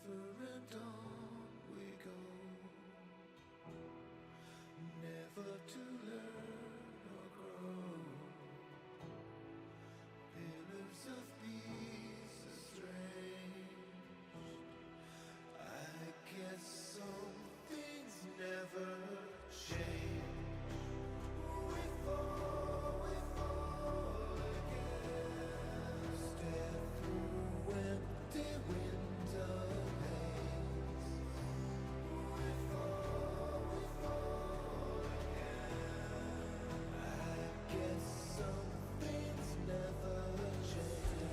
and on we go, never to learn or grow. Pillars of peace estranged. I guess some things never change. We fall again. Step through empty window haze. We fall again. I guess some things never change.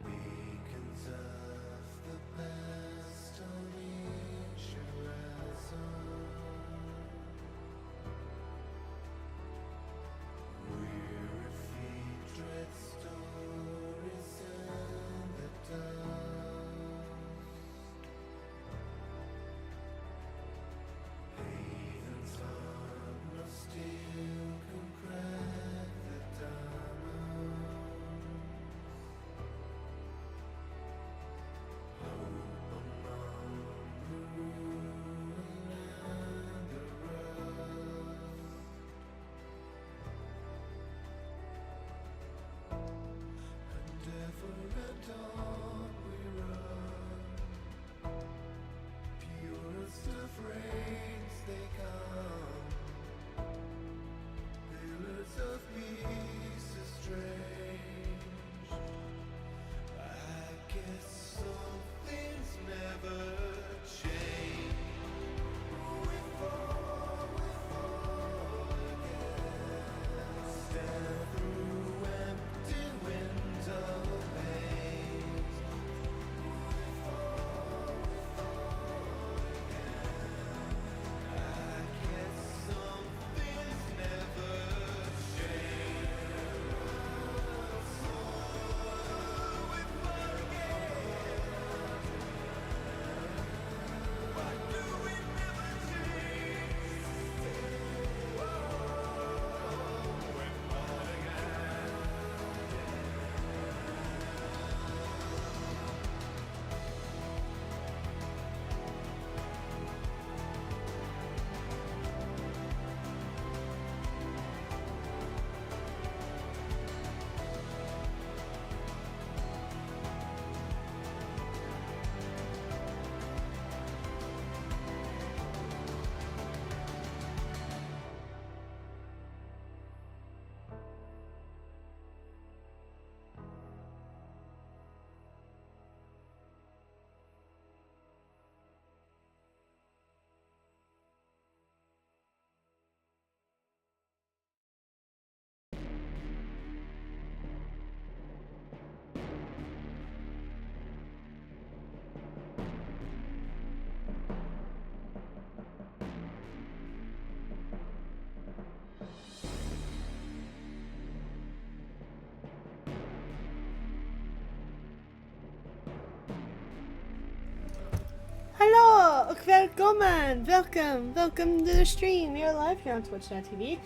We're beacons of the past on each horizon. Weary feet tread stories in the dust. Havens on no steel can crack the diamond. Hope among the ruin and the rust. And ever and on we run. Purest of rains they come. Pillars of peace estranged. I guess some things never change. We fall again. Step through empty window panes. We fall again. I guess some things never change. We fall again. Why do we never change? We fall again. Hello, och välkommen! Welcome to the stream. We are live here on Twitch.tv.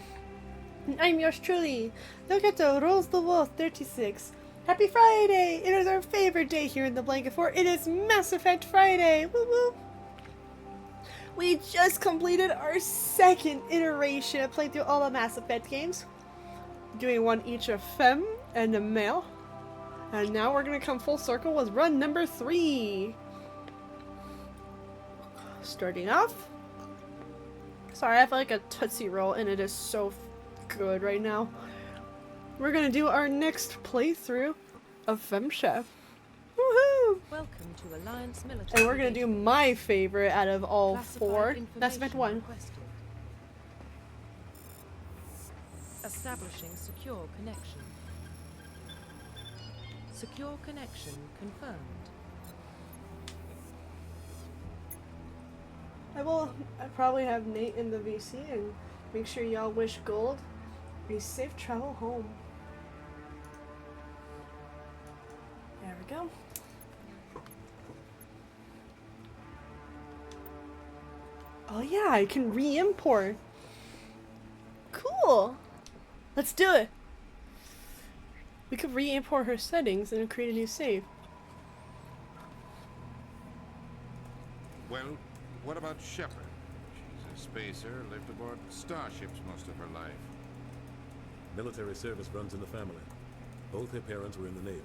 And I'm yours truly, Loketo Rolls the Wolf 36. Happy Friday! It is our favorite day here in the Blanket Fort. It is Mass Effect Friday! Woo woo! We just completed our second iteration of playing through all the Mass Effect games. Doing one each of Femme and a male. And now we're gonna come full circle with run number 3. Starting off. Sorry, I have like a Tootsie Roll and it is so good right now. We're gonna do our next playthrough of Femme Chef. Woohoo! Welcome to Alliance Military. And we're gonna do my favorite out of all Classified 4. Mass information Effect 1. requested. Establishing secure connection. Secure connection confirmed. I probably have Nate in the VC and make sure y'all wish Gold a safe travel home. There we go. Oh yeah, I can re-import. Cool. Let's do it. We could re-import her settings and create a new save. Well, what about Shepard? She's a spacer, lived aboard starships most of her life. Military service runs in the family. Both her parents were in the Navy.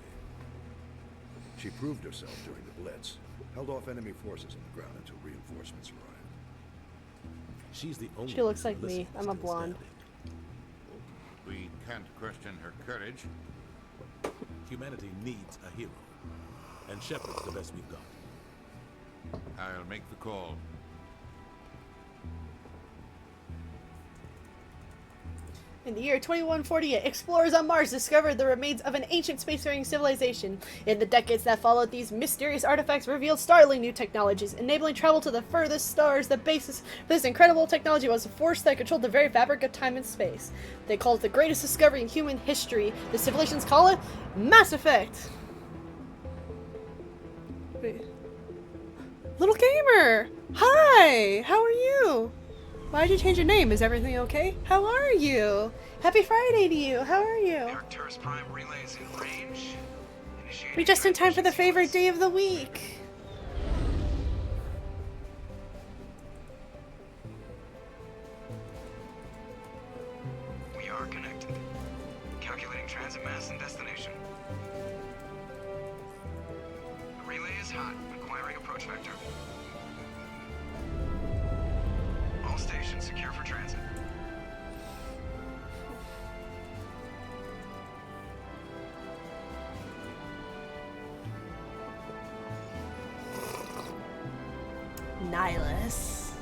She proved herself during the Blitz, held off enemy forces on the ground until reinforcements arrived. She's the only She looks reason like me. Alyssa is I'm a still blonde. standing. We can't question her courage. Humanity needs a hero. And Shepard's the best we've got. I'll make the call. In the year 2148, explorers on Mars discovered the remains of an ancient spacefaring civilization. In the decades that followed, these mysterious artifacts revealed startling new technologies, enabling travel to the furthest stars. The basis for this incredible technology was a force that controlled the very fabric of time and space. They call it the greatest discovery in human history. The civilizations call it Mass Effect. Wait. Little Gamer! Hi! How are you? Why'd you change your name? Is everything okay? How are you? Happy Friday to you. How are you? Arcturus Prime relays in range. Initiating We just in time for the transmission favorite sequence. day of the week. We are connected. Calculating transit mass and destination. The relay is hot, acquiring approach vector. All stations secure for transit. Nihilus.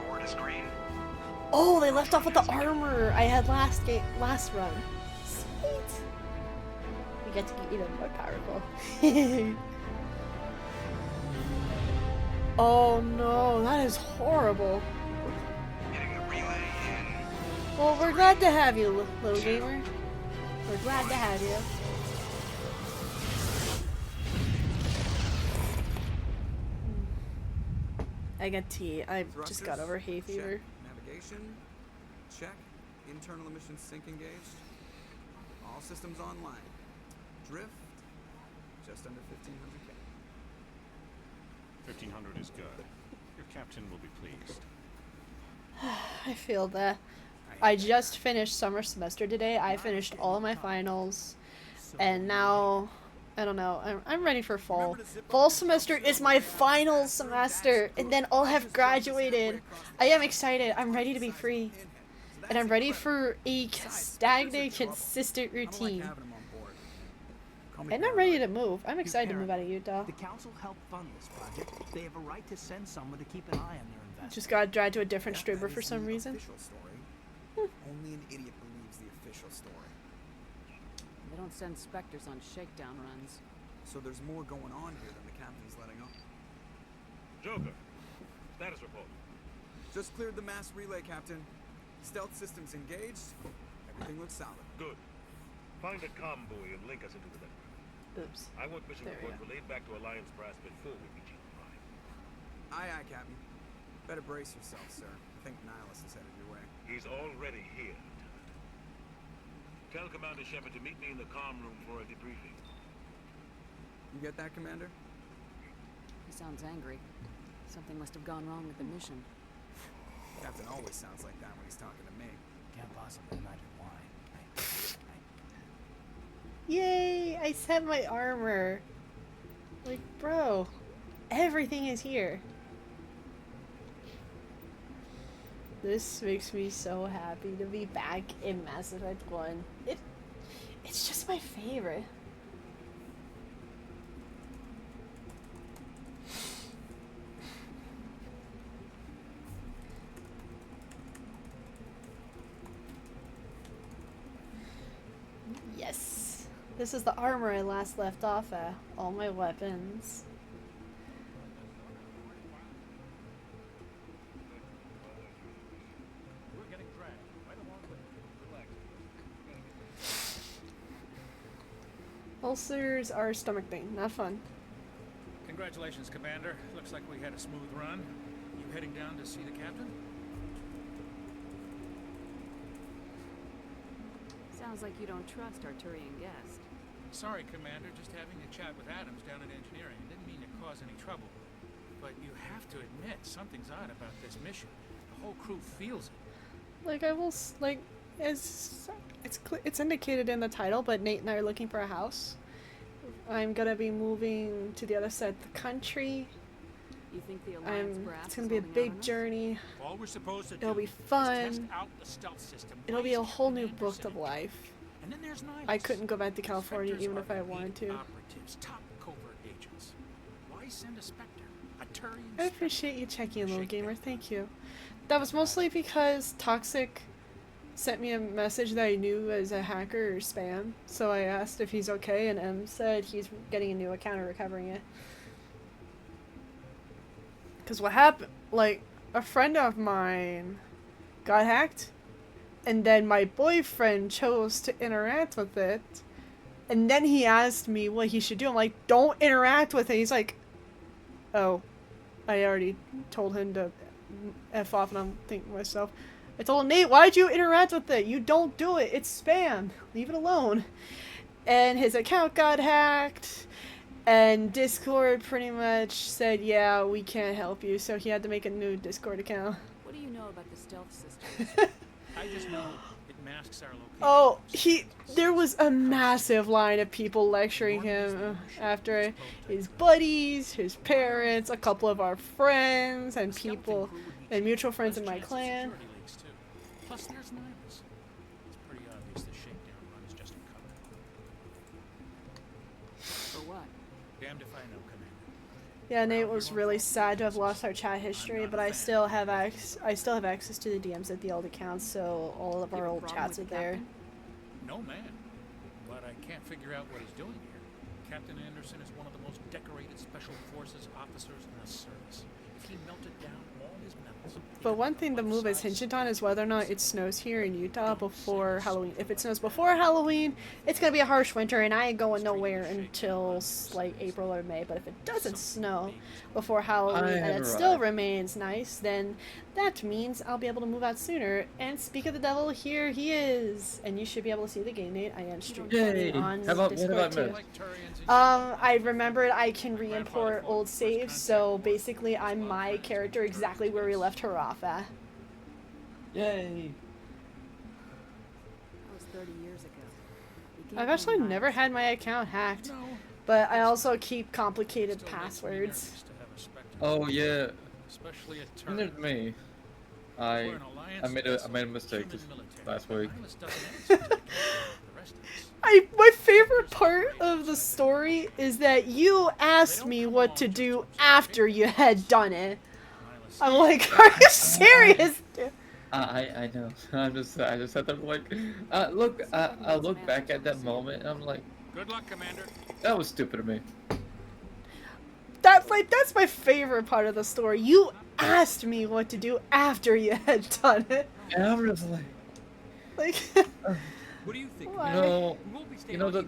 Board is green. Oh, they left off with the armor I had last run. Sweet. We get to get even more powerful. Oh no, that is horrible. Hitting the relay in. Well, we're glad to have you, little gamer. We're glad to have you. I got tea. I just got over hay fever. Check. Navigation. Check. Internal emissions sync engaged. All systems online. Drift. Just under 1500K. 1500 is good. Your captain will be pleased. I feel that. I just finished summer semester today. I finished all of my finals, and now I don't know. I'm ready for fall. Fall semester is my final semester, and then I'll have graduated. I am excited. I'm ready to be free, and I'm ready for a stagnant, consistent routine. And I'm ready to move. I'm excited to move out of Utah. The council helped fund this project. They have a right to send someone to keep an eye on their investment. Just got dragged to a different streamer for some reason. Official story. Only an idiot believes the official story. They don't send specters on shakedown runs. So there's more going on here than the captain's letting on. Joker, status report. Just cleared the mass relay, Captain. Stealth systems engaged. Everything looks solid. Good. Find a comm buoy and link us into the network. Oops. I want mission There we report go. relayed back to Alliance brass before we reach Eagle Prime. Aye, aye, Captain. Better brace yourself, sir. I think Nihilus is headed your way. He's already here, Lieutenant. Tell Commander Shepard to meet me in the comm room for a debriefing. You get that, Commander? He sounds angry. Something must have gone wrong with the mission. Captain always sounds like that when he's talking to me. Can't possibly imagine why. Yay! I set my armor. Like, bro, everything is here. This makes me so happy to be back in Mass Effect 1. It's just my favorite. Yes. This is the armor I last left off at. All my weapons. Ulcers are a stomach thing, not fun. Congratulations, Commander. Looks like we had a smooth run. You heading down to see the captain? Sounds like you don't trust Arturian guest. Sorry, Commander. Just having a chat with Adams down at engineering. Didn't mean to cause any trouble. But you have to admit, something's odd about this mission. The whole crew feels it. Like, I will, like, it's indicated in the title, but Nate and I are looking for a house. I'm gonna be moving to the other side of the country. You think the Alliance brass It's gonna is be a holding out big on us? journey. All we're supposed to It'll do be is test fun. out the stealth system. It'll be Why a is whole new Captain book Anderson of in life. And then there's Nihilus. I couldn't go back to California Spectres even are if I elite wanted to. Operatives, top covert agents. Why send a Spectre? A Turian I Spectre? appreciate you checking in, little Shake gamer. that. Thank you. That was mostly because Toxic sent me a message that I knew as a hacker or spam, so I asked if he's okay, and M said he's getting a new account and recovering it. Because what happened, like, a friend of mine got hacked, and then my boyfriend chose to interact with it, and then he asked me what he should do. I'm like, don't interact with it. He's like, oh, I already told him to F off, and I'm thinking to myself, I told him, Nate, why'd you interact with it? You don't do it. It's spam. Leave it alone. And his account got hacked, and Discord pretty much said, yeah, we can't help you, so he had to make a new Discord account. What do you know about the stealth system? I just know it masks our location. Oh, there was a massive line of people lecturing him after his buddies, his parents, a couple of our friends, and people, and mutual friends in my clan. Plus, there's Nihilus. It's pretty obvious the shakedown run is just a cover. For what? Damned if I know, Commander. Yeah, Nate was really sad to have lost our chat history, but I still have access to the DMs at the old accounts, so all of You our have a old problem chats are with the there. captain? No, man. But I can't figure out what he's doing here. Captain Anderson is one of the most decorated Special Forces officers in the service. If he melted down all his medals... But one thing the move is hinged on is whether or not it snows here in Utah before Halloween. If it snows before Halloween, it's gonna be a harsh winter, and I ain't going nowhere until like April or May. But if it doesn't snow before Halloween and it still remains nice, then that means I'll be able to move out sooner. And speak of the devil, here he is, and you should be able to see the game, Nate. I am streaming on Discord too. I remembered I can re-import old saves, so basically I'm my character exactly where we left her off at. Yay! That was 30 years ago. You can't I've blame actually Nihilus. never had my account hacked, but I also keep complicated passwords. Oh yeah, Especially a and there's me. I made a mistake this last week. My favorite part of the story is that you asked me what to do after you had done it. I'm like, are you serious? I know. I just sat there like, look. I look back at that moment and I'm like, good luck, Commander. That was stupid of me. That's my favorite part of the story. You asked me what to do after you had done it. And I'm just like, what do you think? Why? You know the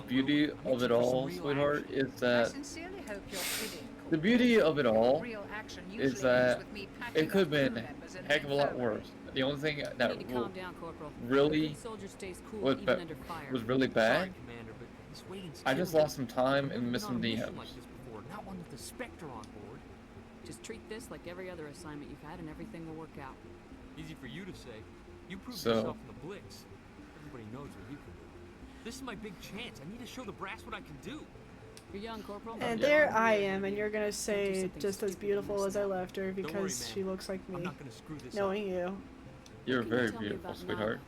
beauty of it all, sweetheart, is that the beauty of it all is that it could have been a heck of a lot worse. The only thing that really was really bad, I just lost some time and missed some DMs. Not one with the Spectre on board. Just treat this like every other assignment you've had and everything will work out. Easy for you to say. You proved So- yourself in the Blitz. Everybody knows what you can do. This is my big chance. I need to show the brass what I can do. You're young, Corporal. And there I am, and you're gonna say just as beautiful as I left her because man. she looks like I'm me, not gonna screw this knowing you. You're What can you very tell me beautiful, about sweetheart.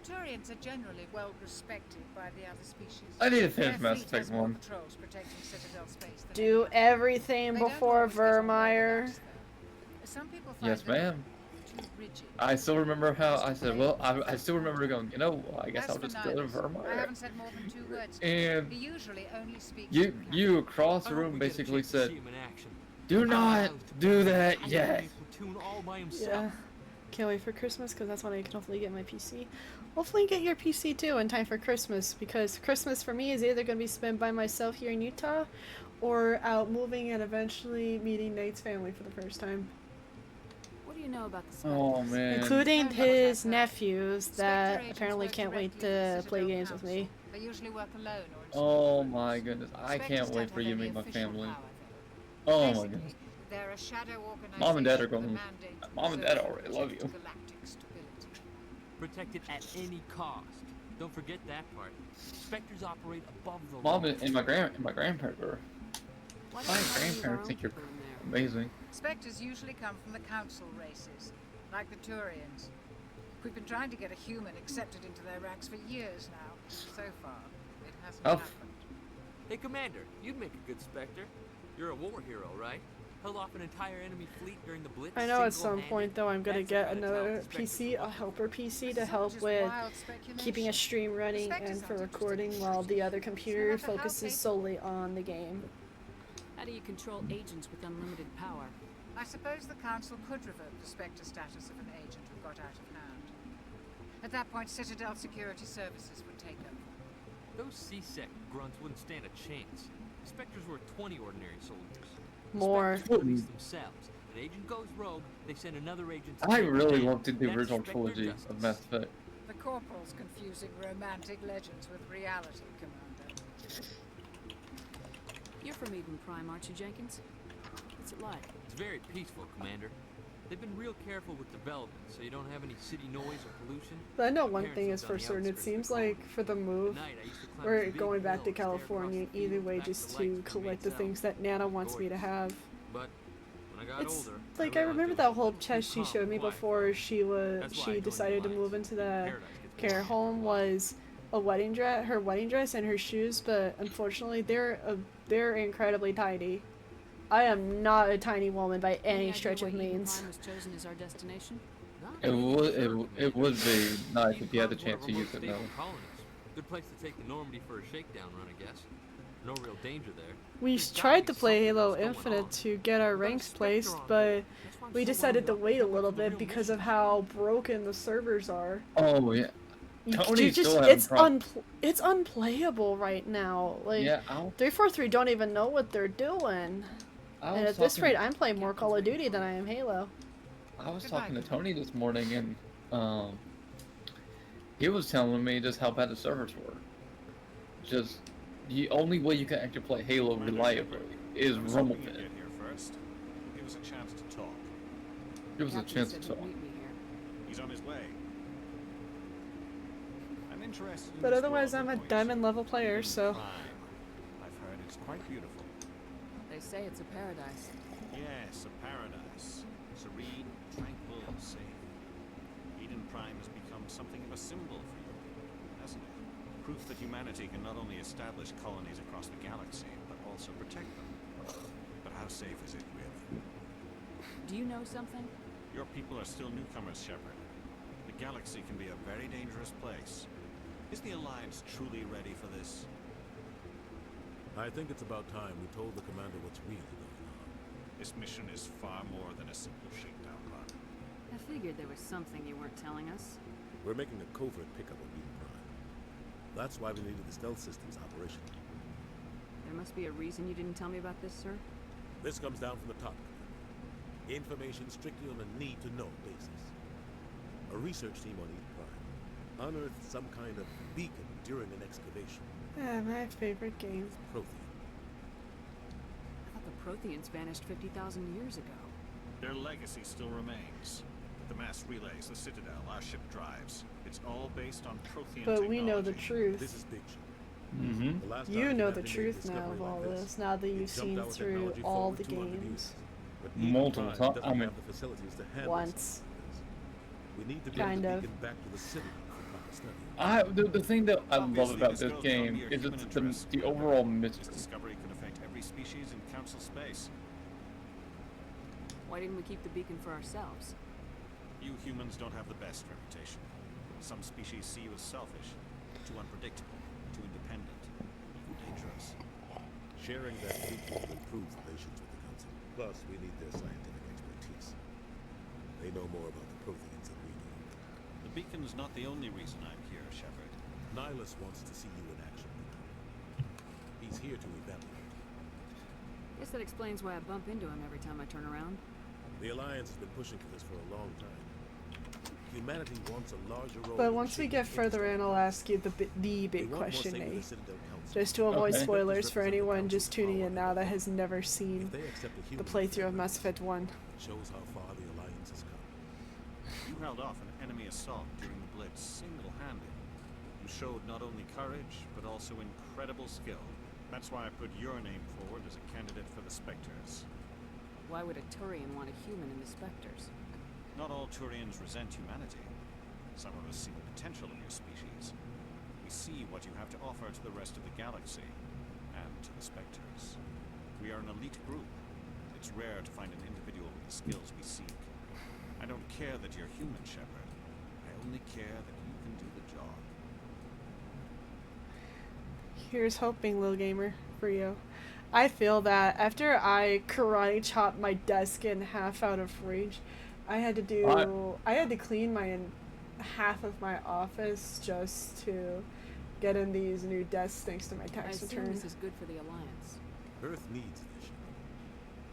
Turians are generally well respected by the other species. I need to finish Their Mass fleet Effect has more 1. patrols protecting Citadel space than Do anyone. everything They don't before always get on well with Vermeer. us, though. Some people find Yes, them ma'am. too rigid. I still remember how I said, well, I still remember going, you know, I guess As I'll for just go to Nihilus, I Vermeer. haven't said more than 2 words. to And him. He usually only speaks You to the you across I the hope room we get a basically chance to said, see him in action. do not do that Yeah. yet. Platoon all by himself. Yeah. Can't wait for Christmas because that's when I can hopefully get my PC. Hopefully get your PC too in time for Christmas, because Christmas for me is either going to be spent by myself here in Utah or out moving and eventually meeting Nate's family for the first time. What do you know about the Spectres? Oh man. Including his nephews that apparently can't wait to play games with me. They usually work alone or in Oh my goodness. I can't wait for you to meet my family. Oh my goodness. they're a shadow organization. Mom and Dad are going. Mom and Dad already love you. Protected at any cost. Don't forget that part. Spectres operate above the Mom law. and my grandparents are. My grandparents think you're amazing. Spectres usually come from the council races, like the Turians. We've been trying to get a human accepted into their ranks for years now. So far, it hasn't happened. Hey, Commander, you'd make a good Spectre. You're a war hero, right? Held off an entire enemy fleet during the Blitz. I know at some point though I'm gonna get another PC, a helper PC, to help with keeping a stream running and for recording while the other computer focuses solely on the game. How do you control agents with unlimited power? I suppose the council could revoke the Spectre status of an agent who got out of hand. At that point, Citadel Security Services would take over. Those C-Sec grunts wouldn't stand a chance. The Spectres were 20 ordinary soldiers. More. Police themselves. An agent goes rogue, they send another agent to I take really them. loved the That's original Spectre trilogy justice. of Mass Effect. The Corporal's confusing romantic legends with reality, Commander. You're from Eden Prime, aren't you, Jenkins? What's it like? It's very peaceful, Commander. They've been real careful with development, so you don't have any city noise or pollution. But I know one thing is for certain, it seems like for the move, we're going back to California either way just to collect the things that Nana wants me to have. But when I got It's older, like I remember that whole chest she showed me before she decided to move into the care home was a wedding dress, her wedding dress and her shoes, but unfortunately they're incredibly tiny. I am not a tiny woman by any stretch of means. Prime was chosen as our destination? It would be nice if you had the chance to use it though. Good place to take the Normandy for a shakedown run, I guess. No real danger there. We tried to play Halo Infinite to get our ranks placed, but we decided to wait a little bit because of how broken the servers are. Oh yeah. It's unplayable right now. Like Yeah, 343 don't even know what they're doing. And at this rate, I'm playing more Call of Duty than I am Halo. I was talking to Tony this morning, and he was telling me just how bad the servers were. Just the only way you can actually play Halo reliably is Rumblepit. Give us a chance to talk. Give us a chance to talk. He's on his way. I'm interested in But this otherwise, world I'm a of diamond level player, so. I've heard it's quite beautiful. They say it's a paradise. Yes, a paradise. Serene, tranquil, and safe. Eden Prime has become something of a symbol for you, hasn't it? Proof that humanity can not only establish colonies across the galaxy, but also protect them. But how safe is it, really? Do you know something? Your people are still newcomers, Shepard. The galaxy can be a very dangerous place. Is the Alliance truly ready for this? I think it's about time we told the commander what's really going on. This mission is far more than a simple shakedown run. I figured there was something you weren't telling us. We're making a covert pickup of Eden Prime. That's why we needed the stealth systems operational. There must be a reason you didn't tell me about this, sir. This comes down from the top, Commander. Information strictly on a need-to-know basis. A research team on Eden Prime unearthed some kind of beacon during an excavation. Yeah, my favorite game. Prothean. I thought the Protheans vanished 50,000 years ago. Their legacy still remains. The mass relays, the Citadel, our ship drives. It's all based on Prothean But we know the technology. truth. This is big. Mm-hmm. You know the truth now of all this, now that you've seen through all the games. Multiple times. I mean, once. We need to kind of. Back to the city for proper study. The thing that I love about this game is it's the overall mystery. Discovery could affect every species in Council space. Why didn't we keep the beacon for ourselves? You humans don't have the best reputation. Some species see you as selfish, too unpredictable, too independent, even dangerous. Sharing that beacon will improve relations with the Council. Plus, we need their scientific expertise. They know more about the Protheans than we do. The beacon's not the only reason I'm here, Shepard. Nihilus wants to see you in action. He's here to evaluate. Guess that explains why I bump into him every time I turn around. The Alliance has been pushing for this for a long time. Humanity wants a larger role. But once we get further in, I'll ask you the big question, eh? Just to avoid spoilers for anyone just tuning in now that has never seen the playthrough of Mass Effect 1. Shows how far the Alliance has come. You held off an enemy assault during the Blitz single-handed. You showed not only courage, but also incredible skill. That's why I put your name forward as a candidate for the Spectres. Why would a Turian want a human in the Spectres? Not all Turians resent humanity. Some of us see the potential of your species. We see what you have to offer to the rest of the galaxy, and to the Spectres. We are an elite group. It's rare to find an individual with the skills we seek. I don't care that you're human, Shepard. I only care that you can do the job. Here's hoping, little gamer, for you. I feel that after I karate chopped my desk in half out of rage, I had to clean half of my office just to get in these new desks thanks to my tax return. This is good for the Alliance. Earth needs this.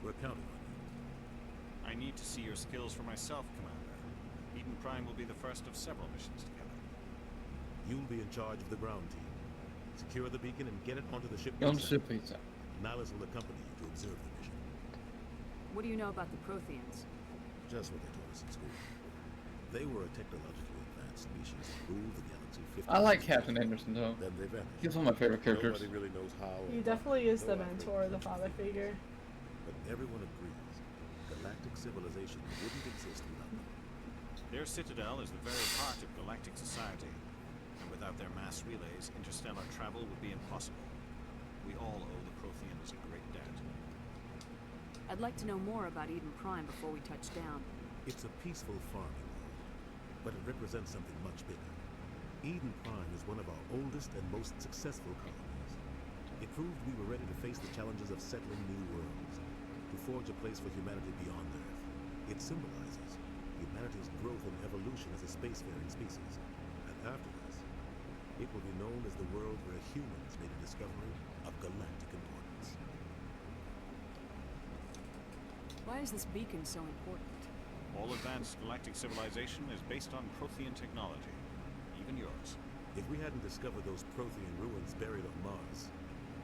We're counting on you. I need to see your skills for myself, Commander. Eden Prime will be the first of several missions together. You'll be in charge of the ground team. Secure the beacon and get it onto the ship. Nihilus will accompany you to observe the mission. What do you know about the Protheans? Just what they told us in school. They were a technologically advanced species that ruled the galaxy 50 I like Captain Anderson though. Then they vanished. He's one of my favorite characters. Nobody really knows how. He definitely is the mentor, the father figure. But everyone agrees, galactic civilization wouldn't exist without them. Their citadel is the very heart of galactic society, and without their mass relays, interstellar travel would be impossible. We all owe the Protheans a great debt. I'd like to know more about Eden Prime before we touch down. It's a peaceful farming world, but it represents something much bigger. Eden Prime is one of our oldest and most successful colonies. It proved we were ready to face the challenges of settling new worlds, to forge a place for humanity beyond Earth. It symbolizes humanity's growth and evolution as a spacefaring species. And after this, it will be known as the world where humans made a discovery of galactic importance. Why is this beacon so important? All advanced galactic civilization is based on Prothean technology. Even yours. If we hadn't discovered those Prothean ruins buried on Mars,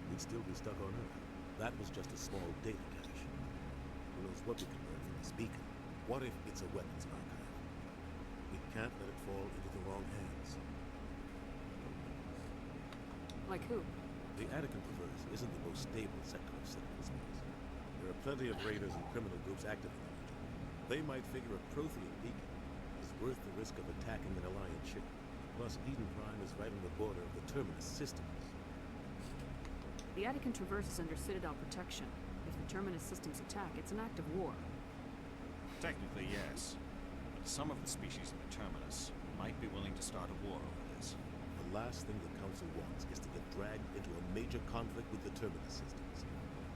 we'd still be stuck on Earth. That was just a small data cache. Who knows what we can learn from this beacon? What if it's a weapons archive? We can't let it fall into the wrong hands. Like who? The Attican Traverse isn't the most stable sector of Citadel space. There are plenty of raiders and criminal groups active in the region. They might figure a Prothean beacon is worth the risk of attacking an Alliance ship. Plus, Eden Prime is right on the border of the Terminus systems. The Attican Traverse is under Citadel protection. If the Terminus systems attack, it's an act of war. Technically, yes. But some of the species in the Terminus might be willing to start a war over this. The last thing the Council wants is to get dragged into a major conflict with the Terminus systems.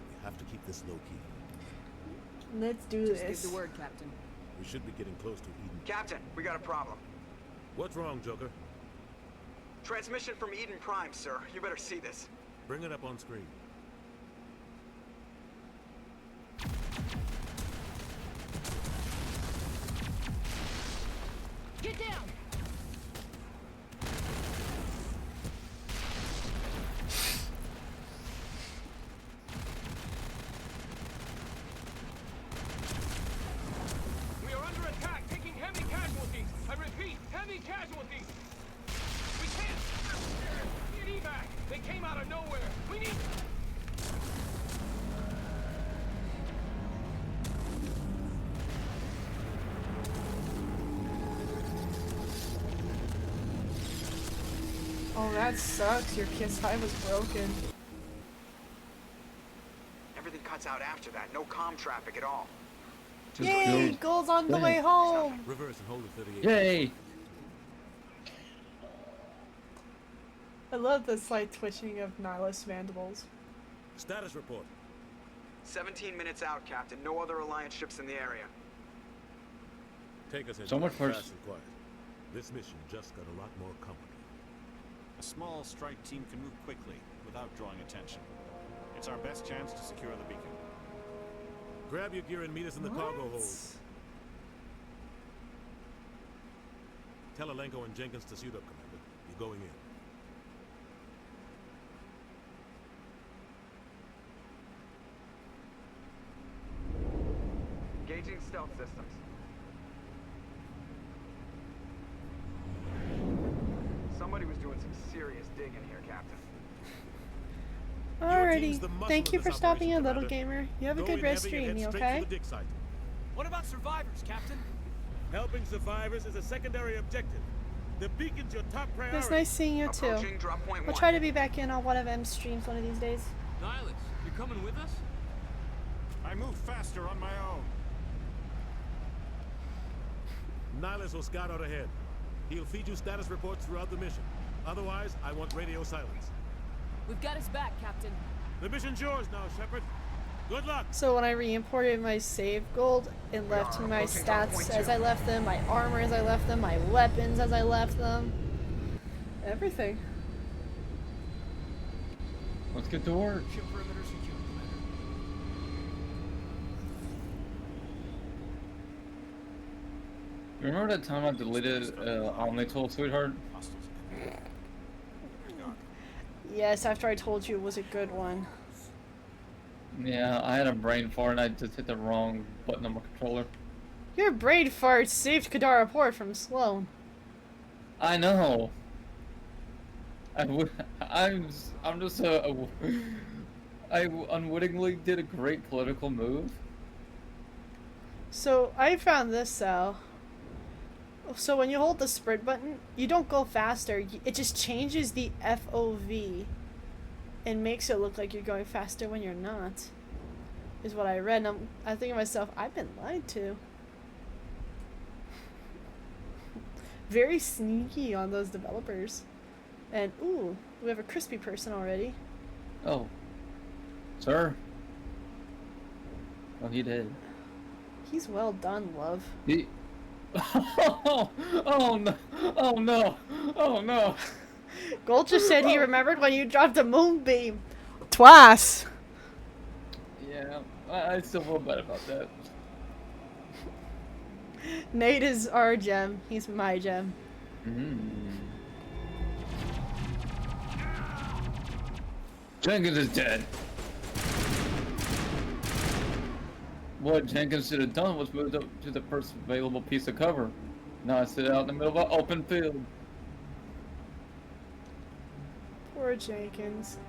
We have to keep this low-key. Let's do Just this. give the word, Captain. We should be getting close to Eden. Captain, we got a problem. What's wrong, Joker? Transmission from Eden Prime, sir. You better see this. Bring it up on screen. Get down! We are under attack, taking heavy casualties. I repeat, heavy casualties. We can't. Need evac. They came out of nowhere. We need. Oh, that sucks. Your Kiss Hive was broken. Everything cuts out after that. No comm traffic at all. Yay! Goals on the way home! Reverse and hold the 38. Yay! I love the slight twitching of Nihilus mandibles. Status report. 17 minutes out, Captain. No other Alliance ships in the area. Take us in. So much fast first. and quiet. This mission just got a lot more complicated. A small strike team can move quickly without drawing attention. It's our best chance to secure the beacon. Grab your gear and meet us in the cargo hold. Tell Alenko and Jenkins to suit up, Commander. You're going in. Engaging stealth systems. Somebody was doing some serious digging here, Captain. Alrighty. Thank you for stopping in, little gamer. You have a good rest stream, you okay? What about survivors, Captain? Helping survivors is a secondary objective. The beacon's your top priority. It's nice seeing you too. I'll try to be back in on one of M's streams one of these days. Nihilus, you coming with us? I move faster on my own. Nihilus will scout out ahead. He'll feed you status reports throughout the mission. Otherwise, I want radio silence. We've got his back, Captain. The mission's yours now, Shepard. Good luck. So when I re-imported my save gold, it left me my stats as I left them, my armor as I left them, my weapons as I left them. Everything. Let's get to work. Ship perimeter secure, Commander. Remember that time I deleted Omnitool, sweetheart? Yes, after I told you it was a good one. Yeah, I had a brain fart and I just hit the wrong button on my controller. Your brain fart saved Kadara Port from Sloan. I know. I'm just I unwittingly did a great political move. So I found this out. So when you hold the sprint button, you don't go faster. It just changes the FOV and makes it look like you're going faster when you're not. Is what I read. And I think to myself, I've been lied to. Very sneaky on those developers. And ooh, we have a crispy person already. Oh, sir. Oh, he did. He's well done, love. He. Oh no! Oh no! Oh no! Gold just said he remembered when you dropped a moonbeam. Twice. Yeah, I still feel bad about that. Nate is our gem. He's my gem. Jenkins is dead. What Jenkins should have done was moved up to the first available piece of cover. Now I sit out in the middle of an open field. Poor Jenkins.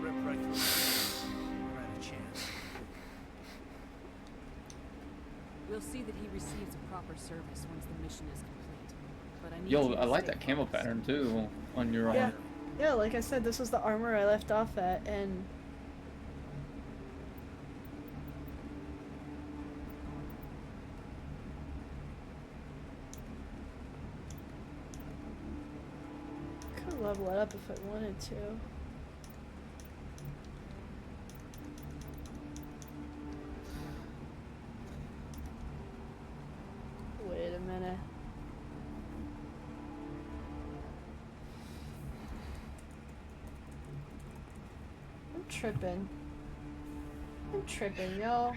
Rip right through. We're at a chance. We'll see that he receives a proper service once the mission is complete. But I need Yo, you to I like stay that camo pattern too on your Yeah. arm. Yeah, like I said, this was the armor I left off at, and could level it up if I wanted to. Wait a minute. I'm tripping, yo.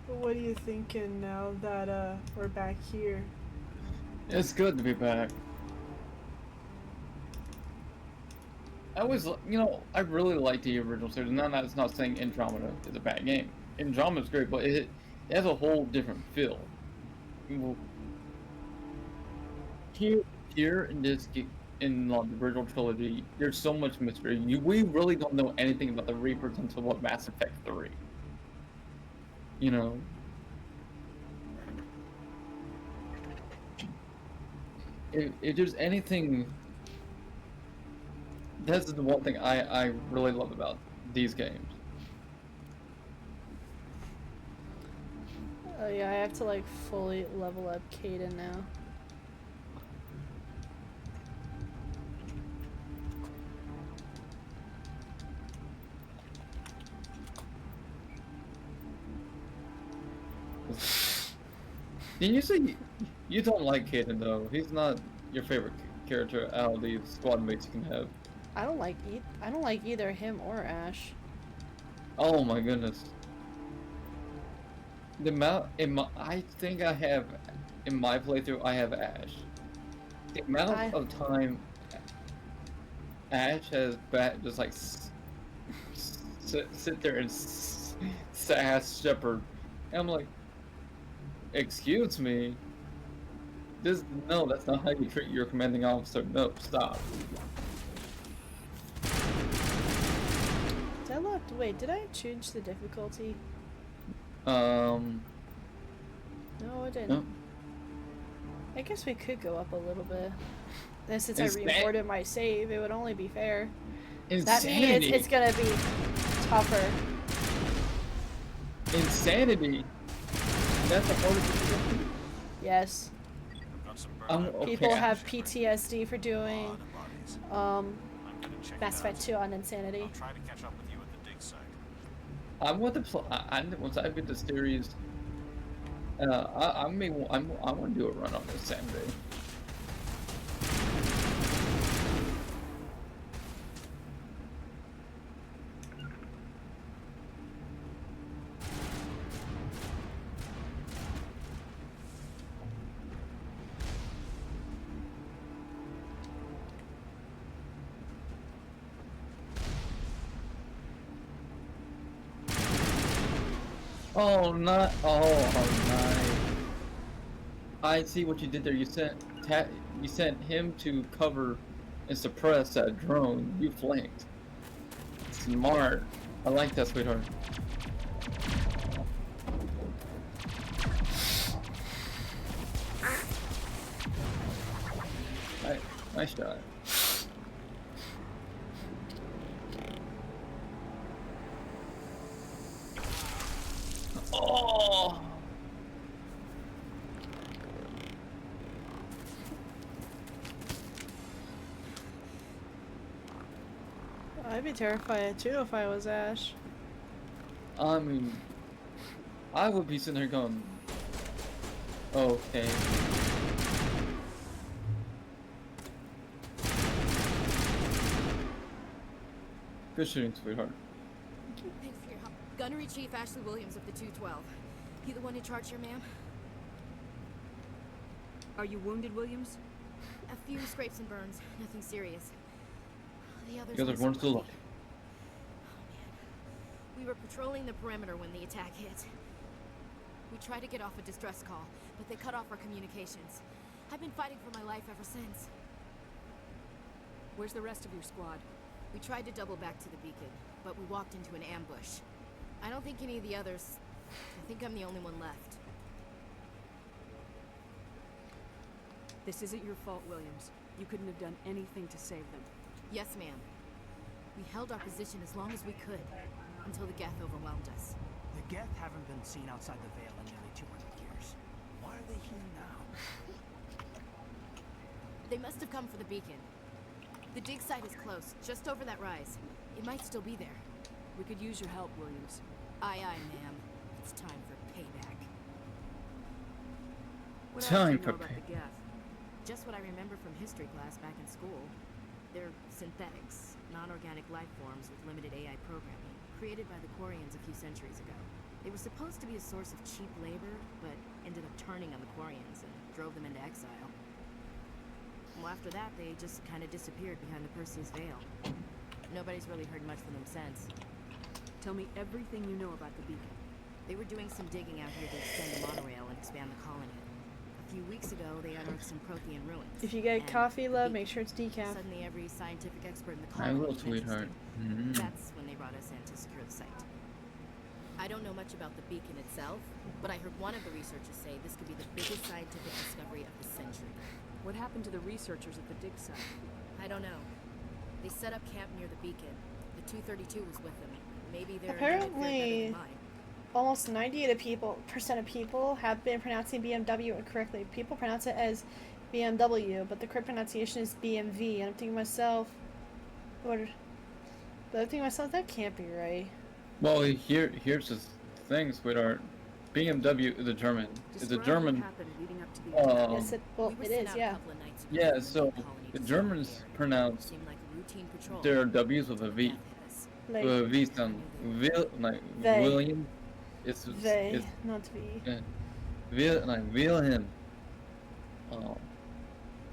What are you thinking now that we're back here? It's good to be back. I always, you know, I really like the original series. Now that's not saying Andromeda is a bad game. Andromeda's great, but it has a whole different feel. Here in this in the original trilogy, there's so much mystery. We really don't know anything about the Reapers until what Mass Effect 3. You know. If there's anything That's the one thing I really love about these games. Oh yeah, I have to like fully level up Caden now. Didn't you say you don't like Caden though? He's not your favorite character out of the squad mates you can have. I don't like either him or Ash. Oh my goodness. The amount I think I have in my playthrough, I have Ash. The amount of time Ash has just like sit there and sass Shepard, and I'm like, excuse me. No, that's not how you treat your commanding officer. No, stop. Wait, did I change the difficulty? No, I didn't. No. I guess we could go up a little bit. And since I re-imported my save, it would only be fair. That means it's gonna be tougher. Insanity. That's the hardest difficulty? Yes. Okay, People have PTSD for doing Mass Effect 2 on Insanity. I'll try to catch up with you at the dig site. I want to once I get the series. I want to do a run on this Saturday. Oh, not. Oh, nice. I see what you did there. You sent him to cover and suppress that drone. You flanked. Smart. I like that, sweetheart. Nice shot. Oh! I'd be terrified too if I was Ash. I mean, I would be sitting there going, okay. Good shooting, sweetheart. Thanks for your help. Gunnery Chief Ashley Williams of the 212. He the one in charge here, ma'am? Are you wounded, Williams? A few scrapes and burns. Nothing serious. The others You guys are born still alive. We were patrolling the perimeter when the attack hit. We tried to get off a distress call, but they cut off our communications. I've been fighting for my life ever since. Where's the rest of your squad? We tried to double back to the beacon, but we walked into an ambush. I don't think any of the others... I think I'm the only one left. This isn't your fault, Williams. You couldn't have done anything to save them. Yes, ma'am. We held our position as long as we could, until the Geth overwhelmed us. The Geth haven't been seen outside the Veil in nearly 200 years. Why are they here now? They must have come for the beacon. The dig site is close, just over that rise. It might still be there. We could use your help, Williams. Aye, aye, ma'am. It's time for payback. What else do you know about the Geth? Just what I remember from history class back in school. They're synthetics, non-organic life forms with limited AI programming, created by the Quarians a few centuries ago. They were supposed to be a source of cheap labor, but ended up turning on the Quarians and drove them into exile. Well, after that, they just kind of disappeared behind the Perseus Veil. Nobody's really heard much from them since. Tell me everything you know about the beacon. They were doing some digging out here to extend the monorail and expand the colony. A few weeks ago, they unearthed some Prothean ruins. If you get coffee, love, make sure it's decaf. Suddenly, every scientific expert in the I colony will, was sweetheart. interested. That's when they brought us in to secure the site. I don't know much about the beacon itself, but I heard one of the researchers say this could be the biggest scientific discovery of the century. What happened to the researchers at the dig site? I don't know. They set up camp near the beacon. The 232 was with them. Maybe they're Apparently, almost 98% of people have been pronouncing BMW incorrectly. People pronounce it as BMW, but the correct pronunciation is BMV. And I'm thinking to myself, but I'm thinking to myself, that can't be right. Well, here's the thing, sweetheart. BMW is a German. It's a German. Yes, it is, yeah. Yeah, so the Germans pronounce their W's with a V. Like, with a V sound. Like they. William. It's not V. Yeah. Like Wilhelm.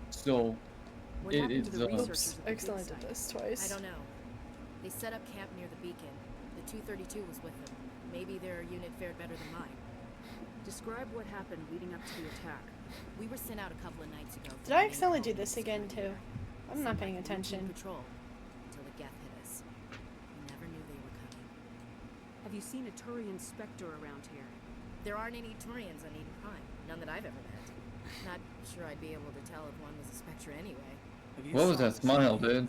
So it's oops, I accidentally did this twice. I don't know. They set up camp near the beacon. The 232 was with them. Maybe their unit fared better than mine. Describe what happened leading up to the attack. We were sent out a couple of nights ago. Did I accidentally do this again too? I'm not paying attention. Patrol until the Geth hit us. We never knew they were coming. Have you seen a Turian Spectre around here? There aren't any Turians on Eden Prime. None that I've ever met. Not sure I'd be able to tell if one was a Spectre anyway. What was that smile, dude?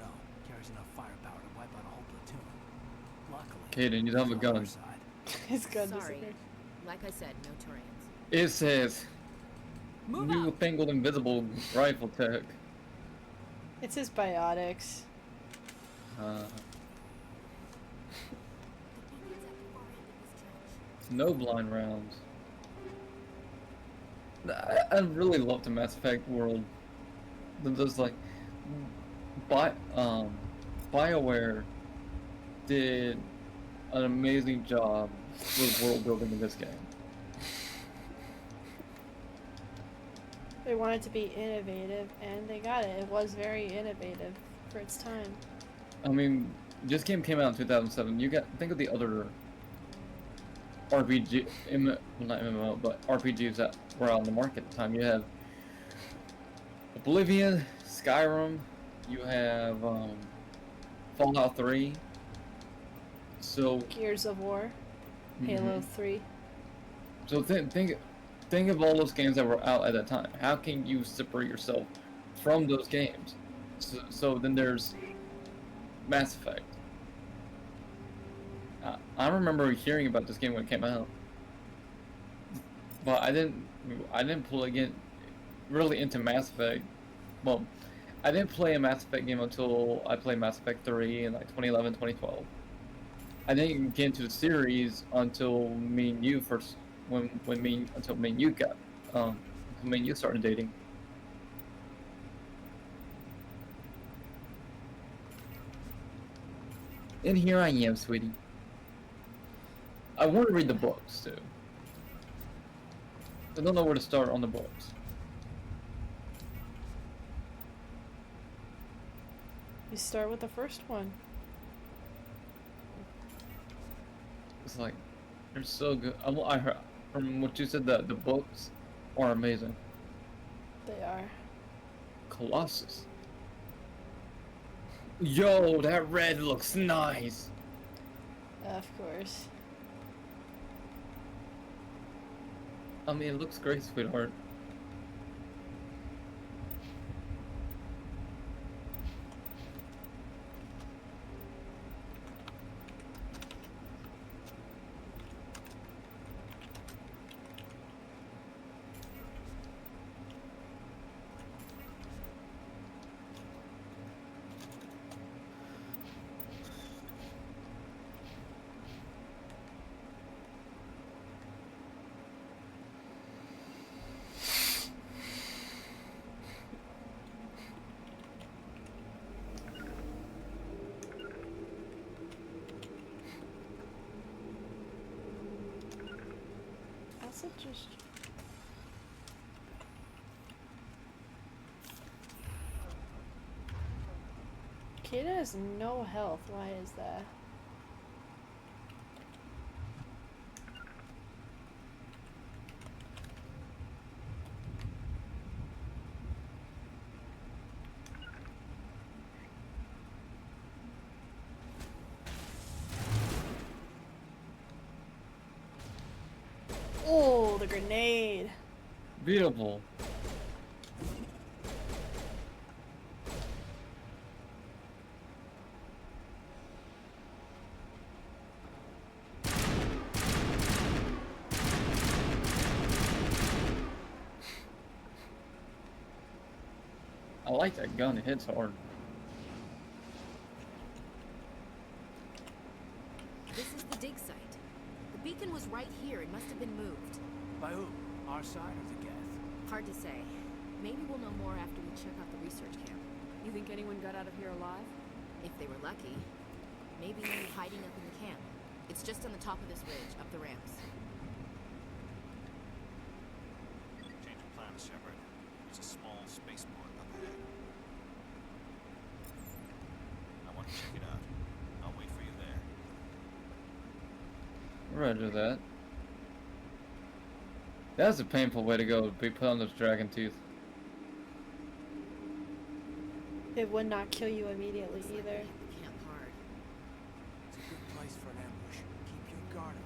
Carries enough firepower to wipe out a whole platoon. Luckily, Kaden, you don't have a gun. His gun Sorry. disappeared. Like I said, no Turians. It says newfangled invisible rifle tech. It's his biotics. No blind rounds. I really love the Mass Effect world. There's like, BioWare did an amazing job with world building in this game. They wanted to be innovative, and they got it. It was very innovative for its time. I mean, this game came out in 2007. Think of the other RPG, well, not MMO, but RPGs that were on the market at the time. You have Oblivion, Skyrim, you have Fallout 3. So Gears of War, Halo 3. So think of all those games that were out at that time. How can you separate yourself from those games? So then there's Mass Effect. I remember hearing about this game when it came out, but I didn't play really into Mass Effect. Well, I didn't play a Mass Effect game until I played Mass Effect 3 in like 2011, 2012. I didn't get into the series until me and you started dating. And here I am, sweetie. I want to read the books too. I don't know where to start on the books. You start with the first one. It's like, they're so good. I heard from what you said that the books are amazing. They are. Colossus. Yo, that red looks nice. Of course. I mean, it looks great, sweetheart. Just Kid has no health. Why is that? Oh, the grenade. Beautiful. I like that gun. It hits hard. This is the dig site. The beacon was right here. It must have been moved. By who? Our side or the Geth? Hard to say. Maybe we'll know more after we check out the research camp. You think anyone got out of here alive? If they were lucky. Maybe hiding up in the camp. It's just on the top of this ridge, up the ramps. Change of plans, Shepard. There's a small spaceport up ahead. I want to check it out. I'll wait for you there. Roger that. That's a painful way to go, to be put on those dragon teeth. It would not kill you immediately either. The camp hard. It's a good place for an ambush. Keep your guard up.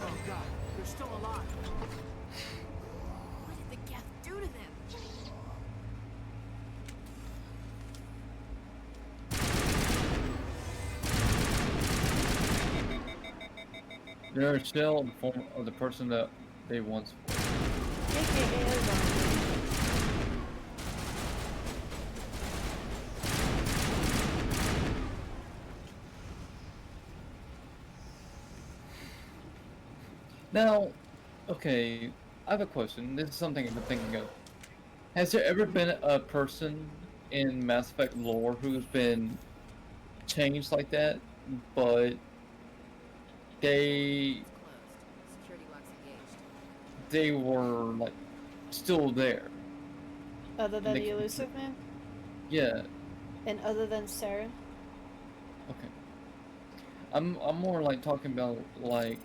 Oh god, they're still alive. What did the Geth do to them? They're still in the form of the person that they once were. Now, okay, I have a question. This is something I've been thinking of. Has there ever been a person in Mass Effect lore who's been changed like that, but they were like still there? Other than the Elusive Man? Yeah. And other than Sarah? Okay. I'm more like talking about like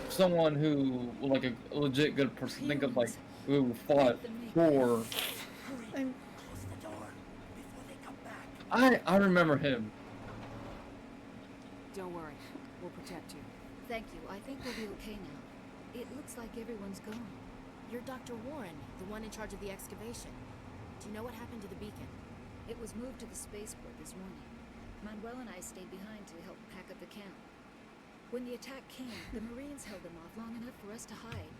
someone who, like a legit good person. Think of like who fought for. I remember him. Don't worry. We'll protect you. Thank you. I think we'll be okay now. It looks like everyone's gone. You're Dr. Warren, the one in charge of the excavation. Do you know what happened to the beacon? It was moved to the spaceport this morning. Manuel and I stayed behind to help pack up the camp. When the attack came, the Marines held them off long enough for us to hide.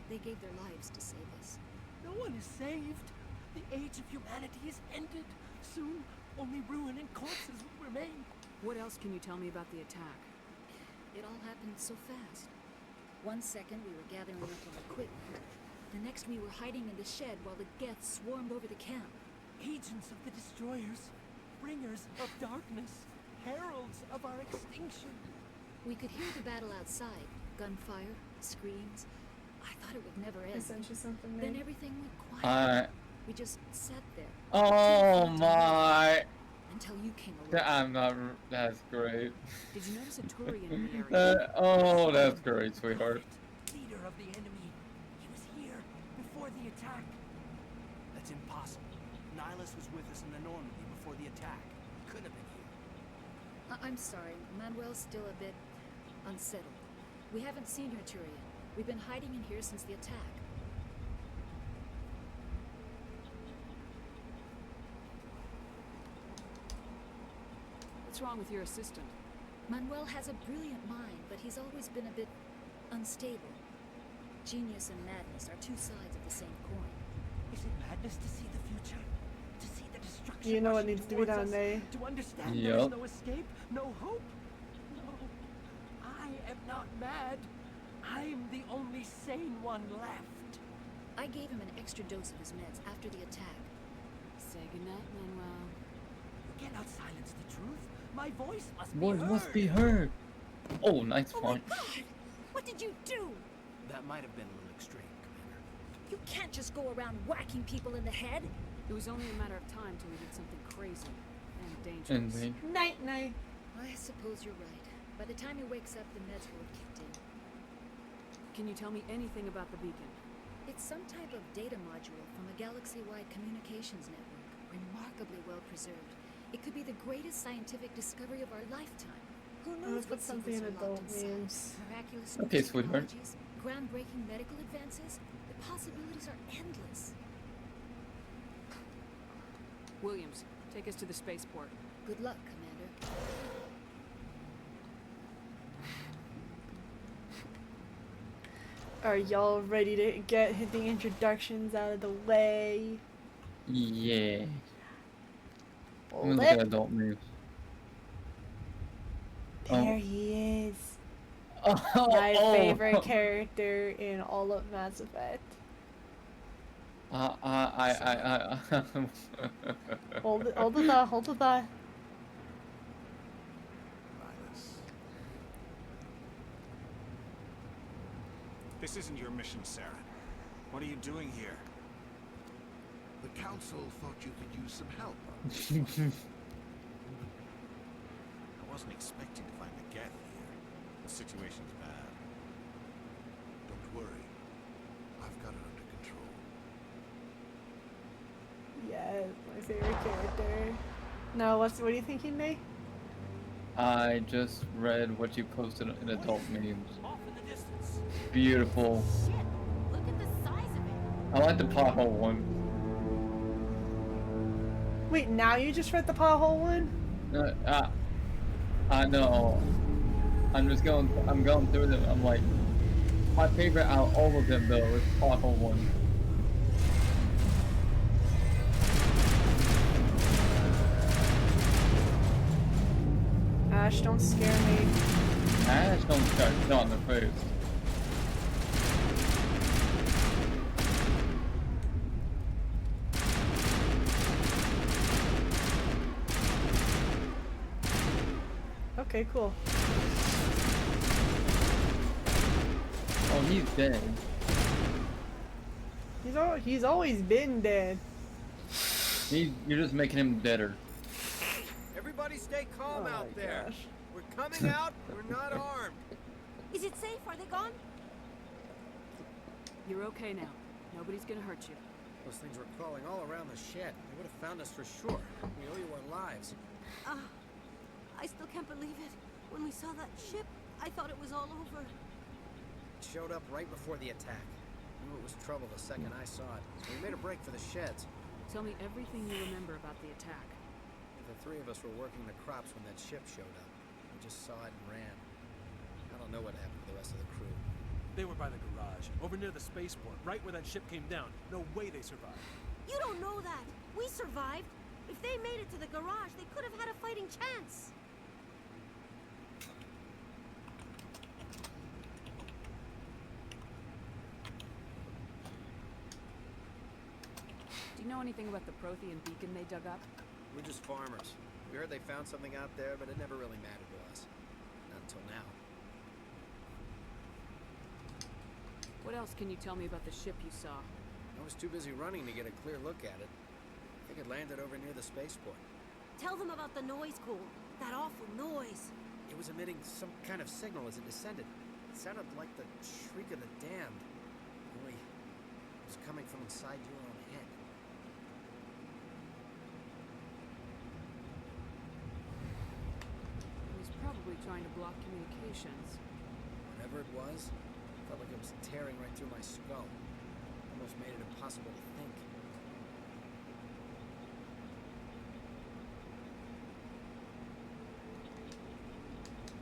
They gave their lives to save us. No one is saved. The age of humanity is ended. Soon, only ruin and corpses will remain. What else can you tell me about the attack? It all happened so fast. 1 second we were gathering up our equipment. The next we were hiding in the shed while the Geth swarmed over the camp. Agents of the destroyers, bringers of darkness, heralds of our extinction. We could hear the battle outside. Gunfire, screams. I thought it would never end. I sent you something, Then right? everything went quiet. We just sat there. Oh my! Until you came along. I'm not. That's great. Did you notice a Turian in the area? Oh, that's great, sweetheart. Leader of the enemy. He was here before the attack. That's impossible. Nihilus was with us in the Normandy before the attack. He couldn't have been here. I'm sorry. Manuel's still a bit unsettled. We haven't seen your Turian. We've been hiding in here since the attack. What's wrong with your assistant? Manuel has a brilliant mind, but he's always been a bit unstable. Genius and madness are two sides of the same coin. Is it madness to see the future? To see the destruction? You know what rushing needs to be towards done, us? May. To understand there is no escape, no hope? No. I am not mad. I'm the only sane one left. I gave him an extra dose of his meds after the attack. Say goodnight, Manuel. You cannot silence the truth. My voice must be Voice heard. must be heard. Oh, nice point. God! What did you do? That might have been a little extreme, Commander. You can't just go around whacking people in the head. It was only a matter of time till we did something crazy and dangerous. Night, night. I suppose you're right. By the time he wakes up, the meds will have kicked in. Can you tell me anything about the beacon? It's some type of data module from a galaxy-wide communications network, remarkably well preserved. It could be the greatest scientific discovery of our lifetime. Who knows put what something secrets in are locked adult inside? memes. Miraculous Okay, new sweetheart. technologies, groundbreaking medical advances. The possibilities are endless. Williams, take us to the spaceport. Good luck, Commander. Are y'all ready to get the introductions out of the way? Yeah. I'm Hold gonna look at it. adult moves. There he is. Oh, My favorite character in all of Mass Effect. Hold the thought, hold the thought. This isn't your mission, Saren. What are you doing here? The Council thought you could use some help. I wasn't expecting to find the Geth here. The situation's bad. Don't worry. I've got it under control. Yes, my favorite character. No, what are you thinking, Nate? I just read what you posted in adult memes. Beautiful. Shit, look at the size of it. I like the pothole one. Wait, now you just read the pothole one? I know. I'm going through them. I'm like, my favorite out of all of them though is pothole one. Ash, don't scare me. Ash don't start on the face. Okay, cool. Oh, he's dead. He's always been dead. You're just making him deader. Everybody stay calm Oh out my there. gosh. We're coming out. We're not armed. Is it safe? Are they gone? You're okay now. Nobody's gonna hurt you. Those things were crawling all around the shed. They would have found us for sure. We owe you our lives. I still can't believe it. When we saw that ship, I thought it was all over. It showed up right before the attack. Knew it was trouble the second I saw it. So we made a break for the sheds. Tell me everything you remember about the attack. The three of us were working the crops when that ship showed up. We just saw it and ran. I don't know what happened to the rest of the crew. They were by the garage, over near the spaceport, right where that ship came down. No way they survived. You don't know that. We survived. If they made it to the garage, they could have had a fighting chance. Do you know anything about the Prothean beacon they dug up? We're just farmers. We heard they found something out there, but it never really mattered to us. Not until now. What else can you tell me about the ship you saw? I was too busy running to get a clear look at it. I think it landed over near the spaceport. Tell them about the noise, Cole. That awful noise. It was emitting some kind of signal as it descended. It sounded like the shriek of the damned. Only it was coming from inside your own head. It was probably trying to block communications. Whatever it was, felt like it was tearing right through my skull. Almost made it impossible to think.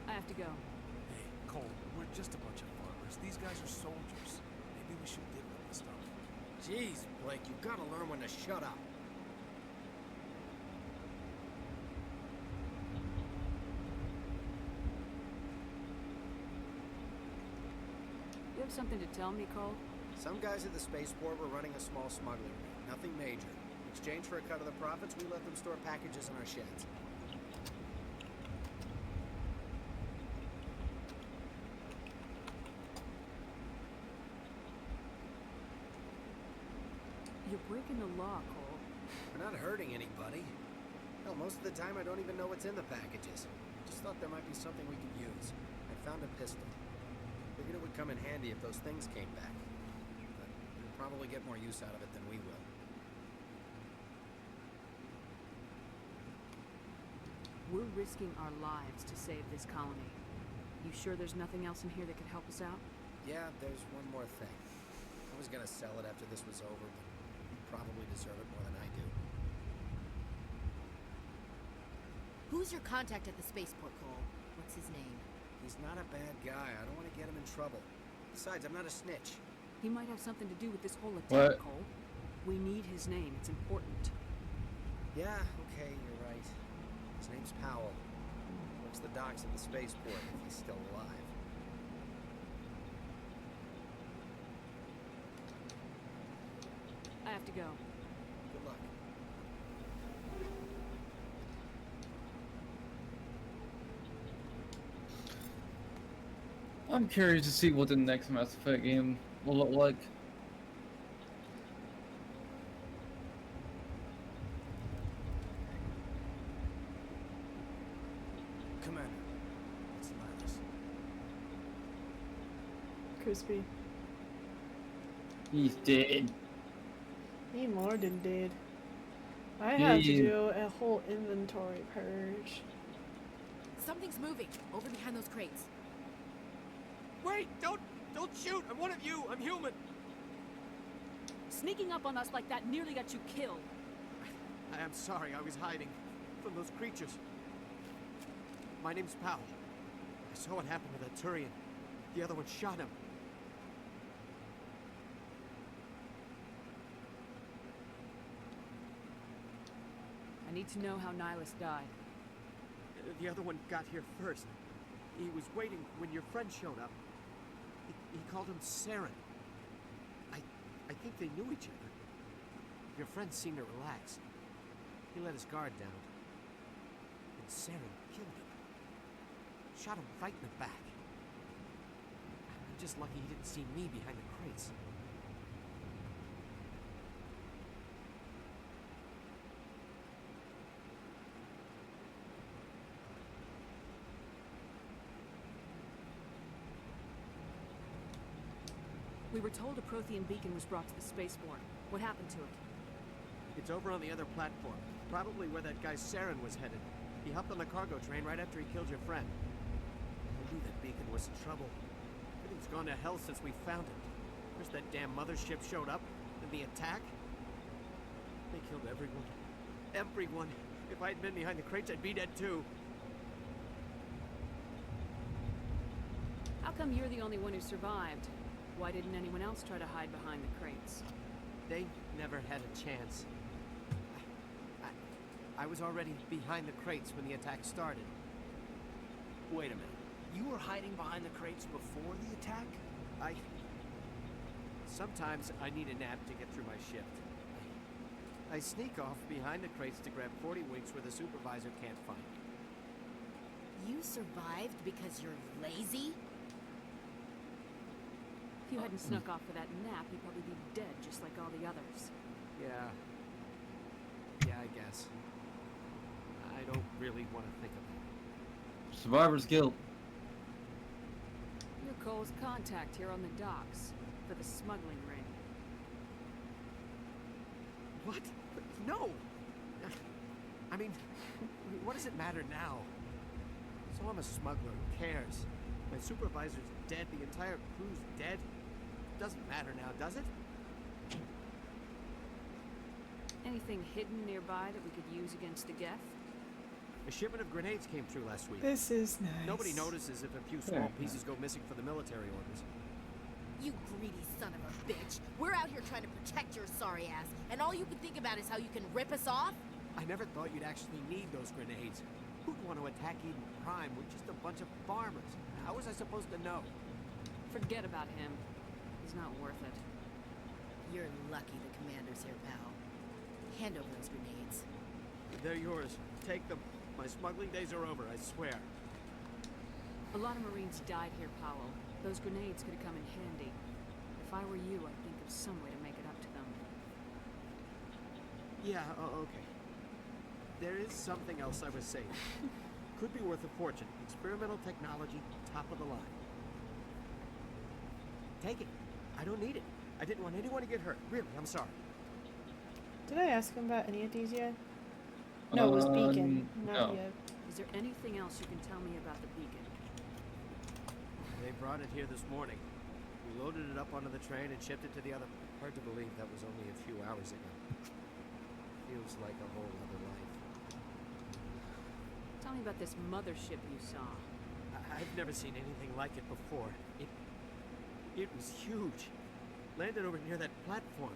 I have to go. Hey, Cole, we're just a bunch of farmers. These guys are soldiers. Maybe we should give them the stuff. Jeez, Blake, you gotta learn when to shut up. You have something to tell me, Cole? Some guys at the spaceport were running a small smuggling ring. Nothing major. In exchange for a cut of the profits, we let them store packages in our sheds. You're breaking the law, Cole. We're not hurting anybody. Hell, most of the time I don't even know what's in the packages. Just thought there might be something we could use. I found a pistol. Figured it would come in handy if those things came back. But we'll probably get more use out of it than we will. We're risking our lives to save this colony. You sure there's nothing else in here that could help us out? Yeah, there's one more thing. I was gonna sell it after this was over, but you probably deserve it more than I do. Who's your contact at the spaceport, Cole? What's his name? He's not a bad guy. I don't want to get him in trouble. Besides, I'm not a snitch. He might have something to do with this whole attack, What? Cole. We need his name. It's important. Yeah, okay, you're right. His name's Powell. Works the docks at the spaceport if he's still alive. I have to go. Good luck. I'm curious to see what the next Mass Effect game will look like. Commander, it's Linus. Crispy. He's dead. He more than did. I have to He- do a whole inventory purge. Something's moving over behind those crates. Wait! Don't shoot! I'm one of you! I'm human! Sneaking up on us like that nearly got you killed. I am sorry, I was hiding from those creatures. My name's Powell. I saw what happened to that Turian. The other one shot him. I need to know how Nihilus died. The other one got here first. He was waiting when your friend showed up. He called him Saren. I think they knew each other. Your friend seemed to relax. He let his guard down. And Saren killed him. Shot him right in the back. I'm just lucky he didn't see me behind the crates. We were told a Prothean beacon was brought to the spaceport. What happened to it? It's over on the other platform. Probably where that guy Saren was headed. He hopped on the cargo train right after he killed your friend. I knew that beacon was in trouble. Everything's gone to hell since we found it. First that damn mothership showed up, then the attack. They killed everyone. Everyone. If I'd been behind the crates, I'd be dead too. How come you're the only one who survived? Why didn't anyone else try to hide behind the crates? They never had a chance. I was already behind the crates when the attack started. Wait a minute. You were hiding behind the crates before the attack? Sometimes I need a nap to get through my shift. I sneak off behind the crates to grab 40 winks where the supervisor can't find me. You survived because you're lazy? If you hadn't snuck off for that nap, you'd probably be dead just like all the others. Yeah, I guess. I don't really want to think of it. Survivor's guilt. You're Cole's contact here on the docks for the smuggling ring. What? No! I mean, what does it matter now? So I'm a smuggler, who cares? My supervisor's dead, the entire crew's dead. Doesn't matter now, does it? Anything hidden nearby that we could use against the Geth? A shipment of grenades came through last week. This is nice. Nobody notices if a few small pieces go missing for the military orders. You greedy son of a bitch. We're out here trying to protect your sorry ass, and all you can think about is how you can rip us off? I never thought you'd actually need those grenades. Who'd want to attack Eden Prime with just a bunch of farmers? How was I supposed to know? Forget about him. He's not worth it. You're lucky the commander's here, pal. Hand over those grenades. They're yours. Take them. My smuggling days are over, I swear. A lot of Marines died here, Powell. Those grenades could have come in handy. If I were you, I'd think of some way to make it up to them. Yeah, okay. There is something else I was saying. Could be worth a fortune. Experimental technology, top of the line. Take it. I don't need it. I didn't want anyone to get hurt. Really, I'm sorry. Did I ask him about any of these yet? No, it was Beacon. Not no. yet. Is there anything else you can tell me about the beacon? They brought it here this morning. We loaded it up onto the train and shipped it to the other. Hard to believe that was only a few hours ago. Feels like a whole other life. Tell me about this mothership you saw. I've never seen anything like it before. It was huge. Landed over near that platform.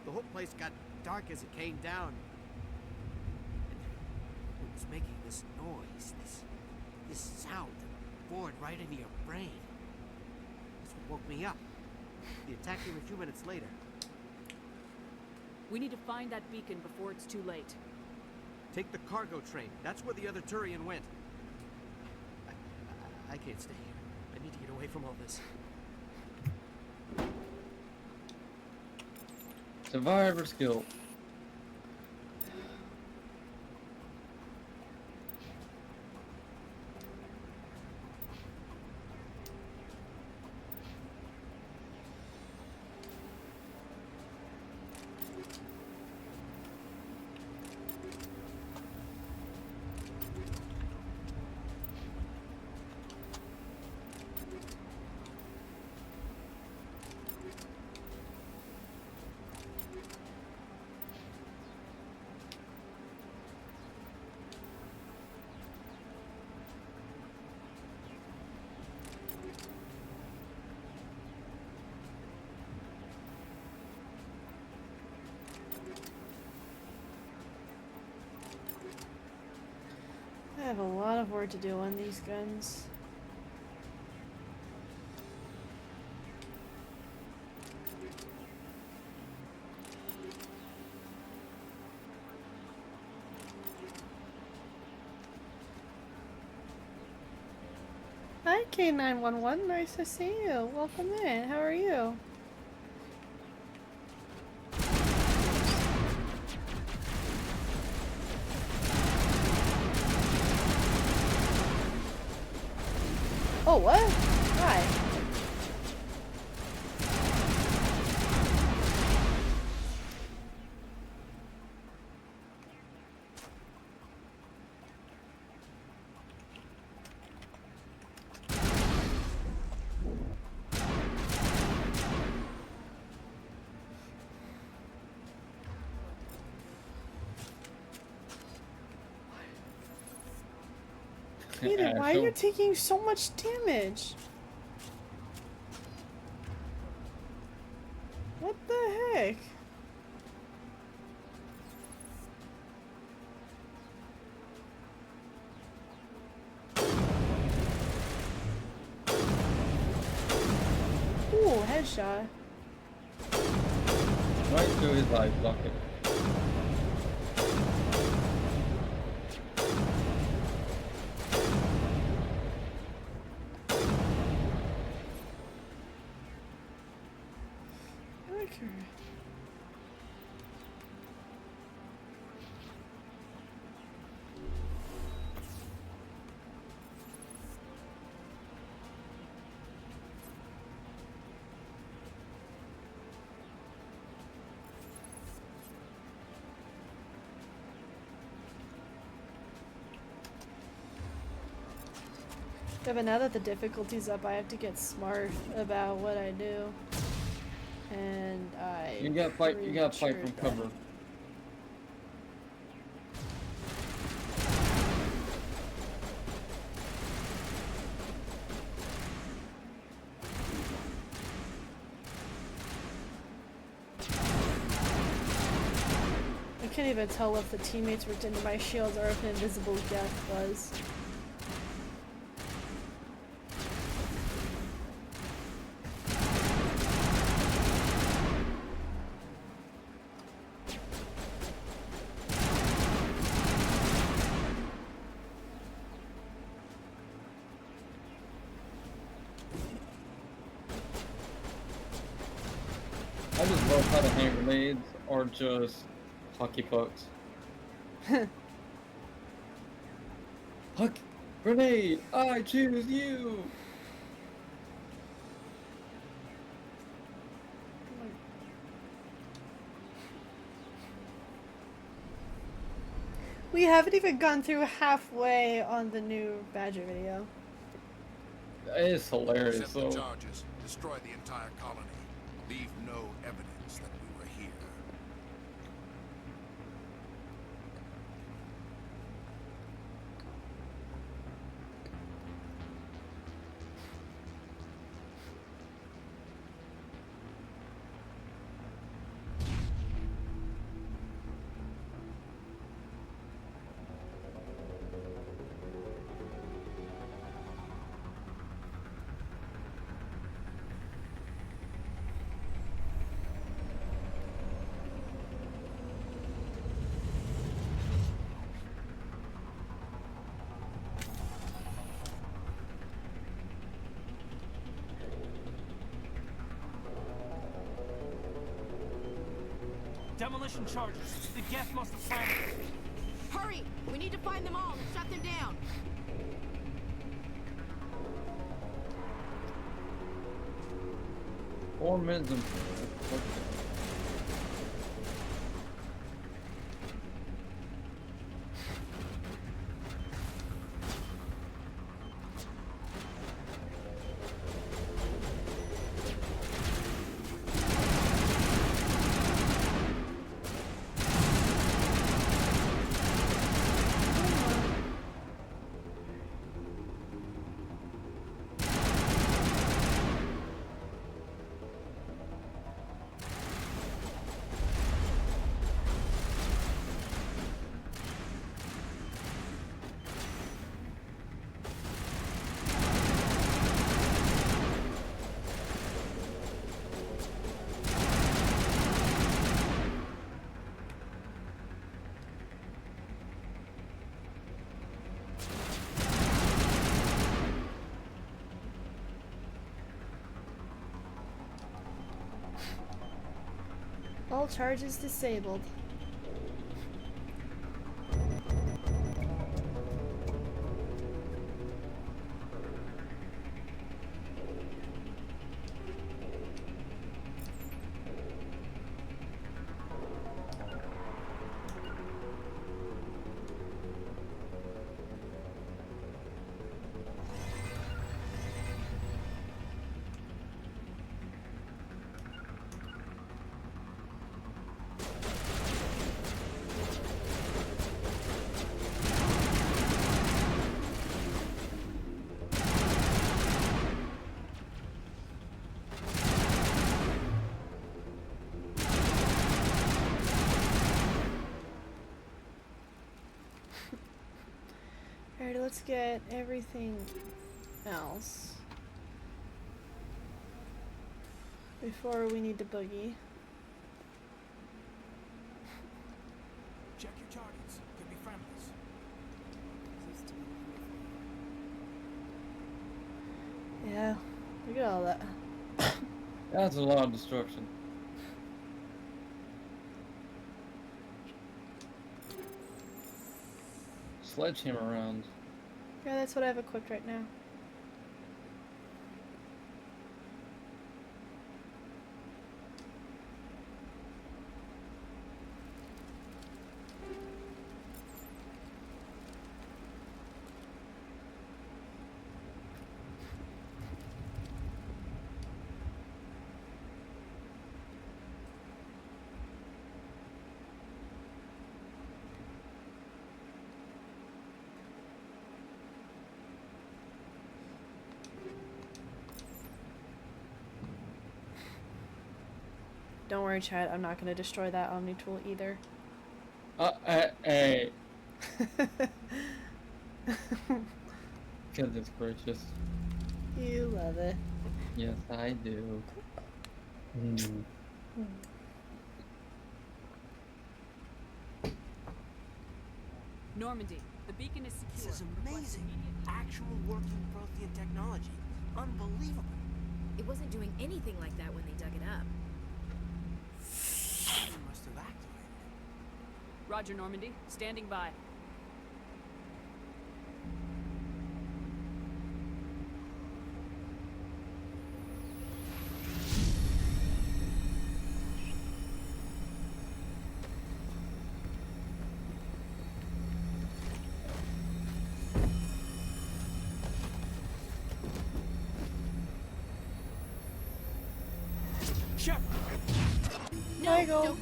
The whole place got dark as it came down. And it was making this noise, this sound that bored right into your brain. That's what woke me up. The attack came a few minutes later. We need to find that beacon before it's too late. Take the cargo train. That's where the other Turian went. I can't stay here. I need to get away from all this. Survivor skill. I have a lot of work to do on these guns. Hi K911, nice to see you. Welcome in. How are you? Oh, what? Hi. Peter, why are you taking so much damage? What the heck? Ooh, headshot. Right through his life bucket. Yeah, but now that the difficulty's up, I have to get smart about what I do. And You gotta fight from cover. I can't even tell if the teammates worked into my shield or if an invisible death was. I just love how the hand grenades are just hockey pucks. Huck! Grenade! I choose you! We haven't even gone through halfway on the new Badger video. It's hilarious, Accept the though. charges. Destroy the entire colony. Leave no evidence that we were here. Demolition charges. The Geth must have planted. Hurry! We need to find them all and shut them down. Four minutes and All charges disabled. Alright, let's get everything else before we need to boogie. Check your targets. Could be friendlies. Yeah, look at all that. That's a lot of destruction. Sledgehammer rounds. Yeah, that's what I have equipped right now. Don't worry, Chad. I'm not going to destroy that Omni tool either. Hey. Goodness gracious. You love it. Yes, I do. Normandy, the beacon is secure. This is amazing. Actual working Prothean technology. Unbelievable. It wasn't doing anything like that when they dug it up. They must have activated it. Roger, Normandy. Standing by. Shepard! There you go.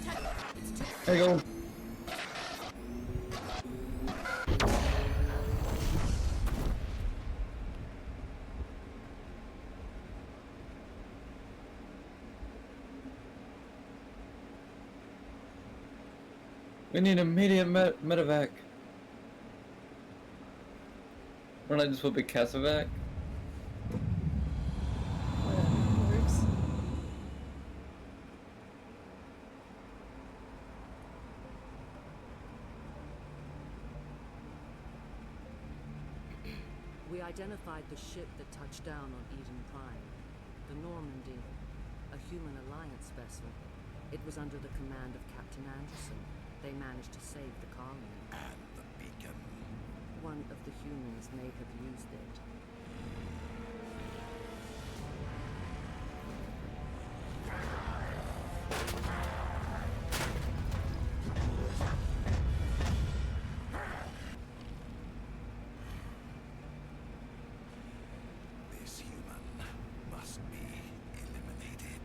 There you go. We need immediate medevac. Or not just will be Cassavac. Works. We identified the ship that touched down on Eden Prime. The Normandy. A human alliance vessel. It was under the command of Captain Anderson. They managed to save the colony. And the beacon. One of the humans may have used it. This human must be eliminated.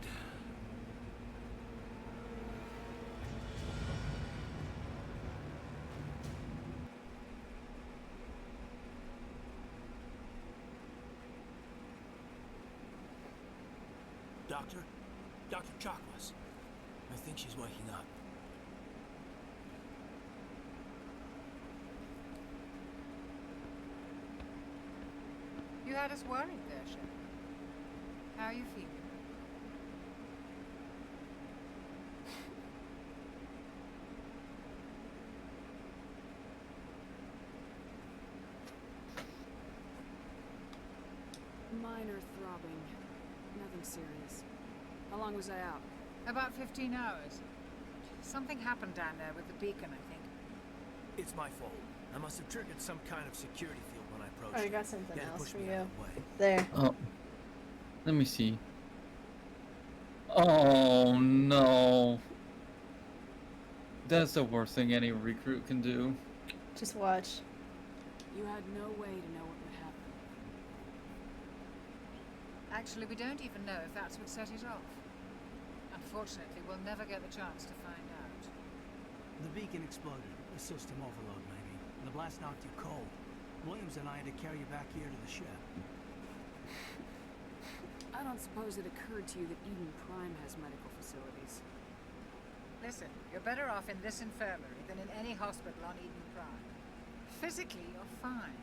Doctor? Dr. Chakwas. I think she's waking up. You had us worried there, Shep. How are you feeling? Minor throbbing. Nothing serious. How long was I out? About 15 hours. Something happened down there with the beacon, I think. It's my fault. I must have triggered some kind of security field when I approached. Oh, I it. got something Gotta else push for me you. out of the way. There. Oh. Let me see. Oh no. That's the worst thing any recruit can do. Just watch. You had no way to know what would happen. Actually, we don't even know if that's what set it off. Unfortunately, we'll never get the chance to find out. The beacon exploded. A system overload, maybe. And the blast knocked you cold. Williams and I had to carry you back here to the ship. I don't suppose it occurred to you that Eden Prime has medical facilities. Listen, you're better off in this infirmary than in any hospital on Eden Prime. Physically, you're fine.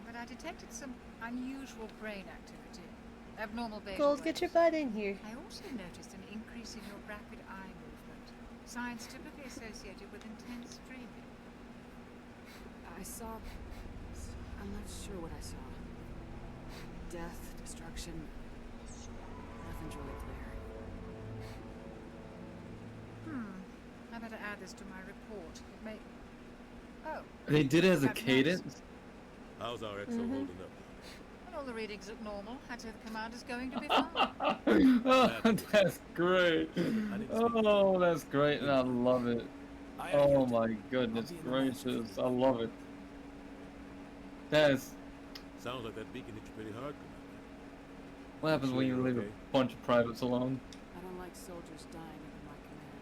But I detected some unusual brain activity. Abnormal beta Gold, get your butt in here. I also noticed an increase in your rapid eye movement. Signs typically associated with intense dreaming. I saw... I'm not sure what I saw. Death, destruction... Nothing's really clear. I better add this to my report. It may... Oh. They did it as a Captain cadence? How's our XO holding up? Well, all the readings look normal. I'd say the commander's going to be fine. Oh, that's great. Oh, that's great, and I love it. Oh my goodness gracious, I love it. That's... Sounds like that beacon hit you pretty hard, Commander. What happens Sure when you you're leave okay? a bunch of privates alone? I don't like soldiers dying under my command.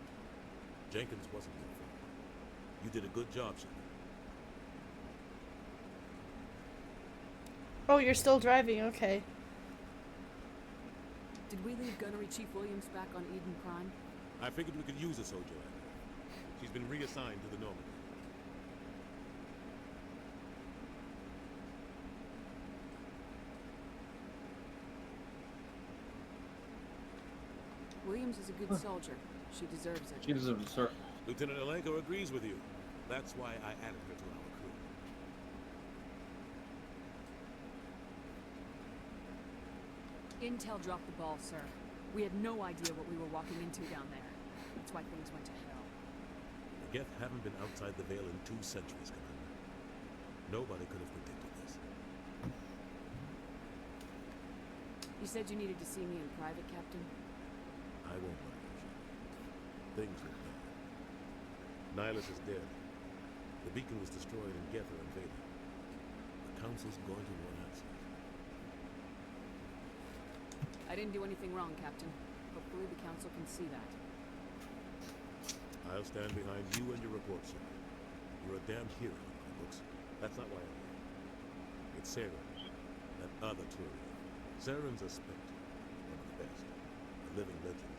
Jenkins wasn't your fault. You did a good job, Shepard. Oh, you're still driving, okay. Did we leave Gunnery Chief Williams back on Eden Prime? I figured we could use a soldier like her. She's been reassigned to the Normandy. Williams is a good soldier. She deserves it. She deserves a cert. Lieutenant Alenko agrees with you. That's why I added her to our crew. Intel dropped the ball, sir. We had no idea what we were walking into down there. That's why things went to hell. The Geth haven't been outside the Veil in 2 centuries, Commander. Nobody could have predicted this. You said you needed to see me in private, Captain? I won't lie to you, Shepard. Things look bad. Nihilus is dead. The beacon was destroyed and Geth are invaded. The Council's going to want answers. I didn't do anything wrong, Captain. Hopefully the Council can see that. I'll stand behind you and your report, sir. You're a damn hero in my books. That's not why I'm here. It's Saren, that other Turian. Saren's a Spectre, one of the best, a living legend.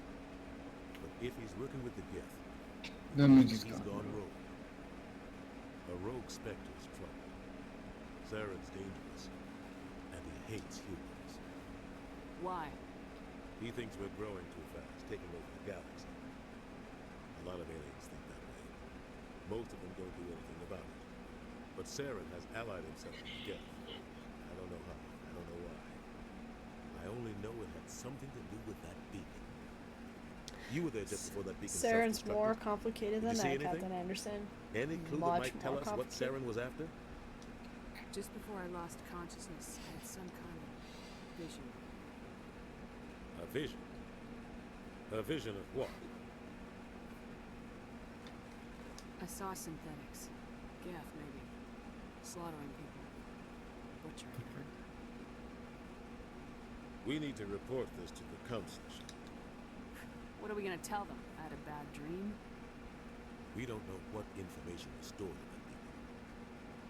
But if he's working with the Geth, That means he's he's gone gone. rogue. A rogue Spectre's trouble. Saren's dangerous, and he hates humans. Why? He thinks we're growing too fast, taking over the galaxy. A lot of aliens think that way. Most of them don't do anything about it. But Saren has allied himself with Geth. I don't know how, I don't know why. I only know it had something to do with that beacon. You were there just before that beacon Saren's self-destructed. more complicated Did than you see that, anything? Captain Anderson. Any clue that Much might tell more us what complicated. Saren was after? Just before I lost consciousness, I had some kind of vision. A vision. A vision of what? I saw synthetics. Geth, maybe. Slaughtering people. Butchering them. We need to report this to the council. What are we gonna tell them? I had a bad dream? We don't know what information is stored in that beacon.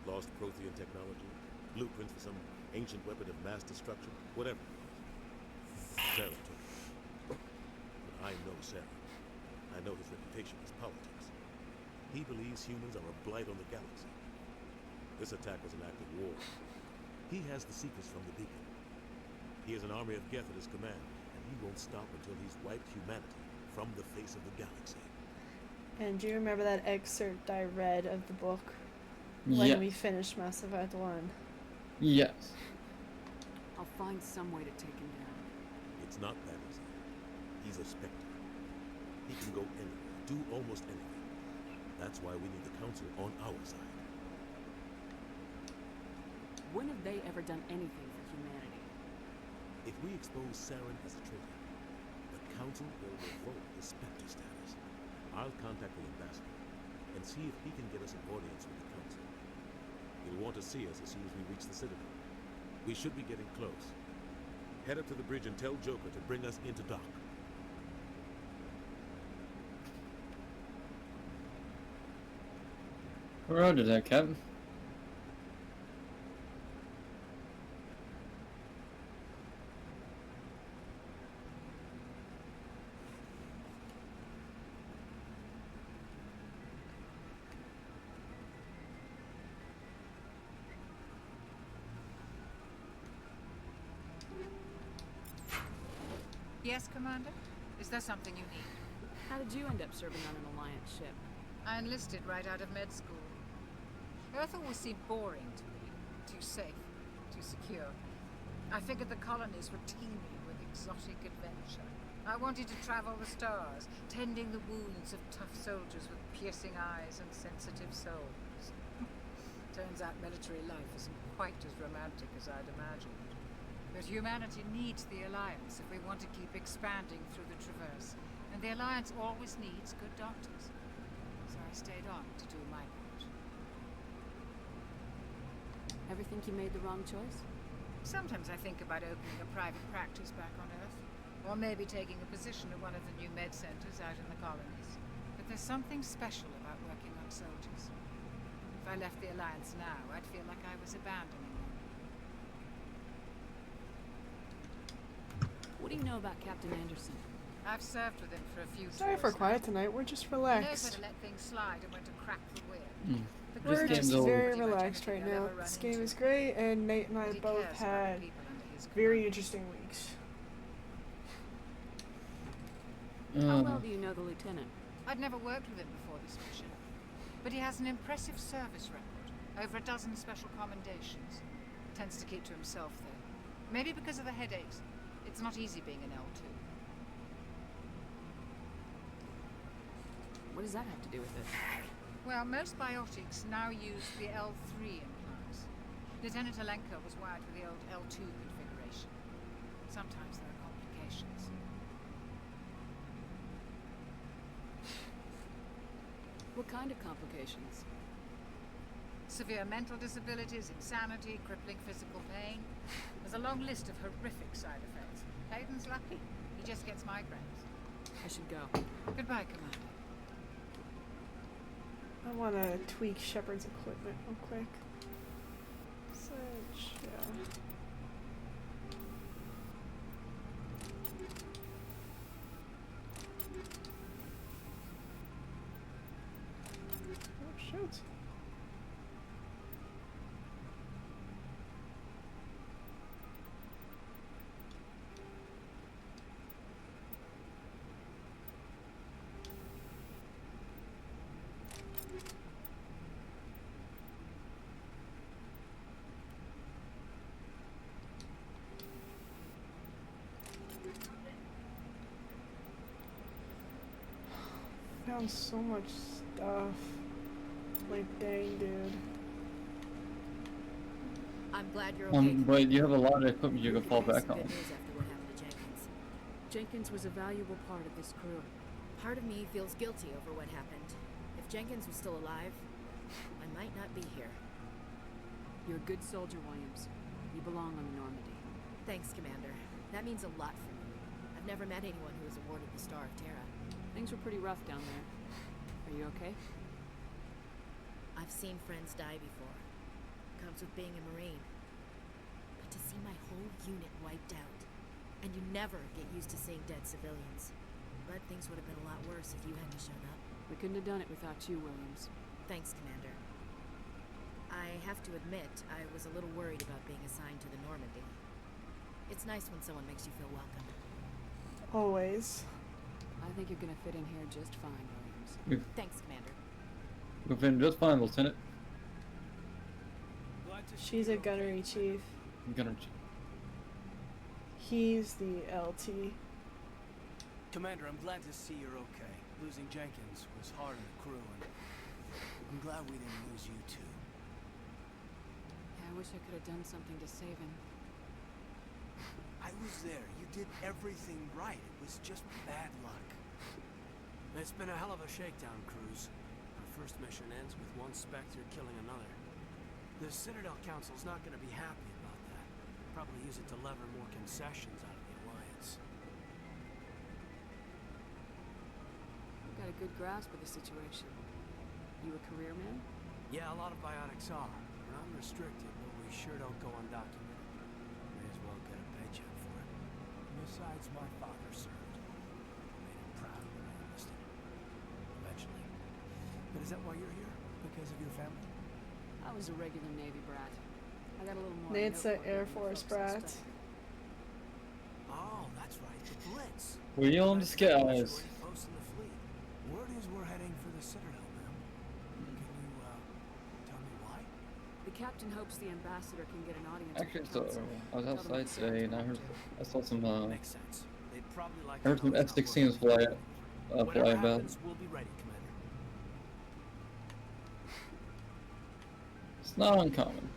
Lost Prothean technology, blueprints for some ancient weapon of mass destruction, whatever. Saren took it. But I know Saren. I know his reputation is politics. He believes humans are a blight on the galaxy. This attack was an act of war. He has the secrets from the beacon. He has an army of Geth at his command, and he won't stop until he's wiped humanity from the face of the galaxy. And do you remember that excerpt I read of the book when Yeah. we finished Mass Effect 1? Yes. I'll find some way to take him down. It's not that easy. He's a Spectre. He can go anywhere, do almost anything. That's why we need the Council on our side. When have they ever done anything for humanity? If we expose Saren as a traitor, the Council will revoke his Spectre status. I'll contact the ambassador and see if he can get us an audience with the Council. He'll want to see us as soon as we reach the Citadel. We should be getting close. Head up to the bridge and tell Joker to bring us into dock. Roger that, Captain. Yes, Commander? Is there something you need? How did you end up serving on an Alliance ship? I enlisted right out of med school. Earth always seemed boring to me. Too safe, too secure. I figured the colonies were teeming with exotic adventure. I wanted to travel the stars, tending the wounds of tough soldiers with piercing eyes and sensitive souls. Turns out military life isn't quite as romantic as I'd imagined. But humanity needs the Alliance if we want to keep expanding through the Traverse. And the Alliance always needs good doctors. So I stayed on to do my part. Ever think you made the wrong choice? Sometimes I think about opening a private practice back on Earth. Or maybe taking a position at one of the new med centers out in the colonies. But there's something special about working on soldiers. If I left the Alliance now, I'd feel like I was abandoning them. What do you know about Captain Anderson? I've served with him for a few Sorry for tours quiet tonight. We're just now. He knows when relaxed. to let things slide and when to crack the whip. The We're This just game's very old. relaxed right now. This game is great, and Nate and I both had very interesting weeks. How well do you know the Lieutenant? I'd never worked with him before this mission. But he has an impressive service record. Over a dozen special commendations. Tends to keep to himself, though. Maybe because of the headaches. It's not easy being an L2. What does that have to do with it? Well, most biotics now use the L3 implants. Lieutenant Alenko was wired with the old L2 configuration. Sometimes there are complications. What kind of complications? Severe mental disabilities, insanity, crippling physical pain. There's a long list of horrific side effects. Hayden's lucky. He just gets migraines. I should go. Goodbye, Commander. I want to tweak Shepard's equipment real quick. Search, yeah. Oh, shoot. found so much stuff. Like, dang, dude. I'm glad you're okay. But you have a lot of equipment you can fall back on. Good news after what happened to Jenkins. Jenkins was a valuable part of this crew. Part of me feels guilty over what happened. If Jenkins was still alive, I might not be here. You're a good soldier, Williams. You belong on the Normandy. Thanks, Commander. That means a lot for me. I've never met anyone who was awarded the Star of Terra. Things were pretty rough down there. Are you okay? I've seen friends die before. Comes with being a Marine. But to see my whole unit wiped out, and you never get used to seeing dead civilians. But things would have been a lot worse if you hadn't shown up. We couldn't have done it without you, Williams. Thanks, Commander. I have to admit, I was a little worried about being assigned to the Normandy. It's nice when someone makes you feel welcome. Always. I think you're gonna fit in here just fine, Williams. Thanks, Commander. You'll fit in just fine, Lieutenant. She's a gunnery chief. Gunnery chief. He's the LT. Commander, I'm glad to see you're okay. Losing Jenkins was hard on the crew, and I'm glad we didn't lose you too. Yeah, I wish I could have done something to save him. I was there. You did everything right. It was just bad luck. It's been a hell of a shakedown cruise. Our first mission ends with one Spectre killing another. The Citadel Council's not going to be happy about that. Probably use it to lever more concessions out of the Alliance. I've got a good grasp of the situation. You a career man? Yeah, a lot of biotics are. We're unrestricted, but we sure don't go undocumented. May as well get a paycheck for it. Besides, my father served. Made him proud when I enlisted. Eventually. But is that why you're here? Because of your family? I was a regular Navy brat. I got a little more. Nate's an Air Force brat. Oh, that's right. The Blitz. Williams, guys. Post in the fleet. Word is we're heading for the Citadel, ma'am. Can you, tell me why? The captain hopes the ambassador can get an audience. Actually, so I was outside today and I saw some Makes sense. They'd probably like I heard some F-16s fly about. we'll be ready, Commander. It's not uncommon.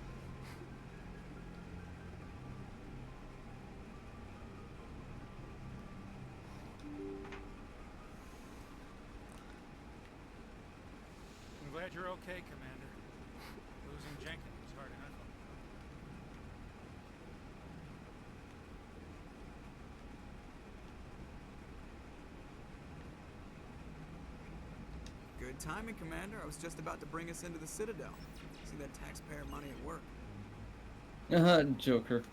I'm glad you're okay, Commander. Losing Jenkins was hard enough. Good timing, Commander. I was just about to bring us into the Citadel. See that taxpayer money at work. Joker.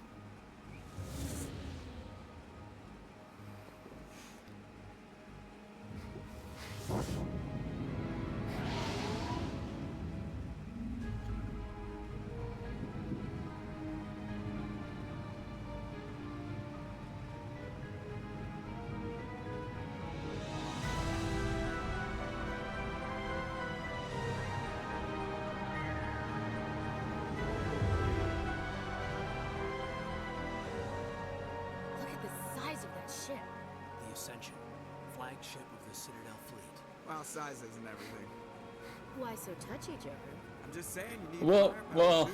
The Ascension, flagship of the Citadel fleet. Well, size isn't everything. Why so touchy, Joker? I'm just saying you need Well.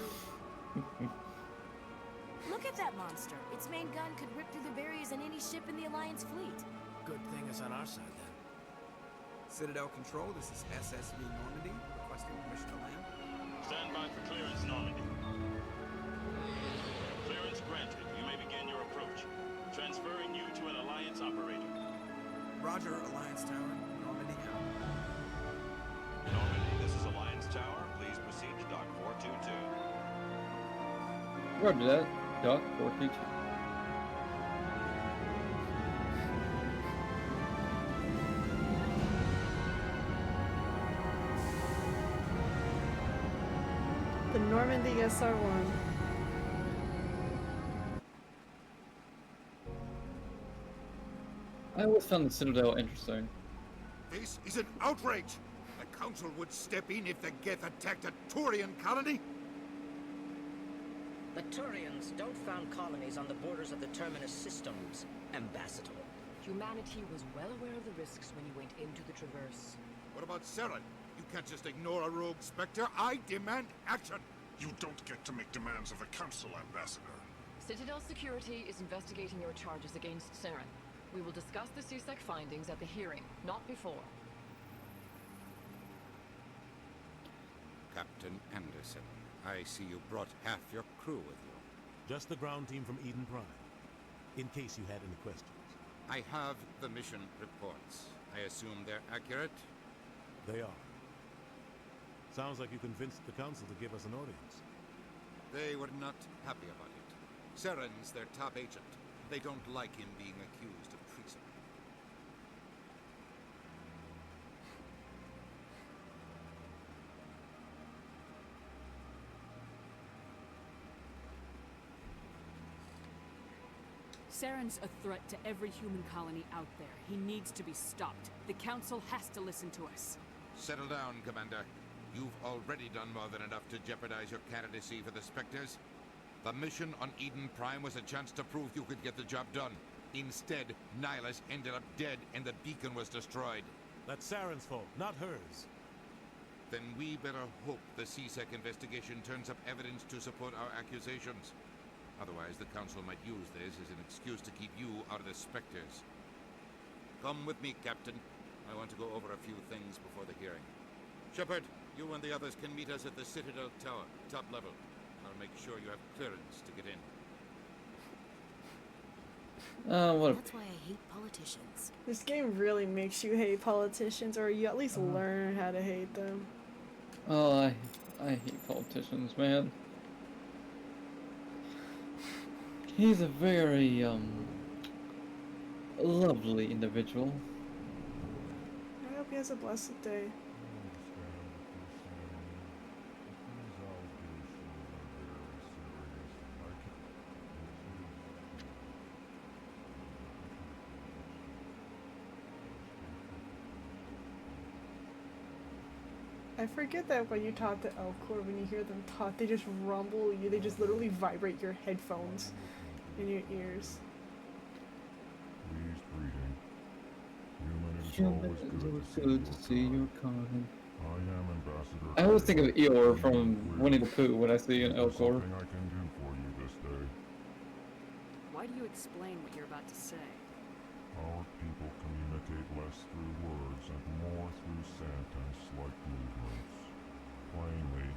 Look at that monster. Its main gun could rip through the barriers in any ship in the Alliance fleet. Good thing it's on our side then. Citadel Control, this is SSV Normandy, requesting permission to land. Stand by for clearance, Normandy. Clearance granted. You may begin your approach. Transferring you to an Alliance operator. Roger, Alliance Tower. Normandy out. Normandy, this is Alliance Tower. Please proceed to Dock 422. Roger that. Dock 422. The Normandy SR-1. I always found the Citadel interesting. This is an outrage! The Council would step in if the Geth attacked a Turian colony? The Turians don't found colonies on the borders of the Terminus systems, Ambassador. Humanity was well aware of the risks when you went into the Traverse. What about Saren? You can't just ignore a rogue Spectre. I demand action! You don't get to make demands of the Council, Ambassador. Citadel Security is investigating your charges against Saren. We will discuss the CSEC findings at the hearing, not before. Captain Anderson, I see you brought half your crew with you. Just the ground team from Eden Prime, in case you had any questions. I have the mission reports. I assume they're accurate? They are. Sounds like you convinced the Council to give us an audience. They were not happy about it. Saren's their top agent. They don't like him being accused of treason. Saren's a threat to every human colony out there. He needs to be stopped. The Council has to listen to us. Settle down, Commander. You've already done more than enough to jeopardize your candidacy for the Spectres. The mission on Eden Prime was a chance to prove you could get the job done. Instead, Nihilus ended up dead and the beacon was destroyed. That's Saren's fault, not hers. Then we better hope the CSEC investigation turns up evidence to support our accusations. Otherwise, the Council might use this as an excuse to keep you out of the Spectres. Come with me, Captain. I want to go over a few things before the hearing. Shepard, you and the others can meet us at the Citadel Tower, top level. I'll make sure you have clearance to get in. That's why I hate politicians. This game really makes you hate politicians, or you at least learn how to hate them. Oh, I hate politicians, man. He's a very, lovely individual. I hope he has a blessed day. I forget that when you talk to Elcor, when you hear them talk, they just rumble you. They just literally vibrate your headphones in your ears. Please breathing. Human, it is always good to see you coming. I am Ambassador. I always think of Eeyore from Winnie the Pooh when I see an Elcor. Something I can do for you this day. Why do you explain what you're about to say? Our people communicate less through words and more through scent and slight movements. Plainly,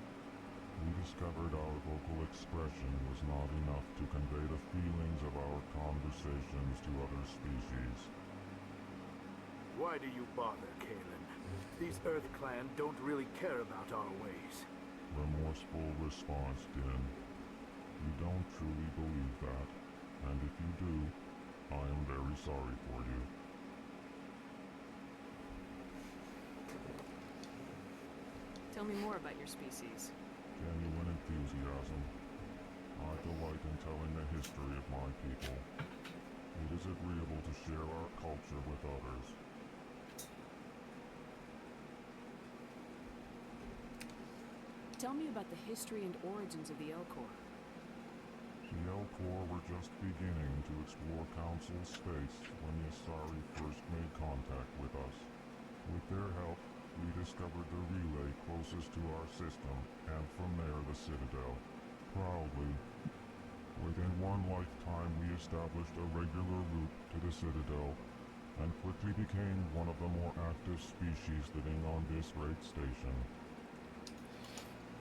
we discovered our vocal expression was not enough to convey the feelings of our conversations to other species. Why do you bother, Kalen? These Earth Clan don't really care about our ways. Remorseful response, Din. You don't truly believe that, and if you do, I am very sorry for you. Tell me more about your species. Genuine enthusiasm. I delight in telling the history of my people. It is agreeable to share our culture with others. Tell me about the history and origins of the Elcor. The Elcor were just beginning to explore Council space when the Asari first made contact with us. With their help, we discovered the relay closest to our system, and from there the Citadel. Proudly, within one lifetime we established a regular route to the Citadel, and quickly became one of the more active species living on this great station.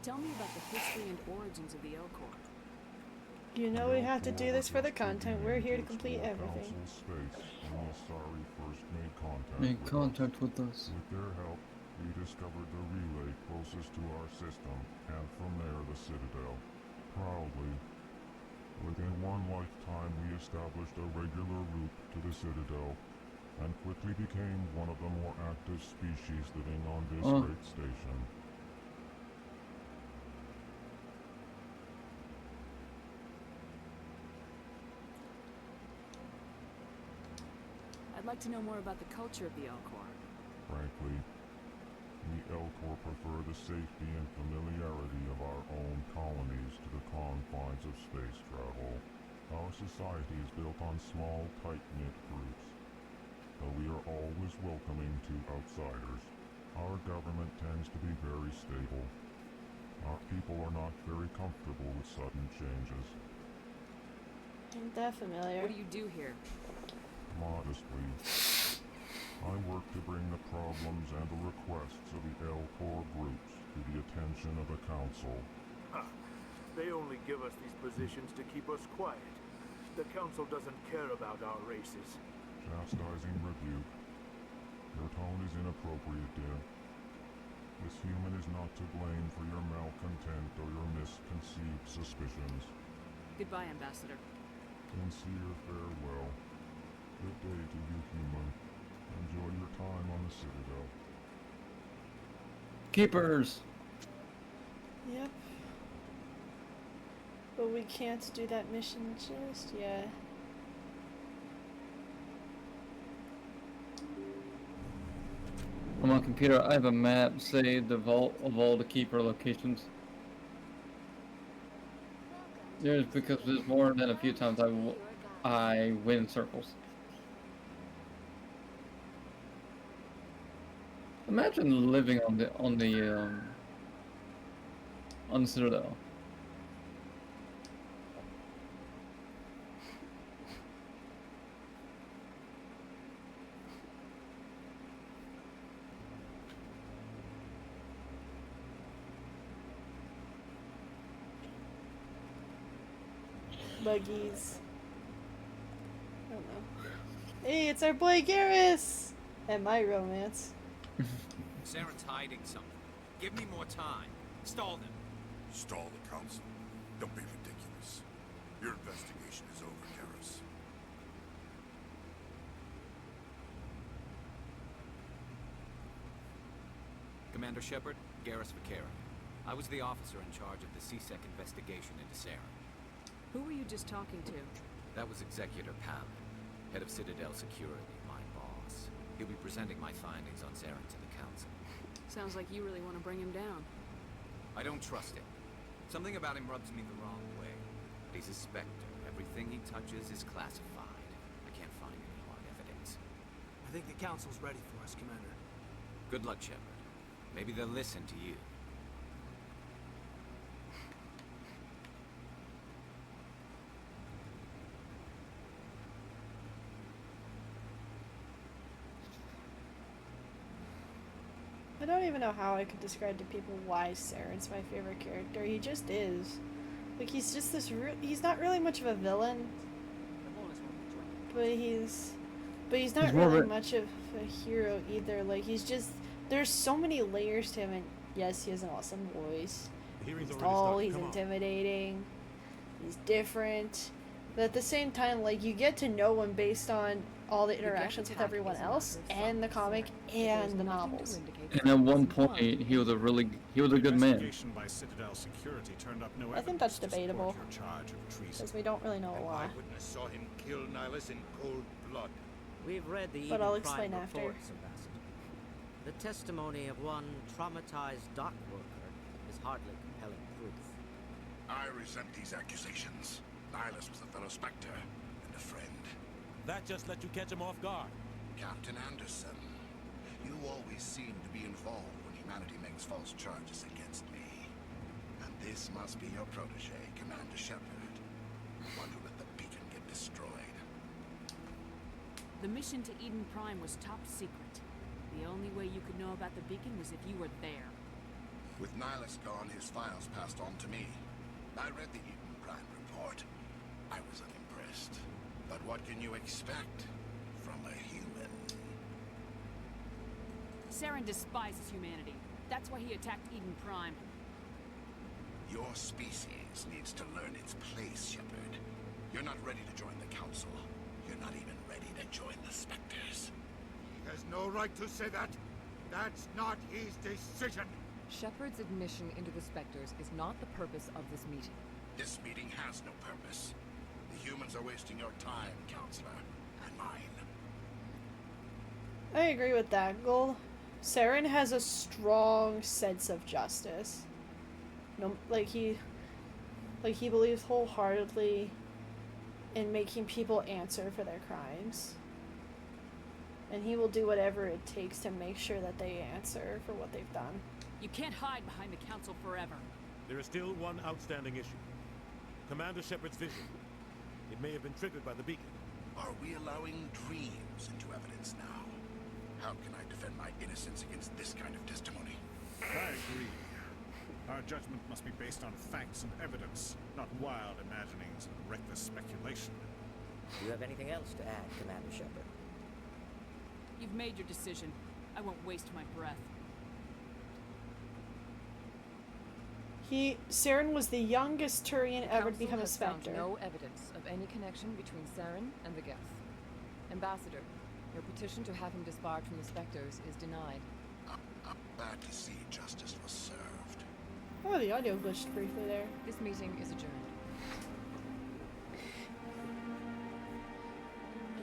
Tell me about the history and origins of the Elcor. You know we have to do this for the content. We're here to complete everything. Space when the Asari first made contact with us. With their help, we discovered the relay closest to our system, and from there the Citadel. Proudly, within one lifetime we established a regular route to the Citadel, and quickly became one of the more active species living on this great station. I'd like to know more about the culture of the Elcor. Frankly, the Elcor prefer the safety and familiarity of our own colonies to the confines of space travel. Our society is built on small, tight-knit groups. Though we are always welcoming to outsiders, Our government tends to be very stable. Our people are not very comfortable with sudden changes. Ain't that familiar? What do you do here? Modestly, I work to bring the problems and the requests of the L-Corps groups to the attention of the Council. They only give us these positions to keep us quiet. The Council doesn't care about our races. Chastising rebuke. Your tone is inappropriate, dear. This human is not to blame for your malcontent or your misconceived suspicions. Goodbye, Ambassador. Sincere farewell. Good day to you, human. Enjoy your time on the Citadel. Keepers! Yep. But we can't do that mission just yet. On my computer, I have a map saved of all the keeper locations. There's because there's more than a few times I win circles. Imagine living on the Citadel. Buggies. I don't know. Hey, it's our boy Garrus! And my romance. Saren's hiding something. Give me more time. Stall them. Stall the Council? Don't be ridiculous. Your investigation is over, Garrus. Commander Shepard, Garrus Vakera. I was the officer in charge of the C-Sec investigation into Saren. Who were you just talking to? That was Executor Palin, head of Citadel Security, my boss. He'll be presenting my findings on Saren to the Council. Sounds like you really want to bring him down. I don't trust him. Something about him rubs me the wrong way. He's a Spectre. Everything he touches is classified. I can't find any hard evidence. I think the Council's ready for us, Commander. Good luck, Shepard. Maybe they'll listen to you. I don't even know how I could describe to people why Saren's my favorite character. He just is. Like, he's just this he's not really much of a villain. But he's not really much of a hero either. Like, he's just, there's so many layers to him, and yes, he has an awesome voice. He's tall, he's intimidating, he's different. But at the same time, like, you get to know him based on all the interactions with everyone else, and the comic, and the novels. And at one point, he was a good man. By Citadel Security turned up no I think that's debatable, charge of treason. because we don't really know why. Eyewitness saw him kill Nihilus in cold blood. We've read the But I'll Eden explain Prime after. reports, Ambassador. The testimony of one traumatized dock worker is hardly compelling proof. I resent these accusations. Nihilus was a fellow Spectre and a friend. That just let you catch him off guard. Captain Anderson, you always seem to be involved when humanity makes false charges against me. And this must be your protege, Commander Shepard. One who let the beacon get destroyed. The mission to Eden Prime was top secret. The only way you could know about the beacon was if you were there. With Nihilus gone, his files passed on to me. I read the Eden Prime report. I was unimpressed. But what can you expect from a human? Saren despises humanity. That's why he attacked Eden Prime. Your species needs to learn its place, Shepard. You're not ready to join the Council. You're not even ready to join the Spectres. He has no right to say that. That's not his decision. Shepard's admission into the Spectres is not the purpose of this meeting. This meeting has no purpose. The humans are wasting your time, Counselor, and mine. I agree with that, Gold. Saren has a strong sense of justice. No, he believes wholeheartedly in making people answer for their crimes. And he will do whatever it takes to make sure that they answer for what they've done. You can't hide behind the council forever. There is still one outstanding issue. Commander Shepard's vision. It may have been triggered by the beacon. Are we allowing dreams into evidence now? How can I defend my innocence against this kind of testimony? I agree. Our judgment must be based on facts and evidence, not wild imaginings and reckless speculation. Do you have anything else to add, Commander Shepard? You've made your decision. I won't waste my breath. Saren was the youngest Turian ever to become a Spectre. No evidence of any connection between Saren and the Geth. Ambassador, your petition to have him disbarred from the Spectres is denied. I'm glad to see justice was served. Oh, the audio glitched briefly there. This meeting is adjourned.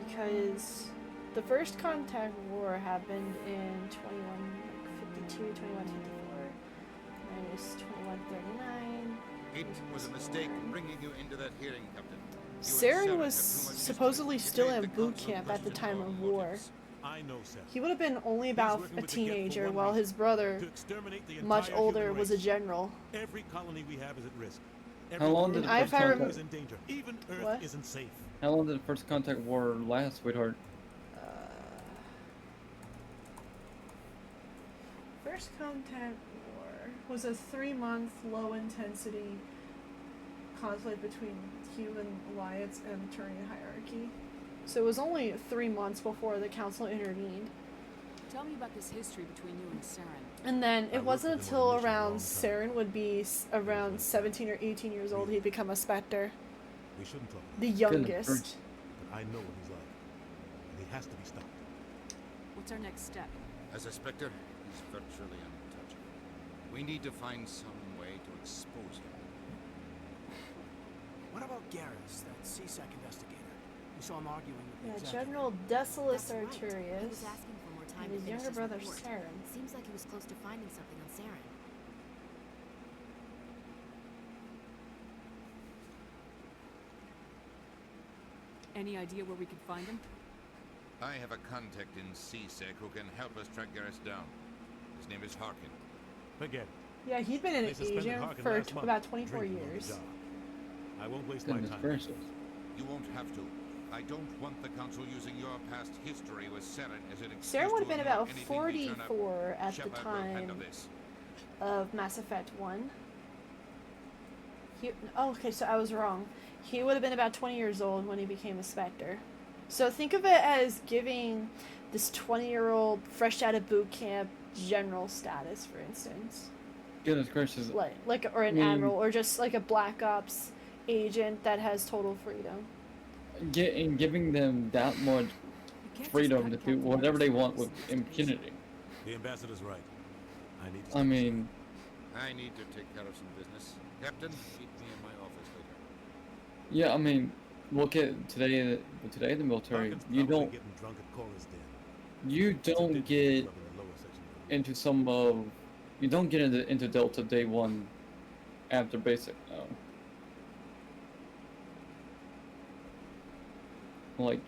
Because the first contact war happened in 2152, 2154, minus 2139. It was a mistake bringing you into that hearing, Captain. Saren was supposedly still in boot camp at the time of war. I know, Saren. He would have been only about a teenager, while his brother, much older, was a general. Every colony we have is at risk. How long did the first contact? Is in danger. Even Earth isn't safe. How long did the first contact war last, sweetheart? First contact war was a 3-month low-intensity conflict between human alliance and Turian hierarchy. So it was only 3 months before the council intervened. Tell me about this history between you and Saren. And then it wasn't until around Saren would be around 17 or 18 years old he'd become a Spectre. We shouldn't talk. The youngest. But I know what he's like. And he has to be stopped. What's our next step? As a Spectre, he's virtually untouchable. We need to find some way to expose him. What about Garrus, that CSEC investigator? We saw him arguing with the executive. General Decius That's right. Arturius. He was asking for more time and to his finish younger his brother report. Saren. Seems like he was close to finding something on Saren. Any idea where we could find him? I have a contact in CSEC who can help us track Garrus down. His name is Harkin. Forget it. Yeah, he'd been an agent for about 24 Drinking on the years. job. I won't waste my time. You won't have to. I don't want the council using your past history with Saren as an excuse Saren would have to been ignore about anything we turn up. 44 at the Shepard will time handle this. of Mass Effect 1. Okay, so I was wrong. He would have been about 20 years old when he became a Spectre. So think of it as giving this 20-year-old fresh out of boot camp general status, for instance. Goodness gracious. Like or an admiral, or just like a Black Ops agent that has total freedom. Giving them that much freedom to do whatever they want with impunity. The ambassador's right. I need I mean, I need to take care of some business. Captain, meet me in my office later. yeah, I mean, look at today in the military, you don't get into some of, you don't get into Delta day one after basic, no. Like,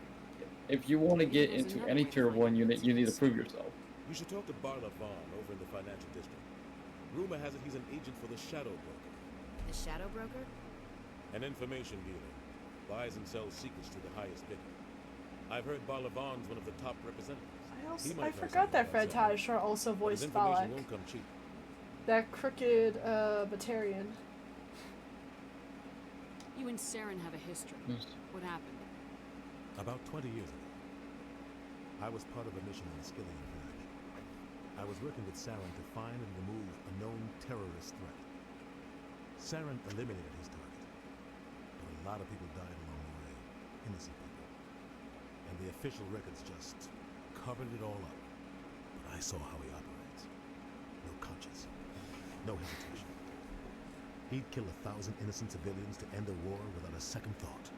if you want to get into any tier 1 unit, you need to prove yourself. You should talk to Barla Vaughn over in the financial district. Rumor has it he's an agent for the Shadow Broker. The Shadow Broker? An information dealer. Buys and sells secrets to the highest bidder. I've heard Barla Vaughn's one of the top representatives. I forgot that Fred Tatasciore also voiced Balak. Won't come cheap. That crooked Batarian. You and Saren have a history. What happened? About 20 years ago, I was part of a mission in the Skillian village. I was working with Saren to find and remove a known terrorist threat. Saren eliminated his target, but a lot of people died along the way, innocent people. And the official records just covered it all up. But I saw how he operates. No conscience, no hesitation. He'd kill 1,000 innocent civilians to end a war without a second thought.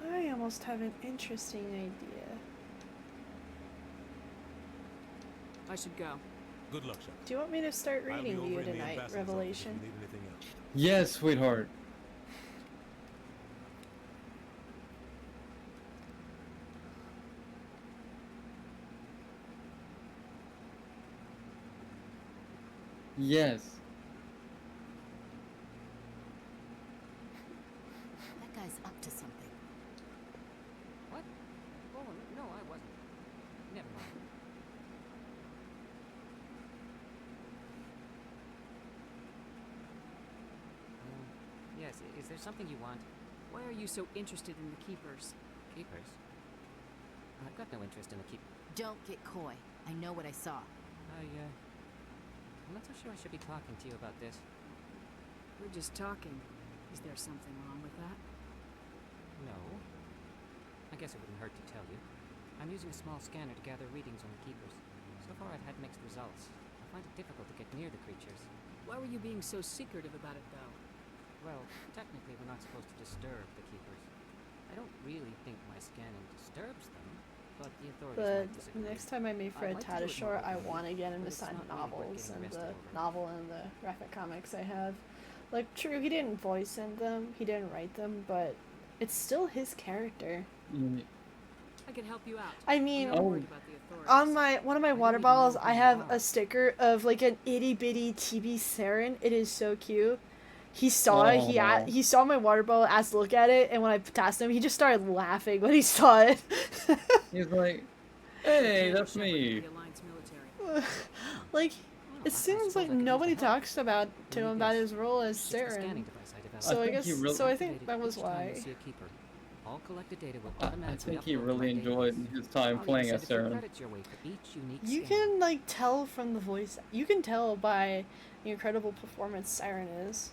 I almost have an interesting idea. I should go. Good luck, Shepard. Do you want me to start reading to you tonight, Revelation? Yes, sweetheart. Yes. That guy's up to something. What? Oh, no, I wasn't. Never mind. Yes, is there something you want? Why are you so interested in the Keepers? Keepers? I've got no interest in the keep. Don't get coy. I know what I saw. I'm not so sure I should be talking to you about this. We're just talking. Is there something wrong with that? No. I guess it wouldn't hurt to tell you. I'm using a small scanner to gather readings on the Keepers. So far I've had mixed results. I find it difficult to get near the creatures. Why were you being so secretive about it, though? Well, technically we're not supposed to disturb the Keepers. I don't really think my scanning disturbs them, but the authorities But might disagree. next time I meet Fred I'd like to do it Tatasciore, more I openly, want to get him but to it's sign not really worth novels getting and arrested the over. novel and the graphic comics I have. Like, true, he didn't voice in them, he didn't write them, but it's still his character. I can help you out. I mean, I'm not worried about the authorities. on one of my water bottles, I have a sticker of like an itty bitty TB Saren. It is so cute. He saw it. He saw my water bottle, asked to look at it, and when I tasked him, he just started laughing when he saw it. He's like, "Hey, that's me." Like, it seems like nobody talks to him about his role as Saren. So I guess, so I think that was why. All collected data will I automatically think he upload really my enjoyed his time playing as Saren. credits your way for each unique You scan. can like tell from the voice. You can tell by the incredible performance Saren is.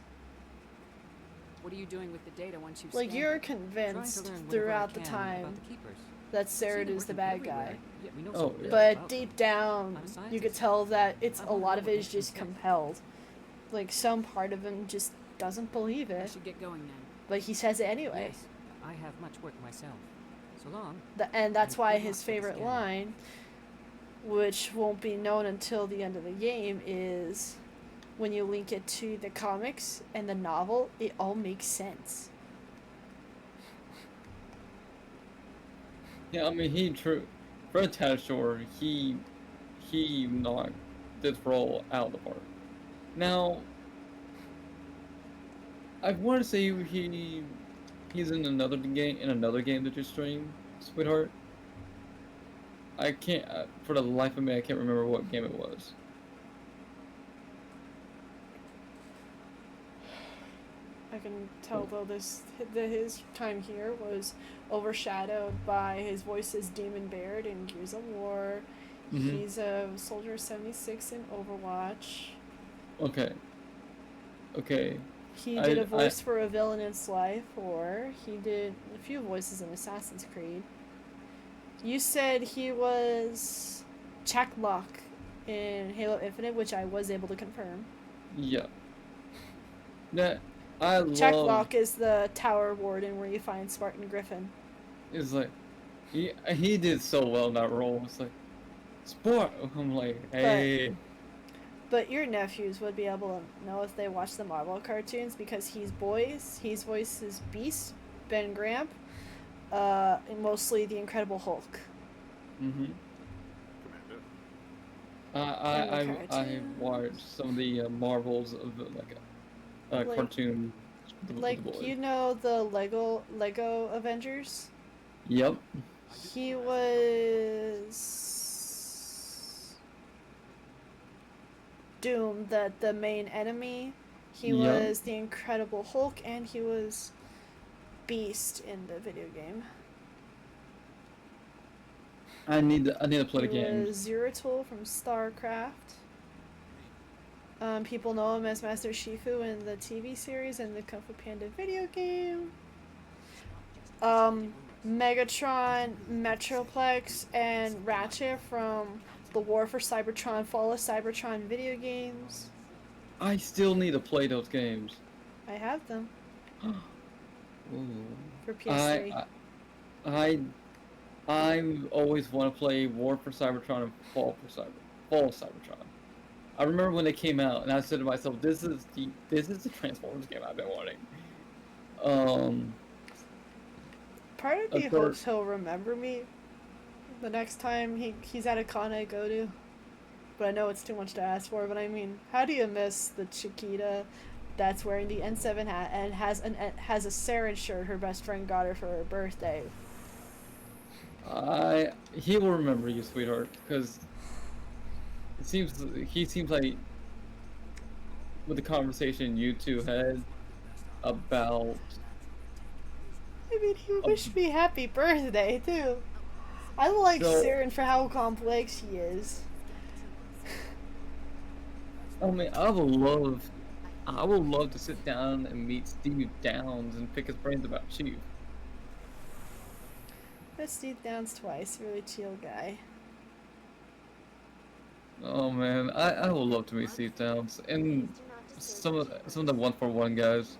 What are you doing with the data once you've Like, scanned you're it? convinced Trying to learn whatever I throughout the can time about the Keepers. that See Saren them is the working bad everywhere, guy. yet we know Oh, so yeah. little But about them. deep down, I'm a you could scientist. tell that it's I a wanna lot know of what it is makes them just tick. compelled. Like, some part of him just doesn't believe I it, should get going then. but he says it anyway. Yes, I have much work myself. So long. And that's And why good luck his with the favorite scanning. line, which won't be known until the end of the game, is when you link it to the comics and the novel, it all makes sense. Yeah, I mean, Fred Tatasciore, he knocked this role out of the park. Now, I want to say he's in another game that you stream, sweetheart. I can't, for the life of me, I can't remember what game it was. I can tell though that his time here was overshadowed by his voice as Demon Baird in Gears of War. Mhm. He's a Soldier 76 in Overwatch. Okay. He did a voice for a villain in Sly 4. He did a few voices in Assassin's Creed. You said he was Jack Locke in Halo Infinite, which I was able to confirm. Yeah. That I love. Jack Locke is the tower warden where you find Spartan Griffin. It's like he did so well in that role. It's like sport. I'm like, hey. But your nephews would be able to know if they watch the Marvel cartoons because he voices Beast, Ben Gramp, and mostly the Incredible Hulk. Mhm. Commander. I watched some of the Marvels of the Like- cartoon. with the Like, boys. you know the Lego Avengers? Yep. He was Doom, the main enemy. He Yep. was the Incredible Hulk, and he was Beast in the video game. I need to play the He game. was Zeratul from StarCraft. People know him as Master Shifu in the TV series and the Kung Fu Panda video game. Megatron, Metroplex, and Ratchet from the War for Cybertron, Fall of Cybertron video games. I still need to play those games. I have them Ooh. for PS3. I always want to play War for Cybertron and Fall of Cybertron. I remember when they came out, and I said to myself, "This is the Transformers game I've been wanting." Part of me of course- hopes he'll remember me the next time he's at a con I go to. but I know it's too much to ask for. But I mean, how do you miss the Chiquita that's wearing the N7 hat and has a Saren shirt her best friend got her for her birthday? He will remember you, sweetheart, because he seems like with the conversation you two had about. I mean, he wished me happy birthday too. I like Saren for how complex she is. I mean, I would love to sit down and meet Steve Downs and pick his brains about Chief. Met Steve Downs twice. Really chill guy. Oh man, I would love to meet Steve Downs and some of the 141 guys.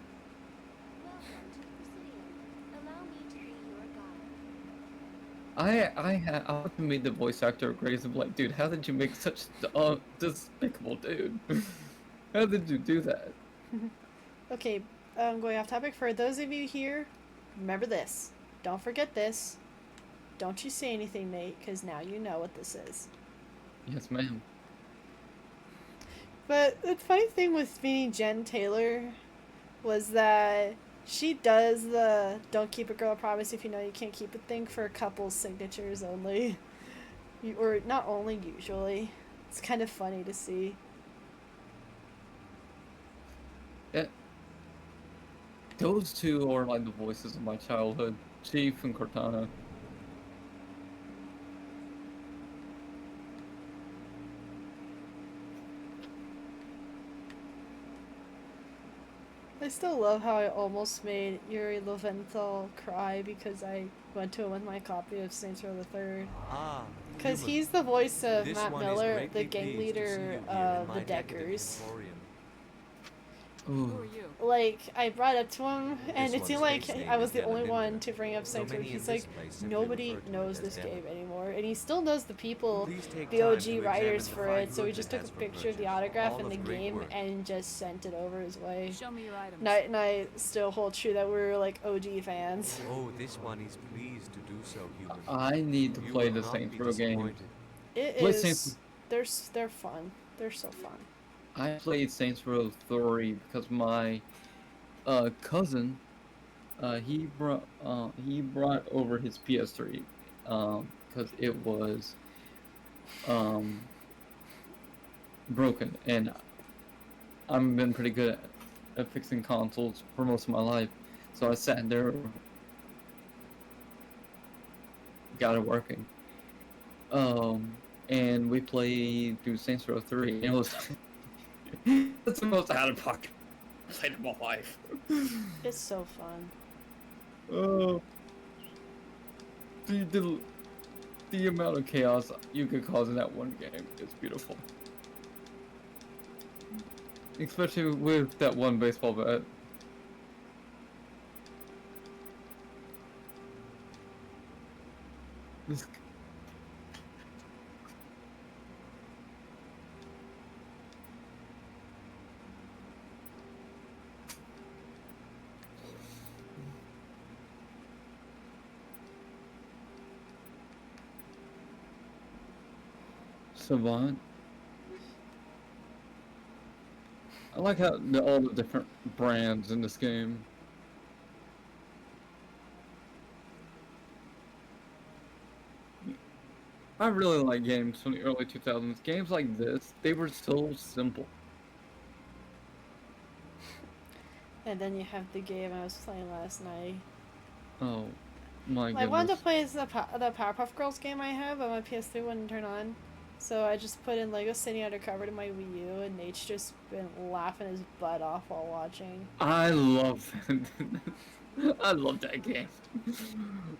I want to meet the voice actor of Grace and be like, dude, how did you make such despicable dude? How did you do that? Okay, going off topic. For those of you here, remember this. Don't forget this. Don't you say anything, Nate, because now you know what this is. Yes, ma'am. But the funny thing with meeting Jen Taylor was that she does the "don't keep a girl promise if you know you can't keep a" thing for couples signatures only. Or not only, usually. It's kind of funny to see. Yeah. Those two are like the voices of my childhood, Chief and Cortana. I still love how I almost made Yuri Lowenthal cry because I went to him with my copy of Saints Row the Third. Because he's the voice of Matt Miller, the gang leader of the Deckers. Who are you? Like, I brought up to him, and it seemed like I was the only one to bring up Saints Row. He's like, nobody knows this game anymore. And he still knows the people, the OG writers for it, so he just took a picture of the autograph in the game and just sent it over his way. Show me your items. And I still hold true that we're, like, OG fans. Oh, this one is pleased to do so, human. I need to play the Saints Row game. It is. They're fun. They're so fun. I played Saints Row 3 because my cousin, he brought over his PS3 because it was broken, and I've been pretty good at fixing consoles for most of my life, so I sat there, got it working, and we played through Saints Row 3, and it was that's the most out-of-pocket I've played in my life. It's so fun. Oh, the amount of chaos you could cause in that one game is beautiful. Especially with that one baseball bat. This. Savant. I like how all the different brands in this game. I really like games from the early 2000s. Games like this, they were so simple. And then you have the game I was playing last night. Oh, my goodness. I wanted to play the Powerpuff Girls game I have, but my PS3 wouldn't turn on. So I just put in Lego City Undercover to my Wii U, and Nate's just been laughing his butt off while watching. I love that. I love that game.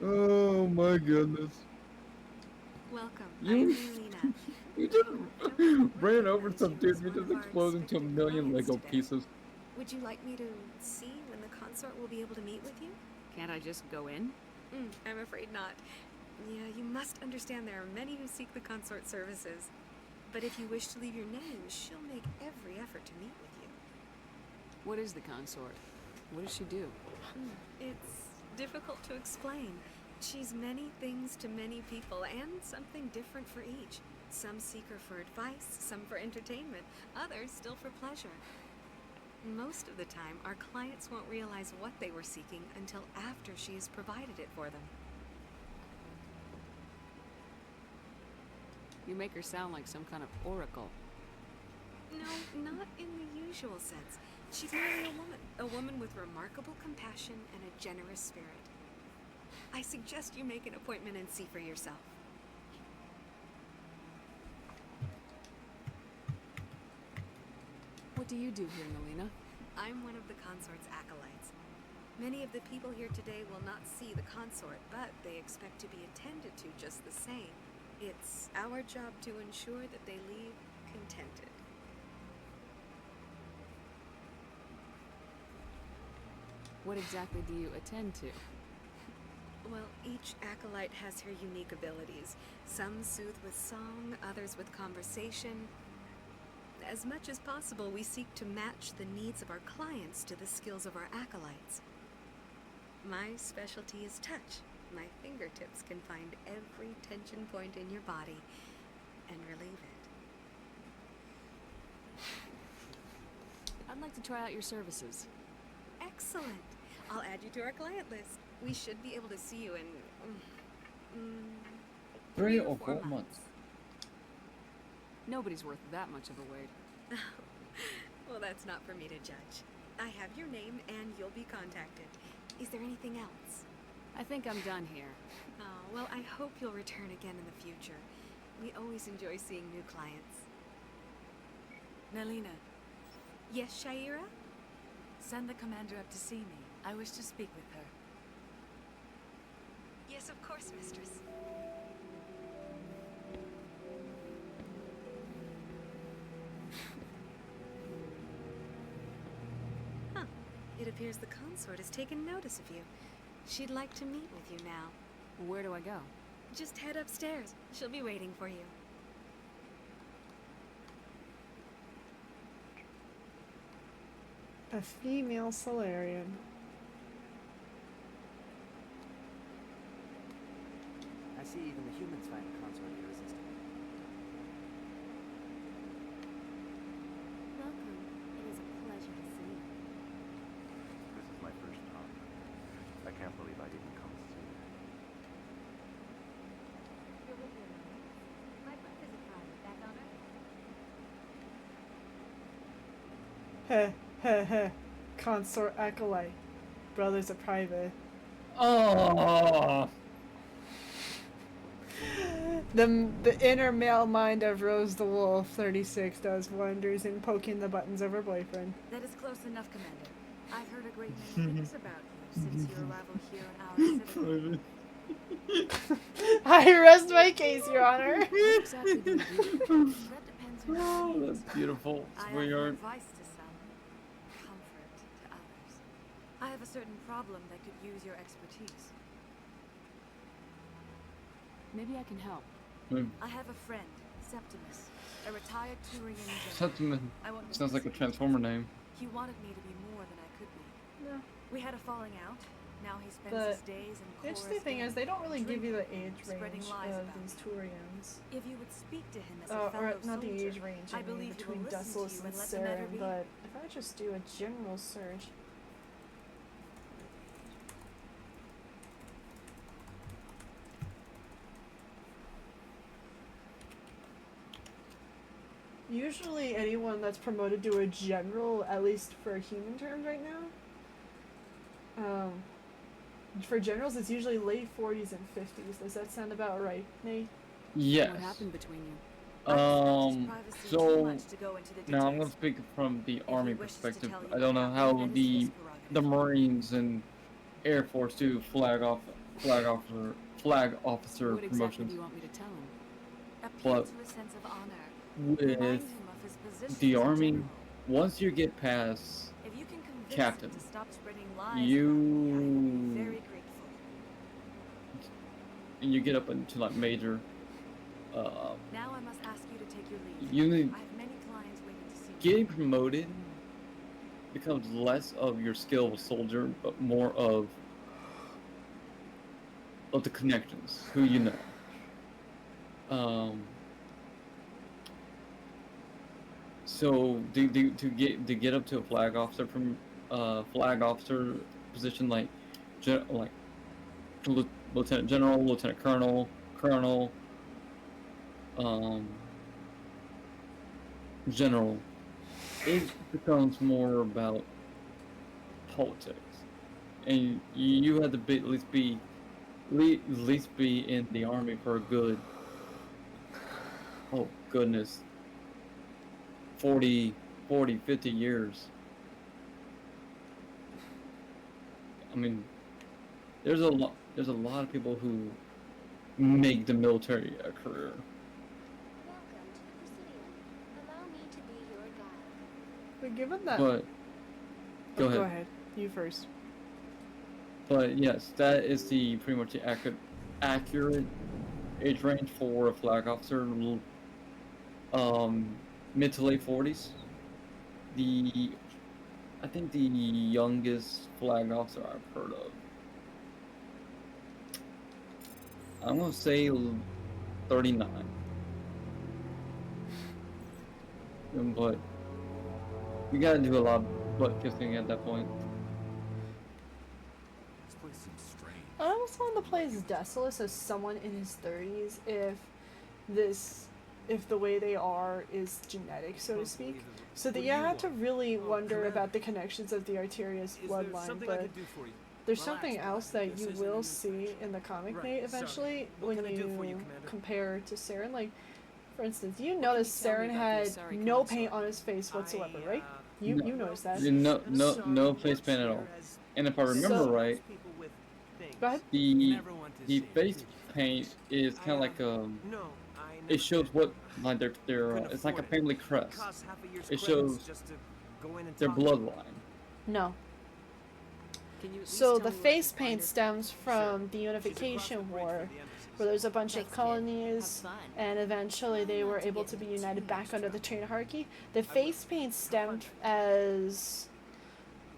Oh my goodness. Welcome. You, I'm Melina. You just ran over some dude. You just exploded into a million Lego pieces. Would you like me to see when the consort will be able to meet with you? Can't I just go in? I'm afraid not. Yeah, you must understand there are many who seek the consort services. But if you wish to leave your name, she'll make every effort to meet with you. What is the consort? What does she do? It's difficult to explain. She's many things to many people, and something different for each. Some seek her for advice, some for entertainment, others still for pleasure. Most of the time, our clients won't realize what they were seeking until after she has provided it for them. You make her sound like some kind of oracle. No, not in the usual sense. She's merely a woman with remarkable compassion and a generous spirit. I suggest you make an appointment and see for yourself. What do you do here, Melina? I'm one of the consort's acolytes. Many of the people here today will not see the consort, but they expect to be attended to just the same. It's our job to ensure that they leave contented. What exactly do you attend to? Well, each acolyte has her unique abilities. Some soothe with song, others with conversation. As much as possible, we seek to match the needs of our clients to the skills of our acolytes. My specialty is touch. My fingertips can find every tension point in your body and relieve it. I'd like to try out your services. Excellent. I'll add you to our client list. We should be able to see you in 3 or 4 months. Nobody's worth that much of a wait. Well, that's not for me to judge. I have your name and you'll be contacted. Is there anything else? I think I'm done here. Oh, well, I hope you'll return again in the future. We always enjoy seeing new clients. Melina. Yes, Shaira? Send the commander up to see me. I wish to speak with her. Yes, of course, mistress. Huh. It appears the consort has taken notice of you. She'd like to meet with you now. Where do I go? Just head upstairs. She'll be waiting for you. A female Solarian. I see even the humans find the consort irresistible. Welcome. It is a pleasure to see you. This is my first time. I can't believe I didn't come sooner. You're with your mom. My brother's a private back on Earth. Heh, heh, heh. Consort acolyte. Brother's a private. Oh. The inner male mind of Rose the Wolf 36 does wonders in poking the buttons of her boyfriend. That is close enough, Commander. I've heard a great many things about you since your arrival here in our city. I rest my case, Your Honor. What exactly do you do? That depends on Oh, your that's needs. beautiful, I offer sweetheart. advice to some, comfort to others. I have a certain problem that could use your expertise. Maybe I can help. I have a friend, Septimus, a retired Turian general. Septimus I won't sounds like a discuss Transformer name. He wanted me to be more than I could be. No. We had a falling out. Now he spends The his days in chorus. interesting thing is they don't really give you the age spreading range lies of about these Turians. If you would speak to him as a Or fellow not the soldier, age range, I I mean believe he between will listen to Dusselus you and and let the matter Saren, be. but if I just do a general search. Usually anyone that's promoted to a general, at least for human terms right now, for generals it's usually late 40s and 50s. Does that sound about right, Nate? Yes. What happened between you? So now I'm gonna speak from the Army perspective. I don't know how the Marines and Air Force do flag officer What exactly promotions. do you want me to tell him? Appeal But to a sense of honor. with Remind him of his position the as a Army, general. once you get past If you can convince Captain, him to stop spreading lies you very grateful. and you get up into like major. Now I must ask you to take your leave. You need I have many clients waiting to see getting promoted becomes less of your skill of a soldier, but more of the connections, who you know. So to get up to a flag officer from flag officer position like lieutenant general, lieutenant colonel, general, it becomes more about politics, and you had to at least be in the army for a good, oh goodness, 40, 50 years. I mean, there's a lot of people who make the military a career. But given that... But, go ahead. Go ahead. You first. But yes, that is pretty much the accurate age range for a flag officer. Mid to late 40s. I think the youngest flag officer I've heard of, I'm gonna say 39. But you gotta do a lot of butt kissing at that point. This place seems strange. I almost want to play as Decius as someone in his 30s if the way they are is genetic, so to speak. So that you have to really wonder about the connections of the Arterius bloodline, but there's something else that you will see in the comic mate eventually when you compare to Saren. Like, for instance, you noticed Saren had no paint on his face whatsoever, right? You noticed that. No face paint at all. And if I remember right, go ahead. The face paint is kind of like it shows what like their it's like a family crest. It shows their bloodline. No. So the face paint stems from the Unification War, where there's a bunch of colonies, and eventually they were able to be united back under the Terran hierarchy. The face paint stemmed as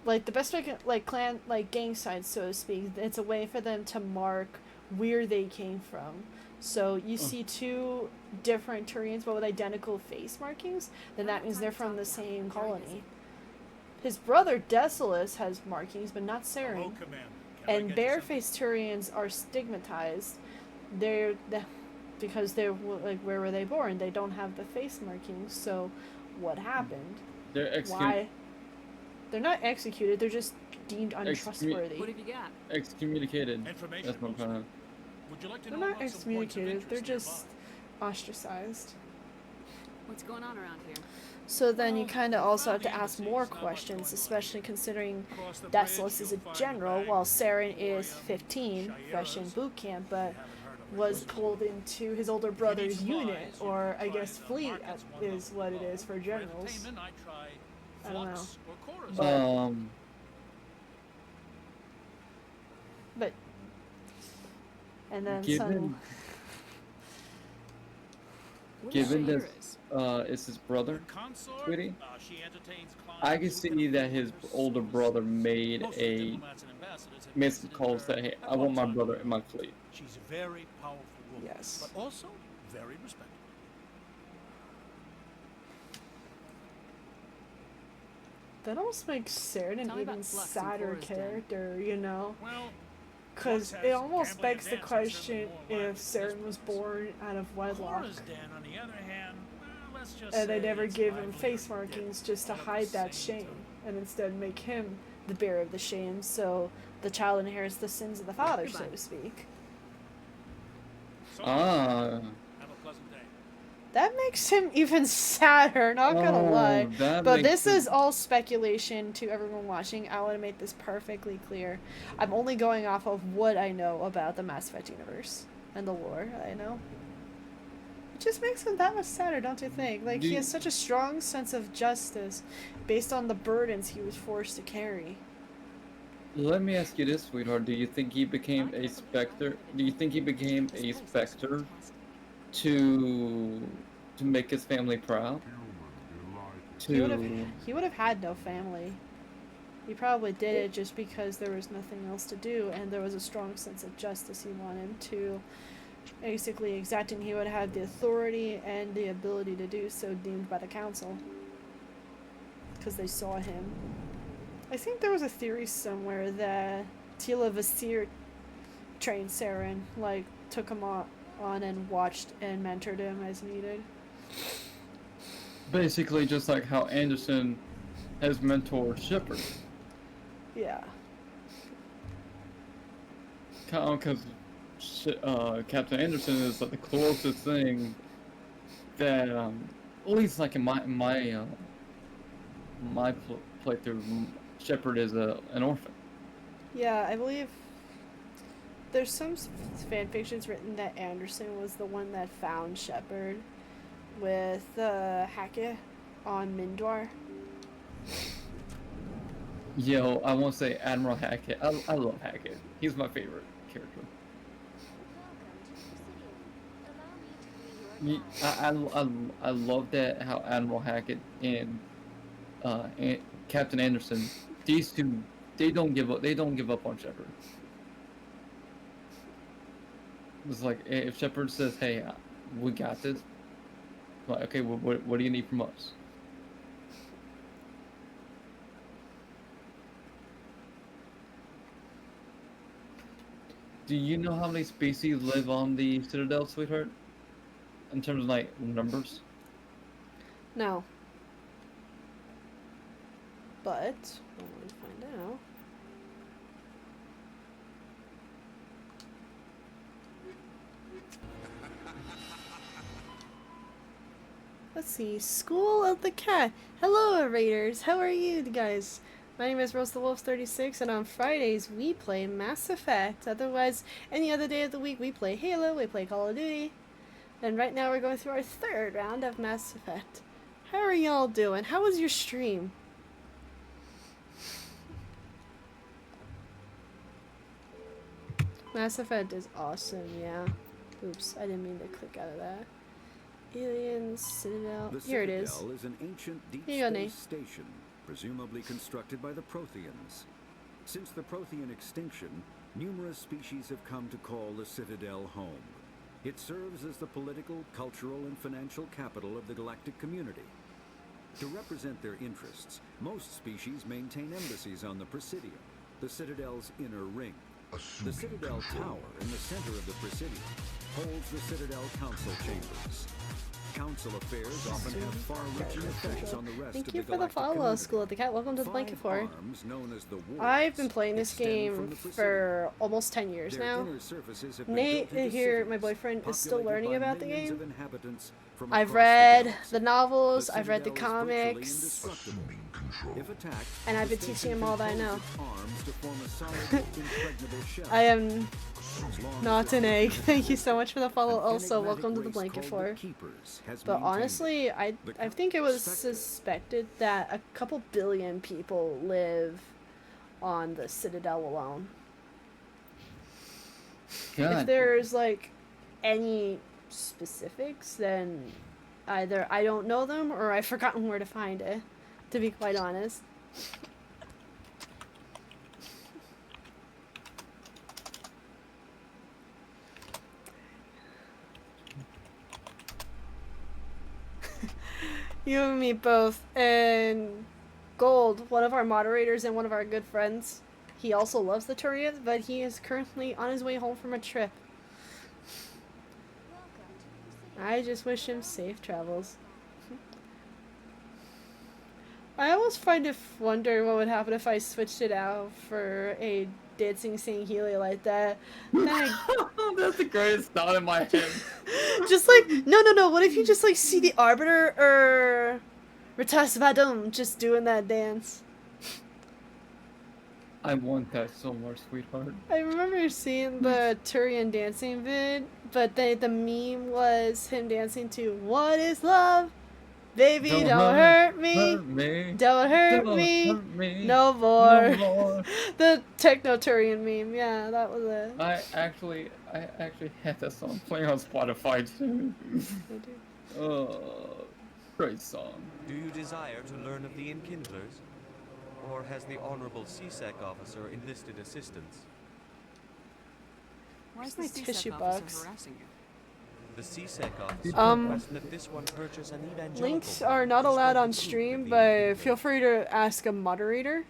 like the best way like clan gang signs, so to speak. It's a way for them to mark where they came from. So you see two different Turians but with identical face markings, then that means they're from the same colony. His brother Decius has markings, but not Saren. And barefaced Turians are stigmatized. Because they're like, where were they born? They don't have the face markings. So what happened? They're executed. Why? They're not executed. They're just deemed untrustworthy. What have you got? Excommunicated. That's what I'm trying to. They're not excommunicated. They're just ostracized. What's going on around here? So then you kind of also have to ask more questions, especially considering Decius is a general, while Saren is 15, fresh in boot camp, but was pulled into his older brother's unit, or I guess fleet is what it is for generals. I don't know. But and then given this is his brother, sweetie, I can see that his older brother made some calls that, hey, I want my brother in my fleet. She's a very powerful woman. Yes. But also very respectable. That almost makes Saren an even sadder character, you know? Because it almost begs the question if Saren was born out of wedlock. And they never give him face markings just to hide that shame, and instead make him the bearer of the shame, so the child inherits the sins of the father, so to speak. Ah. That makes him even sadder, not gonna lie. But this is all speculation to everyone watching. I want to make this perfectly clear. I'm only going off of what I know about the Mass Effect universe and the lore I know. It just makes him that much sadder, don't you think? Like, he has such a strong sense of justice based on the burdens he was forced to carry. Let me ask you this, sweetheart. Do you think he became a Spectre? Do you think he became a Spectre to make his family proud? He would have had no family. He probably did it just because there was nothing else to do, and there was a strong sense of justice he wanted to basically exact, and he would have the authority and the ability to do so deemed by the council. because they saw him. I think there was a theory somewhere that Tila Vasir trained Saren, like took him on and watched and mentored him as needed. Basically, just like how Anderson has mentored Shepard. Yeah. Because Captain Anderson is like the closest thing that, at least like in my playthrough, Shepard is an orphan. Yeah, I believe there's some fan fictions written that Anderson was the one that found Shepard with Hackett on Mindor. Yo, I won't say Admiral Hackett. I love Hackett. He's my favorite character. I love that how Admiral Hackett and Captain Anderson, these two, they don't give up on Shepard. It's like if Shepard says, "Hey, we got this," like, okay, what do you need from us? Do you know how many species live on the Citadel, sweetheart? In terms of like numbers? No. But I'm going to find out. Let's see. School of the Cat. Hello, Raiders. How are you guys? My name is RoseTheWolf36, and on Fridays we play Mass Effect. Otherwise, any other day of the week we play Halo, we play Call of Duty. And right now we're going through our third round of Mass Effect. How are y'all doing? How was your stream? Mass Effect is awesome, yeah. Oops, I didn't mean to click out of that. Aliens, Citadel. Here it is. The Citadel is an ancient deep Here you go, Nate. space station, presumably constructed by the Protheans. Since the Prothean extinction, numerous species have come to call the Citadel home. It serves as the political, cultural, and financial capital of the galactic community. To represent their interests, most species maintain embassies on the Presidium, the Citadel's inner ring. The Citadel Tower in the center of the Presidium holds the Citadel Council Chambers. Council affairs often have far-reaching effects on the rest Thank of you the for the galactic follow, community. School of the Cat. Welcome to the Blanket Fort. Arms known as the Wards I've been playing this extend game from the Presidium. for almost 10 years Their now. inner surfaces have been Nate built into here, cities, my boyfriend, is still populated learning by about the millions game. of inhabitants from I've across read galaxy. the novels, The I've read the Citadel is virtually comics, indestructible. If attacked, and I've the been station teaching him all that I know. controls its arms to form a solid, impregnable shell. I am As long not as an the egg. Prothean Thank you so much for the follow. An Also, enigmatic welcome to the race Blanket called Fort. the Keepers has But maintained honestly, I think it was suspected that a couple billion people live on the Citadel alone. God. If there's like any specifics, then either I don't know them or I've forgotten where to find it, to be quite honest. You and me both. And Gold, one of our moderators and one of our good friends, he also loves the Turians, but he is currently on his way home from a trip. I just wish him safe travels. I almost wonder what would happen if I switched it out for a dancing sing Healy like that. That's the greatest thought in my head. Just like, no, what if you just like see the Arbiter or Ritas Vadum just doing that dance? I want that so much, sweetheart. I remember seeing the Turian dancing vid, but the meme was him dancing to "What is Love? Baby, don't hurt me. Don't hurt me. No more." The Techno Turian meme, yeah, that was it. I actually had that song playing on Spotify too. Oh, great song. Do you desire to learn of the Enkindlers? Or has the Honorable C-Sec officer enlisted assistance? Why is Where's the my CSEC tissue officer box? harassing you? The CSEC officer requests that this one purchase an evangelical links are not allowed on stream, but feel free to ask a moderator.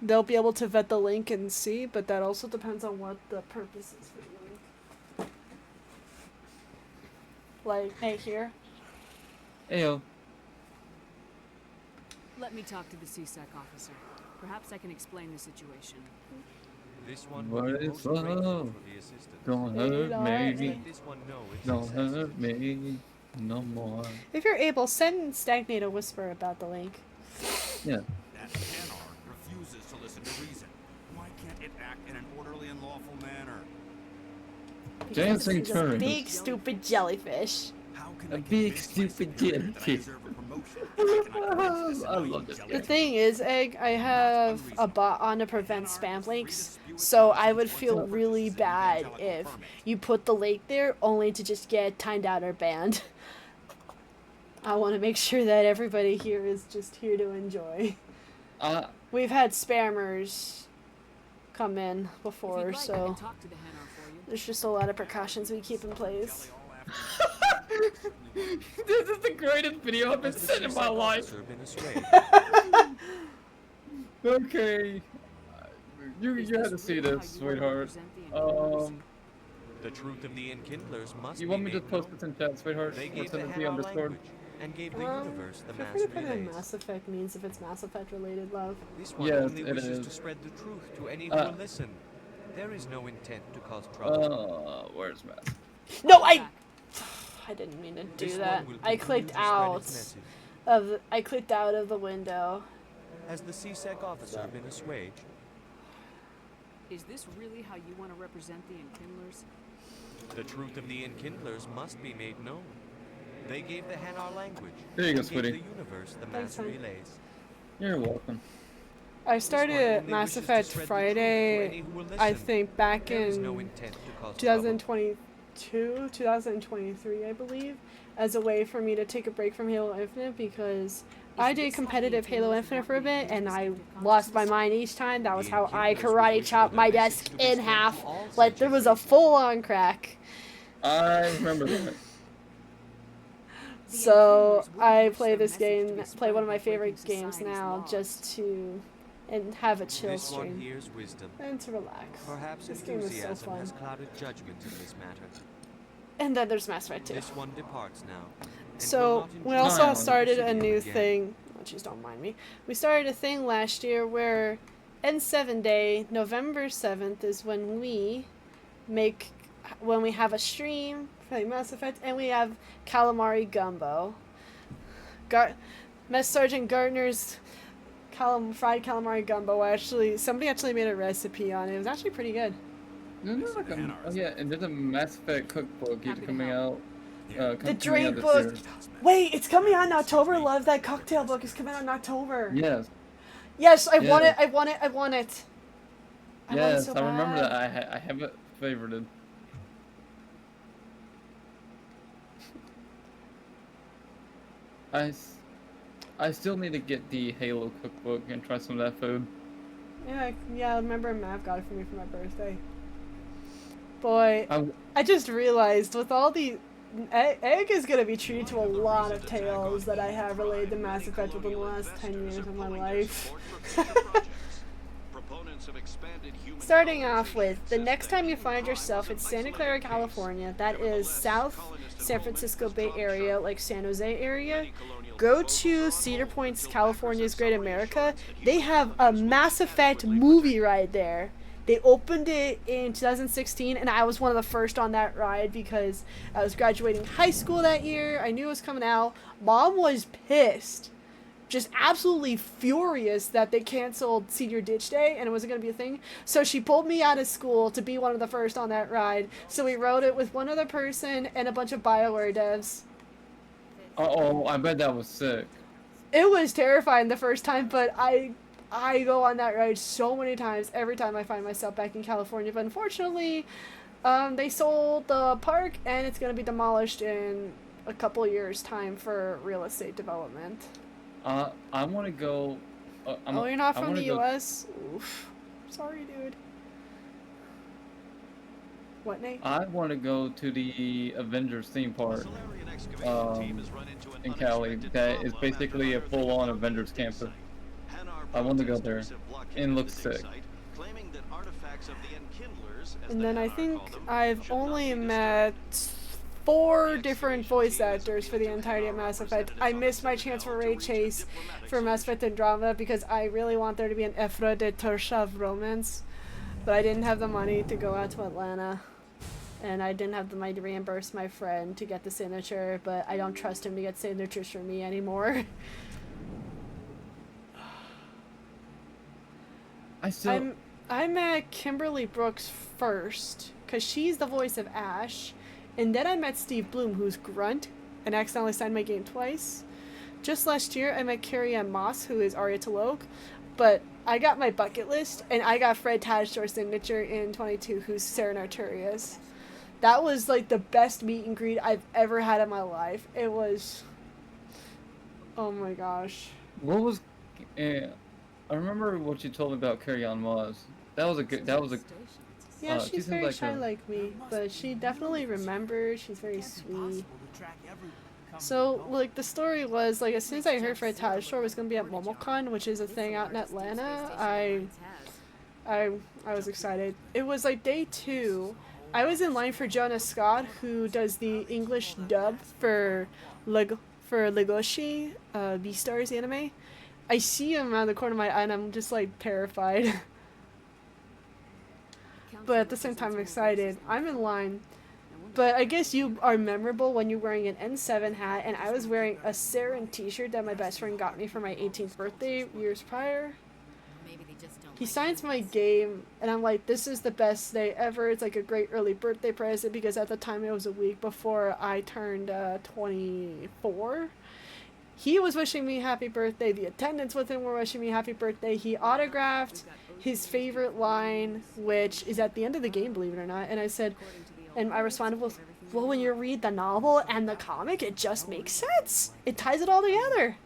They'll be able to vet the link and see, but that also depends on what the purpose is for the link. Like, hey, here. Ayo. Let me talk to the CSEC officer. Perhaps I can explain the situation. This one What will be is most grateful love? for the assistance. Don't hurt me. Let this one know its Don't success. hurt me no more. If you're able, send Stagnate a whisper about the link. Yeah. That Hanar refuses to listen to reason. Why can't it act in an orderly and lawful manner? Dancing He's a turns. big stupid jellyfish. A big stupid jellyfish. I love this The game. thing is, Egg, I have a bot on to prevent spam links, so I would feel really bad if you put the link there only to just get timed out or banned. I want to make sure that everybody here is just here to enjoy. We've had spammers come in before, so there's just a lot of precautions we keep in place. This is the greatest video I've been seen in my life. Okay. You had to see this, sweetheart. The truth of the Enkindlers must You be want me to made post known. this in chat, sweetheart? They Or gave send the it to you on Hanar Discord? language and gave the universe the Feel mass free to put in relays. Mass Effect means if it's Mass Effect related, love. This one Yes, only it wishes is. to spread the truth to any who will listen. There is no intent to cause trouble. Where's Matt? No, I didn't mean to do This that. one will I continue clicked to spread out its message. I clicked out of the window. Has the CSEC officer been assuaged? Is this really how you want to represent the Enkindlers? The truth of the Enkindlers must be made known. They gave the Hanar language. There you go, and gave sweetie. the universe the Thanks, mass hon. relays. You're welcome. I started only Mass wishes to Effect spread the truth to Friday, any who will I listen. think back There is in no intent to cause 2022, 2023, I believe, as a way for me to take a break from Halo Infinite because I did competitive Halo Infinite for a bit and I lost my mind each time. That was how I karate chopped my desk in half. Like there was a full-on crack. I remember that. So I play this game, play one of my favorite games now, just to and have a chill This one stream hears wisdom. and to relax. Perhaps This game is so enthusiasm fun. has clouded judgment in this matter. And then there's Mass Effect 2. This one departs now. and So will we not also enjoy started a Obsidian new again. thing. Oh, jeez, don't mind me. We started a thing last year where N7 Day, November 7th, is when we have a stream for Mass Effect, and we have calamari gumbo. Mess Sergeant Gardner's fried calamari gumbo. Somebody actually made a recipe on it. It was actually pretty good. Isn't there like oh yeah, and there's a Mass Effect cookbook coming out. The drink book. Wait, it's coming out in October. Love, that cocktail book is coming out in October. Yes. Yes, I want Yes. it. I want it. I want it. I want it Yes, so I remember bad. that. I have it favorited. I still need to get the Halo cookbook and try some of that food. Yeah. I remember Mav got it for me for my birthday. Boy, I just realized with all the Egg is gonna be treated to a lot of tales that I have related to Mass Effect within the last 10 years of my life. Starting off with, the next time you find yourself in Santa Clara, California, that is South San Francisco Bay Area, like San Jose area, go to Cedar Point, California's Great America. They have a Mass Effect movie ride there. They opened it in 2016, and I was one of the first on that ride because I was graduating high school that year. I knew it was coming out. Mom was pissed. Just absolutely furious that they canceled Senior Ditch Day and it wasn't going to be a thing. So she pulled me out of school to be one of the first on that ride. So we rode it with one other person and a bunch of BioWare devs. Oh, I bet that was sick. It was terrifying the first time, but I go on that ride so many times every time I find myself back in California. But unfortunately, they sold the park and it's going to be demolished in a couple years' time for real estate development. I want to go. Oh, you're not from the U.S.? Oof. Sorry, dude. What, Nate? I want to go to the Avengers theme park in Cali. That is basically a full-on Avengers campus. I want to go there. And it looks sick. And then I think I've only met 4 different voice actors for the entirety of Mass Effect. I missed my chance for Ray Chase for Mass Effect Andromeda because I really want there to be an Efra de Torshav romance. But I didn't have the money to go out to Atlanta. And I didn't have the money to reimburse my friend to get the signature, but I don't trust him to get signatures for me anymore. I met Kimberly Brooks first, because she's the voice of Ash. And then I met Steve Bloom, who's Grunt, and accidentally signed my game twice. Just last year, I met Carrie Ann Moss, who is Arya T'Loak. But I got my bucket list, and I got Fred Tatasciore signature in 22, who's Saren Arturias. That was, like, the best meet and greet I've ever had in my life. It was... Oh my gosh. What was... I remember what you told me about Carrie Ann Moss. That was a good... Yeah, she's very shy like me, but she definitely remembers. She's very sweet. So, like, the story was, like, as soon as I heard Fred Tatasciore was going to be at MomoCon, which is a thing out in Atlanta, I was excited. It was, like, day 2. I was in line for Jonah Scott, who does the English dub for Legoshi, Beastars anime. I see him around the corner of my eye, and I'm just, like, terrified. But at the same time, I'm excited. I'm in line. But I guess you are memorable when you're wearing an N7 hat, and I was wearing a Saren t-shirt that my best friend got me for my 18th birthday years prior. He signs my game, and I'm like, this is the best day ever. It's like a great early birthday present, because at the time it was a week before I turned 24. He was wishing me happy birthday. The attendants with him were wishing me happy birthday. He autographed his favorite line, which is at the end of the game, believe it or not. And I said, and I responded with, well, when you read the novel and the comic, it just makes sense. It ties it all together.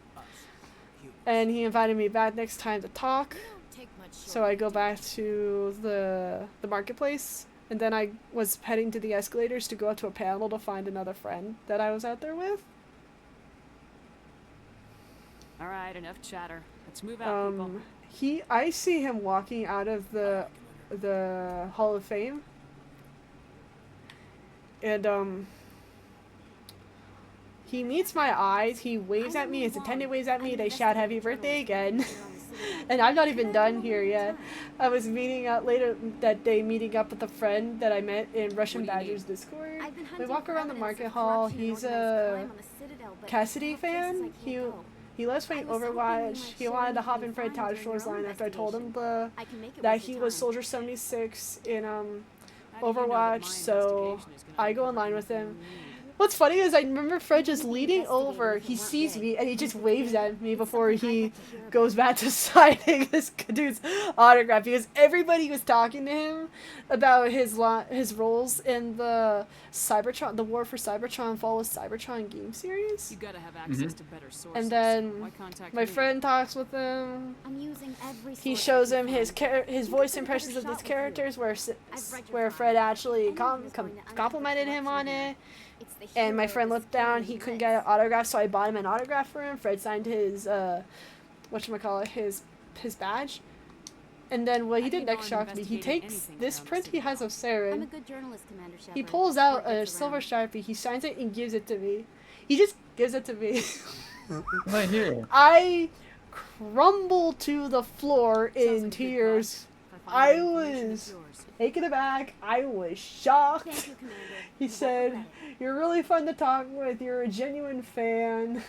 And he invited me back next time to talk. So I go back to the marketplace. And then I was heading to the escalators to go up to a panel to find another friend that I was out there with. Alright, enough chatter. Let's move out, people. I see him walking out of the Hall of Fame. And, he meets my eyes, he waves at me, his attendant waves at me, they shout happy birthday again. And I'm not even done here yet. I was meeting up later that day, meeting up with a friend that I met in Russian Badger's Discord. We walk around the market hall. He's a Cassidy fan. He loves playing Overwatch. He wanted to hop in Fred Tatasciore's line after I told him that he was Soldier 76 in Overwatch, so I go in line with him. What's funny is I remember Fred just leaning over, he sees me, and he just waves at me before he goes back to signing this dude's autograph, because everybody was talking to him about his roles in the Cybertron, the War for Cybertron, Fall of Cybertron game series. You gotta have access to better sources. And then my friend talks with him. He shows him his voice impressions of his characters, where Fred actually complimented him on it. And my friend looked down, he couldn't get an autograph, so I bought him an autograph for him. Fred signed his, his badge. And then what he did next shocked me. He takes this print he has of Saren. He pulls out a silver Sharpie, he signs it and gives it to me. He just gives it to me. Right here. I crumbled to the floor in tears. I was taken aback. I was shocked. He said, "You're really fun to talk with. You're a genuine fan."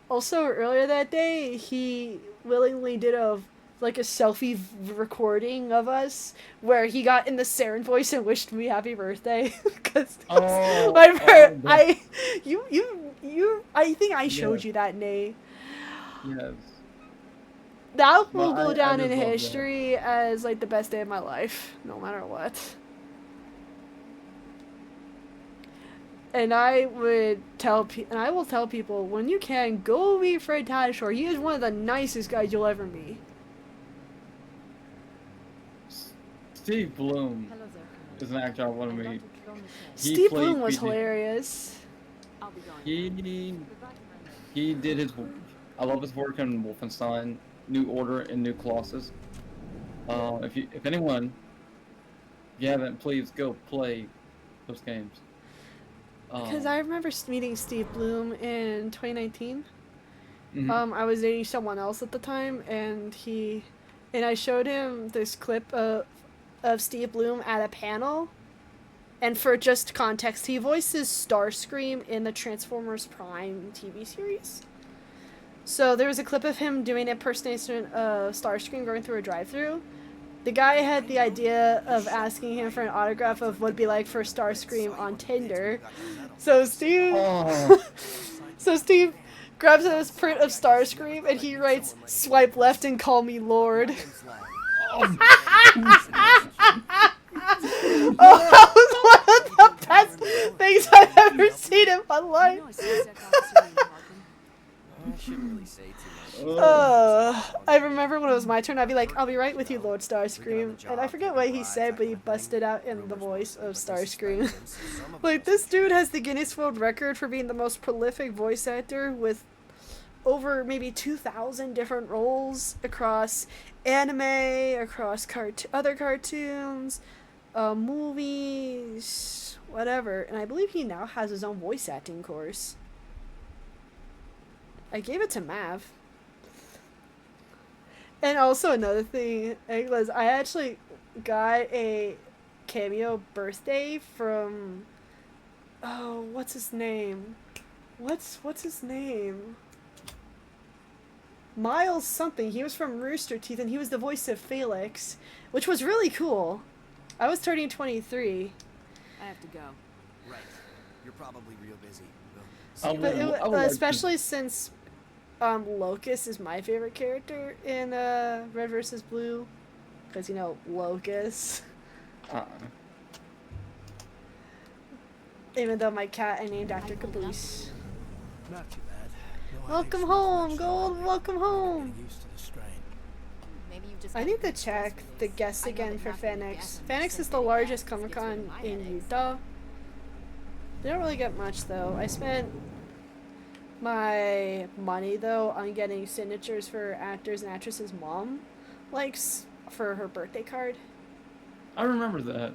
Also, earlier that day, he willingly did a selfie recording of us where he got in the Saren voice and wished me happy birthday. I think I showed you that, Nate. Yes. That will go down in history as like the best day of my life, no matter what. And I will tell people, when you can, go meet Fred Tatasciore. He is one of the nicest guys you'll ever meet. Steve Bloom. is an actor I want to meet. Steve Bloom was hilarious. He did his. I love his work in Wolfenstein, New Order, and New Colossus. If anyone, if you haven't, please go play those games. Because I remember meeting Steve Bloom in 2019. Mhm. I was dating someone else at the time, and I showed him this clip of Steve Bloom at a panel. And for just context, he voices Starscream in the Transformers Prime TV series. So there was a clip of him doing an impersonation of Starscream going through a drive-thru. The guy had the idea of asking him for an autograph of what it'd be like for Starscream on Tinder. So Steve, Steve grabs this print of Starscream and he writes, "Swipe left and call me Lord." Oh, that was one of the best things I've ever seen in my life. I remember when it was my turn, I'd be like, "I'll be right with you, Lord Starscream." And I forget what he said, but he busted out in the voice of Starscream. Like, this dude has the Guinness World Record for being the most prolific voice actor with over maybe 2,000 different roles across anime, across other cartoons, movies, whatever. And I believe he now has his own voice acting course. I gave it to Mav. And also another thing, was I actually got a cameo birthday from, what's his name? What's his name? Miles something. He was from Rooster Teeth, and he was the voice of Felix, which was really cool. I was turning 23. I have to go. Right. You're probably real busy. Especially since Locust is my favorite character in Red vs. Blue, because, you know, Locust. Even though my cat I named after Caboose. Not too bad. Welcome home, Gold. Welcome home. I need to check the guests again for Phoenix. Phoenix is the largest Comic-Con in Utah. They don't really get much, though. I spent my money, though, on getting signatures for actors and actresses' mom likes for her birthday card. I remember that.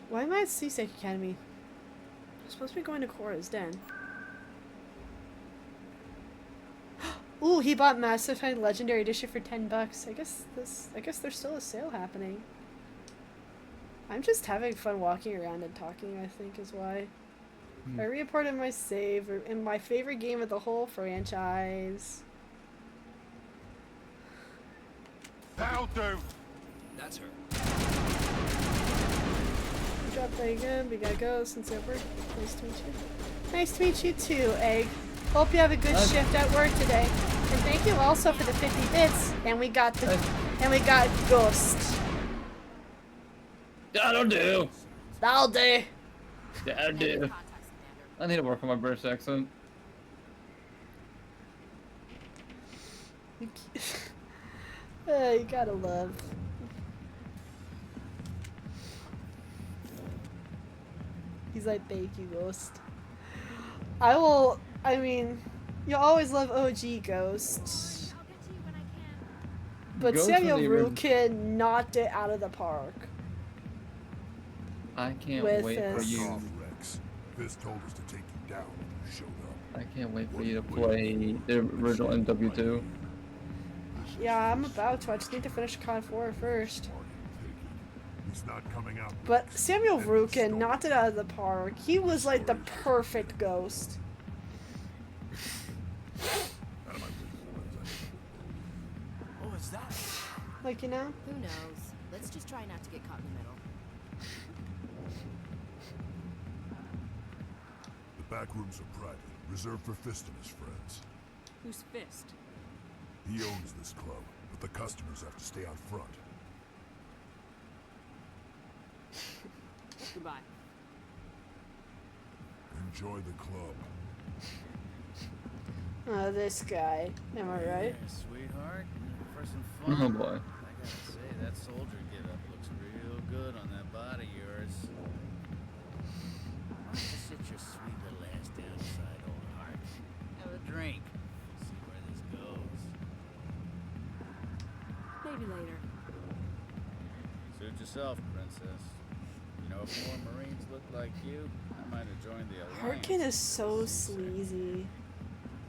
Why am I at Seasick Academy? I'm supposed to be going to Korra's Den. Ooh, he bought Mass Effect Legendary Edition for $10. I guess there's still a sale happening. I'm just having fun walking around and talking, I think, is why. I reported my save in my favorite game of the whole franchise. That'll do. That's her. Good job, playing again. We gotta go since it's over. Nice to meet you. Nice to meet you too, Egg. Hope you have a good shift at work today. And thank you also for the 50 bits. And we got Ghost. That'll do. That'll do. That'll do. I need to work on my British accent. You gotta love. He's like, thank you, Ghost. I mean, you always love OG Ghost. But Ghost Samuel was Rukin knocked it out of the park. I can't With wait for this. you. Fizz told us to take you down when you showed up. I can't wait for you to play the original MW2. Yeah, I'm about to. I just need to finish COD 4 first. He's not coming out. But Samuel Rukin knocked it out of the park. He was like the perfect Ghost. What was that? Like, you know? Who knows? Let's just try not to get caught in the middle. The back rooms are private, reserved for Fist and his friends. Who's Fist? He owns this club, but the customers have to stay out front. Goodbye. Enjoy the club. Oh, this guy. Am I right? Yeah, sweetheart. For some Oh fun. boy. I gotta say, that soldier getup looks real good. Suit yourself, princess. You know, if more Marines looked like you, I might have joined the Alliance. Harkin is so sleazy.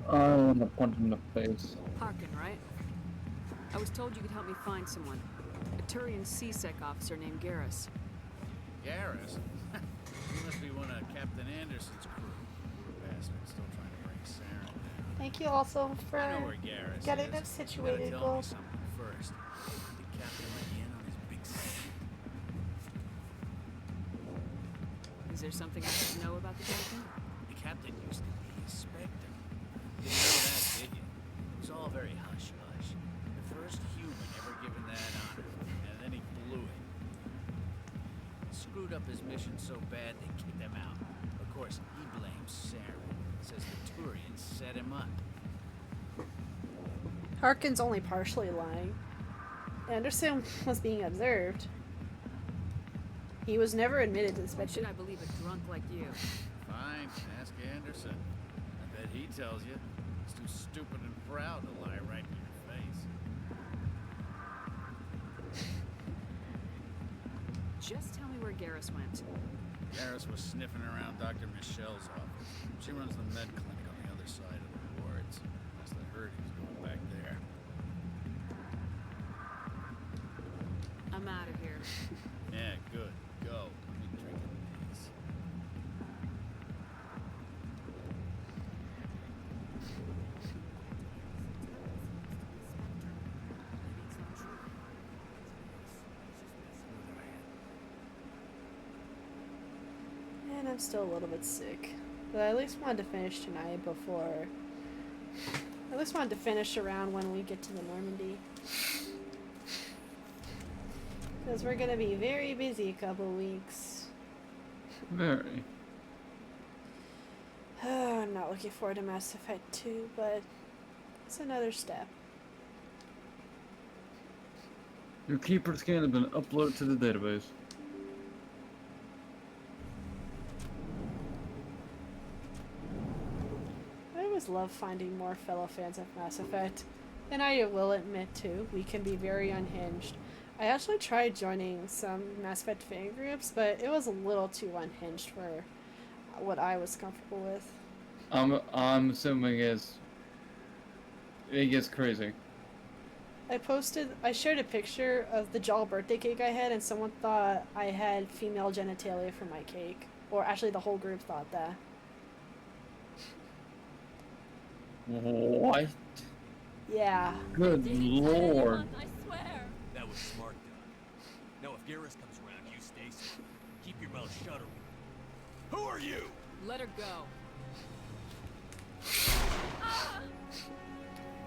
I want to punch him in the face. Harkin, right? I was told you could help me find someone. A Turian CSEC officer named Garrus. Garrus? He must be one of Captain Anderson's crew. Bastard, still trying to bring Saren down. Thank you also for I know where Garrus getting is. them situated, You gotta tell me something first. Did Captain let you in on his big scheme? Is there something I should know about the captain? The captain used to be a Spectre. You didn't know that, did you? It was all very hush-hush. The first human ever given that honor, and then he blew it. Screwed up his mission so bad they kicked him out. Of course, he blames Saren. Says the Turians set him up. Harkin's only partially lying. Anderson was being observed. He was never admitted to the Why should I believe a drunk like you? Fine, ask Anderson. I bet he tells you. He's too stupid and proud to lie right to your face. Just tell me where Garrus went. Garrus was sniffing around Dr. Michelle's office. She runs the med clinic on the other side of the wards. Must have heard he was going back there. I'm out of here. Yeah, good. Go. Let me drink in peace. And I'm still a little bit sick. But I at least wanted to finish tonight before... I at least wanted to finish around when we get to the Normandy. Because we're going to be very busy a couple weeks. Very. I'm not looking forward to Mass Effect 2, but it's another step. Your keeper scan has been uploaded to the database. I always love finding more fellow fans of Mass Effect. And I will admit too, we can be very unhinged. I actually tried joining some Mass Effect fan groups, but it was a little too unhinged for what I was comfortable with. I'm assuming it gets crazy. I shared a picture of the Jaw birthday cake I had, and someone thought I had female genitalia for my cake. Or actually the whole group thought that. What? Yeah. Good lord. I swear. That was smart done. Now if Garrus comes around, you stay safe. Keep your mouth shut or we... Who are you? Let her go.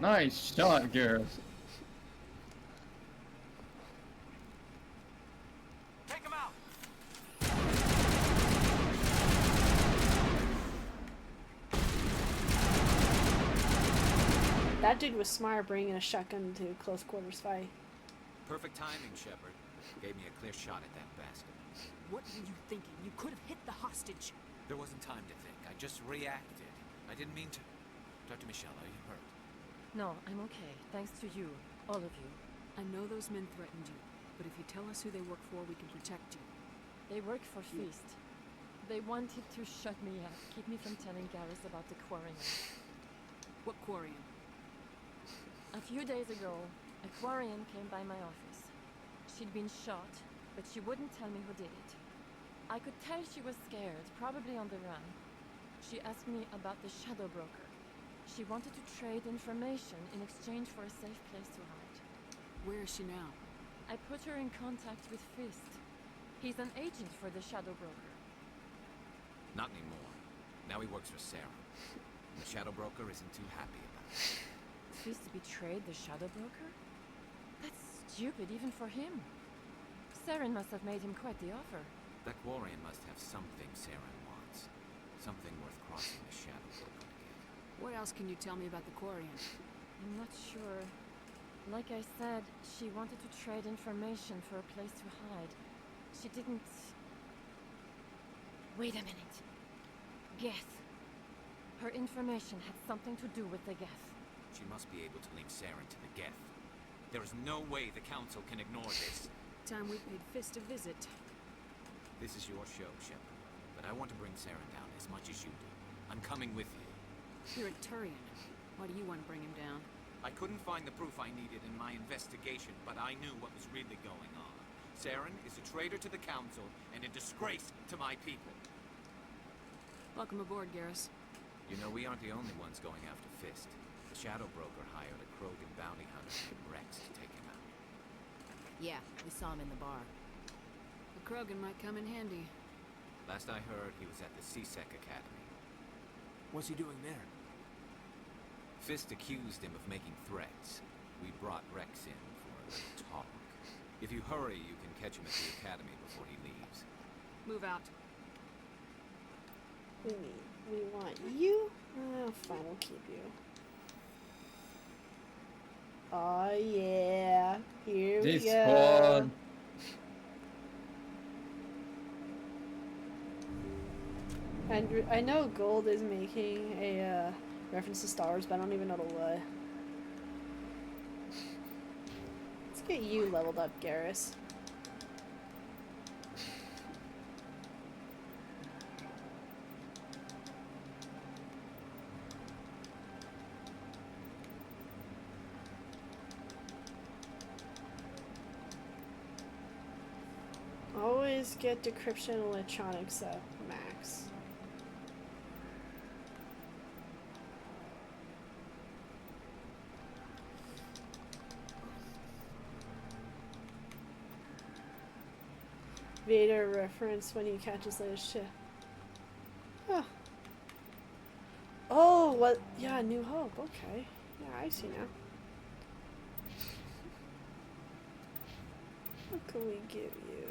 Nice shot, Garrus. Take him out. That dude was smart bringing a shotgun to a close quarters fight. Perfect timing, Shepard. Gave me a clear shot at that bastard. What were you thinking? You could have hit the hostage. There wasn't time to think. I just reacted. I didn't mean to. Dr. Michelle, are you hurt? No, I'm okay. Thanks to you. All of you. I know those men threatened you, but if you tell us who they work for, we can protect you. They work for Feast. They wanted to shut me up, keep me from telling Garrus about the Quarian. What Quarian? A few days ago, a Quarian came by my office. She'd been shot, but she wouldn't tell me who did it. I could tell she was scared, probably on the run. She asked me about the Shadow Broker. She wanted to trade information in exchange for a safe place to hide. Where is she now? I put her in contact with Fist. He's an agent for the Shadow Broker. Not anymore. Now he works for Sarah. The Shadow Broker isn't too happy about it. Fist betrayed the Shadow Broker? That's stupid even for him. Saren must have made him quite the offer. That Quarian must have something Saren wants. Something worth crossing the Shadow Broker to get. What else can you tell me about the Quarian? I'm not sure. Like I said, she wanted to trade information for a place to hide. She didn't... Wait a minute. Geth. Her information had something to do with the Geth. She must be able to link Saren to the Geth. There is no way the Council can ignore this. Time we paid Fist a visit. This is your show, Shepard. But I want to bring Saren down as much as you do. I'm coming with you. You're a Turian. Why do you want to bring him down? I couldn't find the proof I needed in my investigation, but I knew what was really going on. Saren is a traitor to the Council and a disgrace to my people. Welcome aboard, Garrus. You know, we aren't the only ones going after Fist. The Shadow Broker hired a Krogan bounty hunter named Rex to take him out. Yeah, we saw him in the bar. The Krogan might come in handy. Last I heard, he was at the C-Sec Academy. What's he doing there? Fist accused him of making threats. We brought Rex in for a little talk. If you hurry, you can catch him at the Academy before he leaves. Move out. We want you? Oh, fine, we'll keep you. Oh yeah, here we go. One. And I know Gold is making a reference to Star Wars, but I don't even know the what. Let's get you leveled up, Garrus. Always get decryption and electronics up max. Vader reference when he catches latest shit. Huh. Oh, what? Yeah, New Hope. Okay. Yeah, I see now. What can we give you?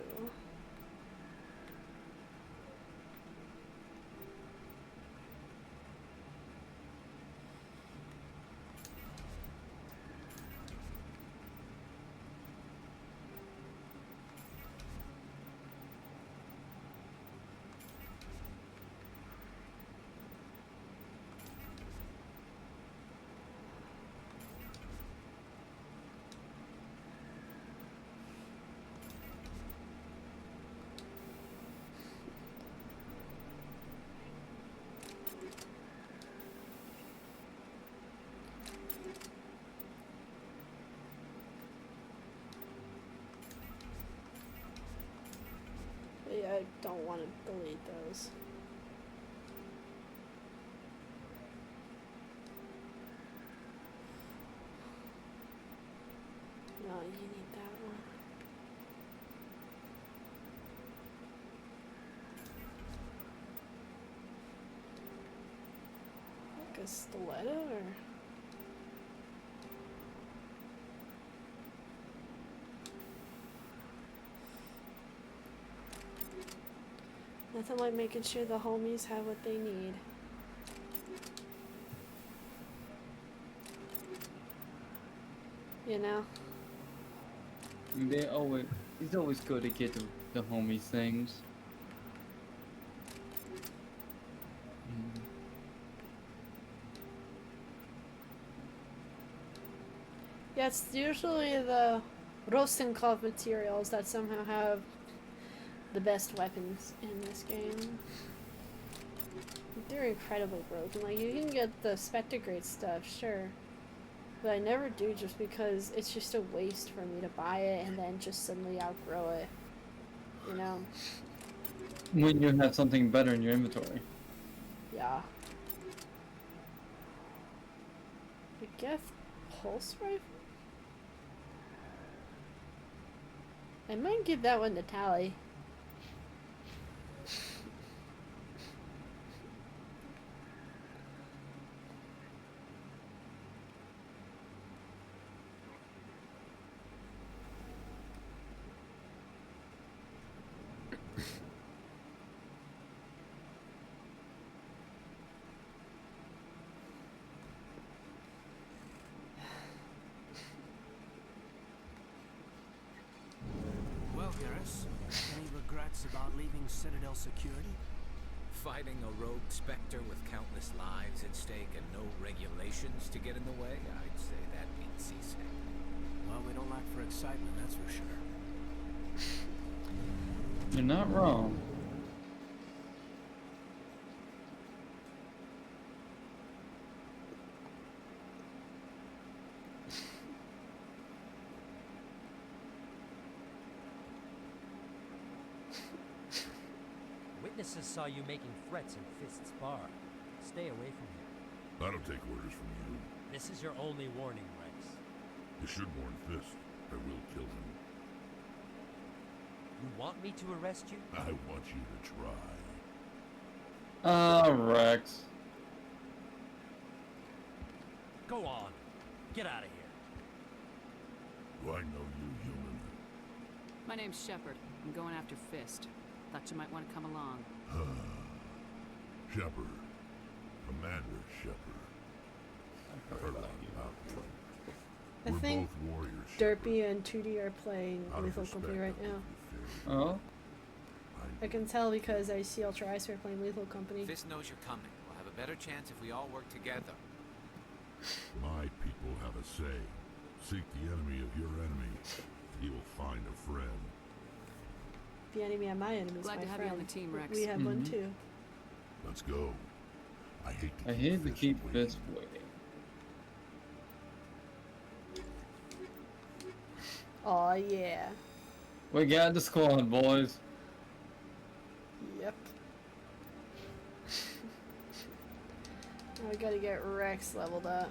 Yeah, I don't want to delete those. No, you need that one. Like a stiletto or? Nothing like making sure the homies have what they need. You know? It's always good to get the homies things. Yeah, it's usually the Rostenkopf materials that somehow have the best weapons in this game. They're incredibly broken. Like, you can get the Spectagrade stuff, sure. But I never do just because it's just a waste for me to buy it and then just suddenly outgrow it. You know? When you have something better in your inventory. Yeah. I guess pulse rifle? I might give that one to Tally. Well, Garrus, any regrets about leaving Citadel Security? Fighting a rogue Spectre with countless lives at stake and no regulations to get in the way, I'd say that beats C-Sec. Well, we don't lack for excitement, that's for sure. You're not wrong. Witnesses saw you making threats in Fist's bar. Stay away from him. I don't take orders from you. This is your only warning, Rex. You should warn Fist. I will kill him. You want me to arrest you? I want you to try. Rex. Go on. Get out of here. Do I know you, human? My name's Shepard. I'm going after Fist. Thought you might want to come along. Shepard. Commander Shepard. I've heard a lot about you. I We're think both warriors. Derpy and 2D are playing Out of Lethal respect, Company right now. Oh? I can tell because I see Ultra Ice are playing Lethal Company. Fist knows you're coming. We'll have a better chance if we all work together. My people have a say. Seek the enemy of your enemy. You will find a friend. The enemy of my enemy is Glad my to have friend. you on the team, Rex. We have one too. Let's go. I hate to I hate to keep Fist waiting. Aw, yeah. We got the squad, boys. Yep. Now we gotta get Rex leveled up.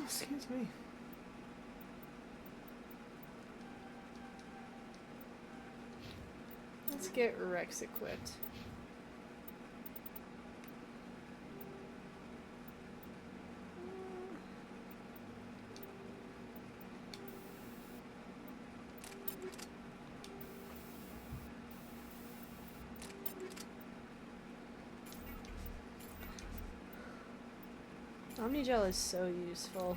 Excuse me. Let's get Rex equipped. Omnigel is so useful.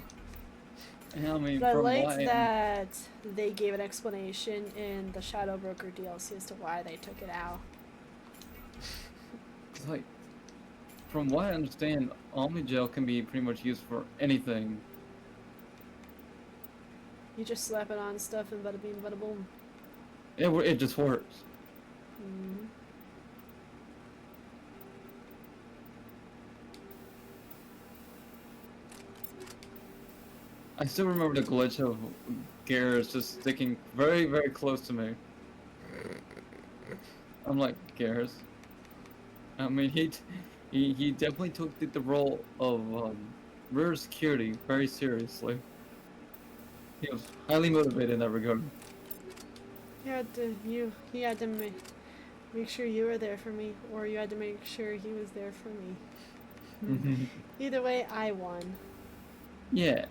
I mean, But I from liked what I- that they gave an explanation in the Shadow Broker DLC as to why they took it out. It's like, from what I understand, Omnigel can be pretty much used for anything. You just slap it on stuff and bada bing, bada boom. It just works. Mm-hmm. I still remember the glitch of Garrus just sticking very, very close to me. I'm like, Garrus. I mean, he definitely took the role of rear security very seriously. He was highly motivated in that regard. He had to make sure you were there for me, or you had to make sure he was there for me. Either way, I won. Yeah.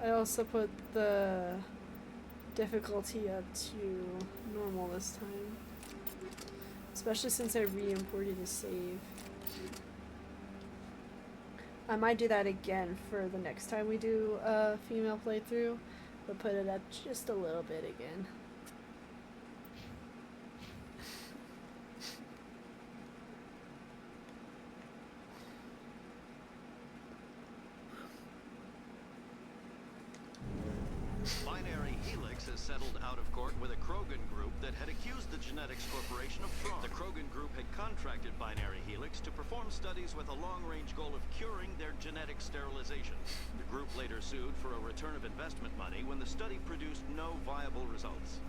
I also put the difficulty up to normal this time. Especially since I re-imported a save. I might do that again for the next time we do a female playthrough, but put it up just a little bit again. Binary Helix has settled out of court with a Krogan group that had accused the Genetics Corporation of fraud. The Krogan group had contracted Binary Helix to perform studies with a long-range goal of curing their genetic sterilization. The group later sued for a return of investment money when the study produced no viable results.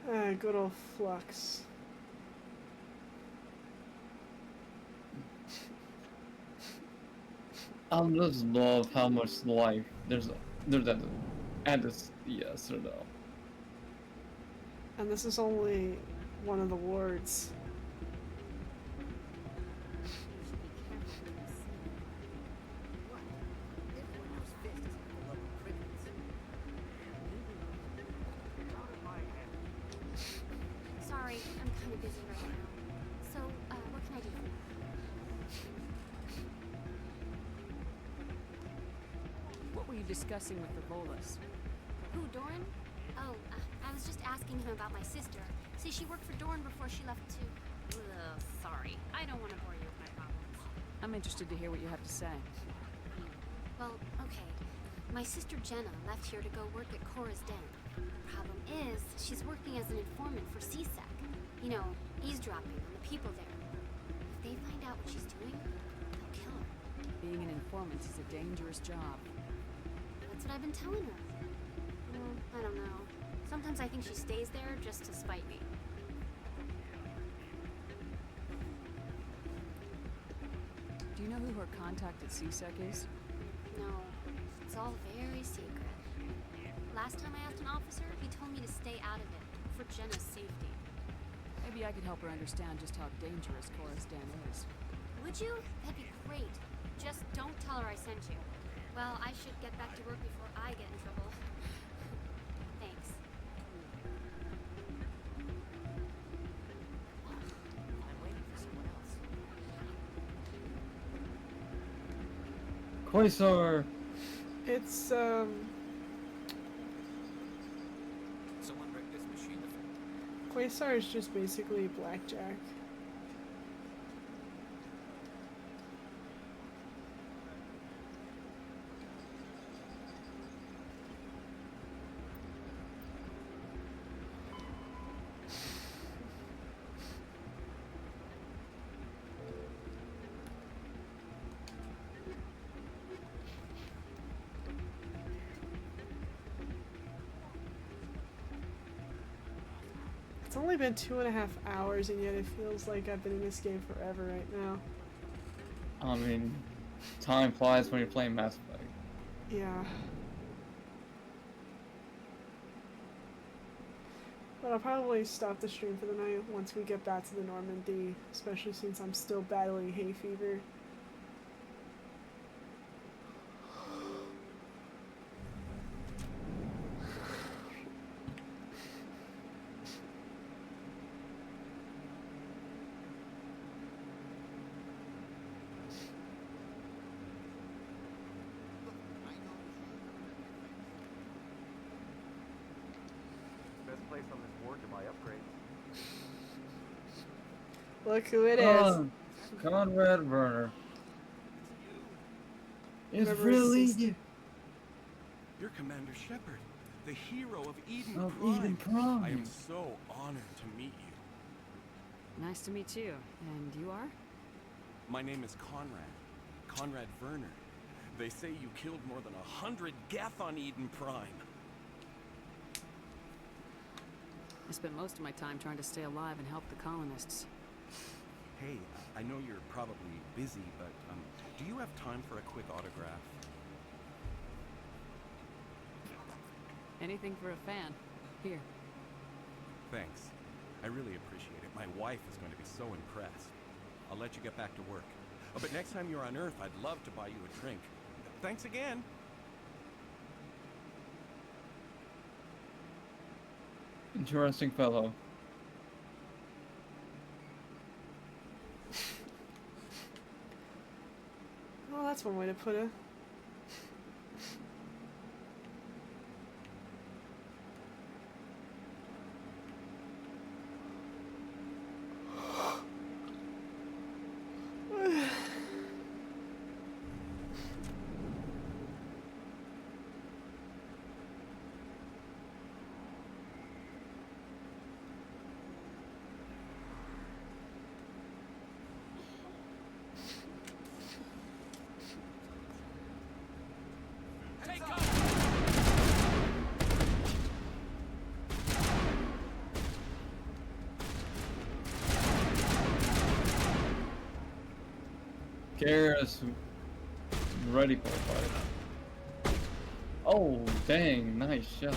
Good old Flux. I just love how much life there's that, and this yes or no. And this is only one of the wards. Sorry, I'm kind of busy right now. So, what can I do for you? What were you discussing with the Volas? Who, Doran? Oh, I was just asking him about my sister. See, she worked for Doran before she left too. Ugh, sorry. I don't want to bore you with my problems. I'm interested to hear what you have to say. Well, okay. My sister Jenna left here to go work at Cora's Den. Problem is, she's working as an informant for CSEC. You know, eavesdropping on the people there. If they find out what she's doing, they'll kill her. Being an informant is a dangerous job. That's what I've been telling her. Well, I don't know. Sometimes I think she stays there just to spite me. Do you know who her contact at CSEC is? No, it's all very secret. Last time I asked an officer, he told me to stay out of it, for Jenna's safety. Maybe I could help her understand just how dangerous Cora's Den is. Would you? That'd be great. Just don't tell her I sent you. Well, I should get back to work before I get in trouble. Thanks. I'm waiting for someone else. Quasar! It's, Someone wrecked this machine. Quasar is just basically blackjack. It's only been 2.5 hours and yet it feels like I've been in this game forever right now. I mean, time flies when you're playing Mass Effect. Yeah. But I'll probably stop the stream for the night once we get back to the Normandy, especially since I'm still battling hay fever. Best place on this ward to buy upgrades. Look who it is. Conrad Werner. It's Remember really his you. You're Commander Shepard, the hero of Eden Of Prime. Eden Prime. I am so honored to meet you. Nice to meet you. And you are? My name is Conrad Werner. They say you killed more than 100 Geth on Eden Prime. I spent most of my time trying to stay alive and help the colonists. Hey, I know you're probably busy, but do you have time for a quick autograph? Anything for a fan. Here. Thanks. I really appreciate it. My wife is going to be so impressed. I'll let you get back to work. Oh, but next time you're on Earth, I'd love to buy you a drink. Thanks again. Interesting fellow. Well, that's one way to put it. Garrus ready for a fight. Oh, dang, nice shot.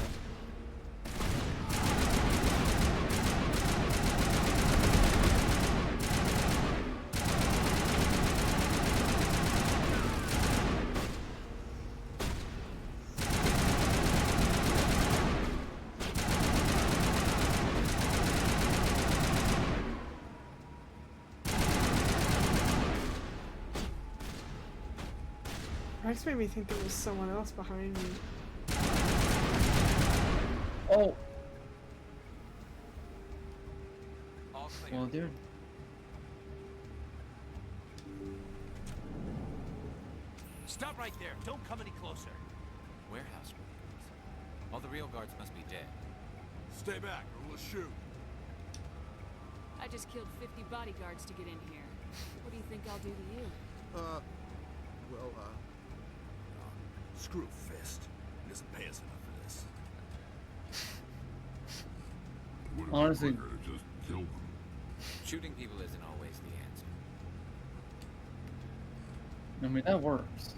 Rex made me think there was someone else behind me. Oh! Well, dude. Stop right there. Don't come any closer. Warehouse grenades. All the real guards must be dead. Stay back, or we'll shoot. I just killed 50 bodyguards to get in here. What do you think I'll do to you? Screw Fist. He doesn't pay us enough for this. Honestly, just kill them. Shooting people isn't always the answer. I mean, that works.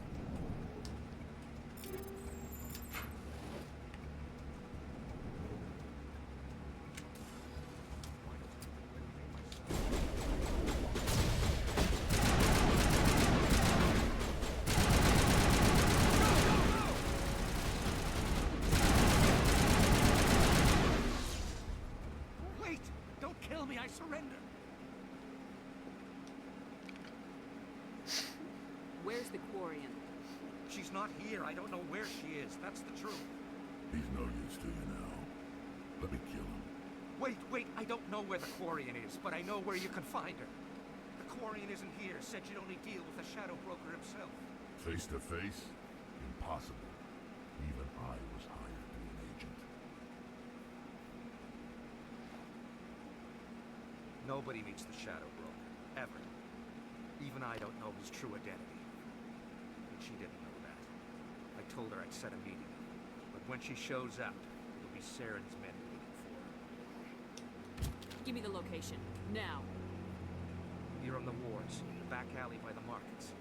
Wait! Don't kill me, I surrender! Where's the Quarian? She's not here. I don't know where she is. That's the truth. He's no use to you now. Let me kill him. Wait. I don't know where the Quarian is, but I know where you can find her. The Quarian isn't here. Said you'd only deal with the Shadow Broker himself. Face to face? Impossible. Even I was hired to be an agent. Nobody meets the Shadow Broker. Ever. Even I don't know his true identity. But she didn't know that. I told her I'd set a meeting. But when she shows up, it'll be Saren's men waiting for her. Give me the location. Now. You're on the wards, the back alley by the markets.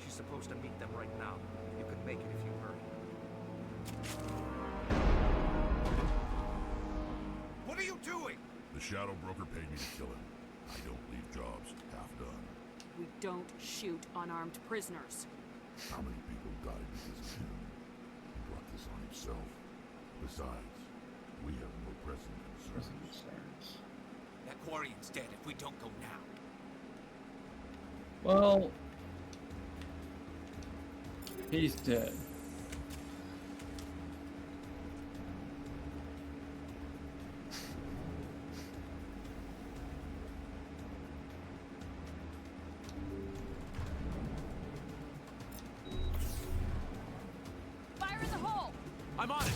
She's supposed to meet them right now. You can make it if you hurry. What are you doing? The Shadow Broker paid me to kill him. I don't leave jobs half done. We don't shoot unarmed prisoners. How many people died because of him? He brought this on himself. Besides, we have more pressing concerns. That Quarian's dead if we don't go now. Well, he's dead. Fire in the hole! I'm on it!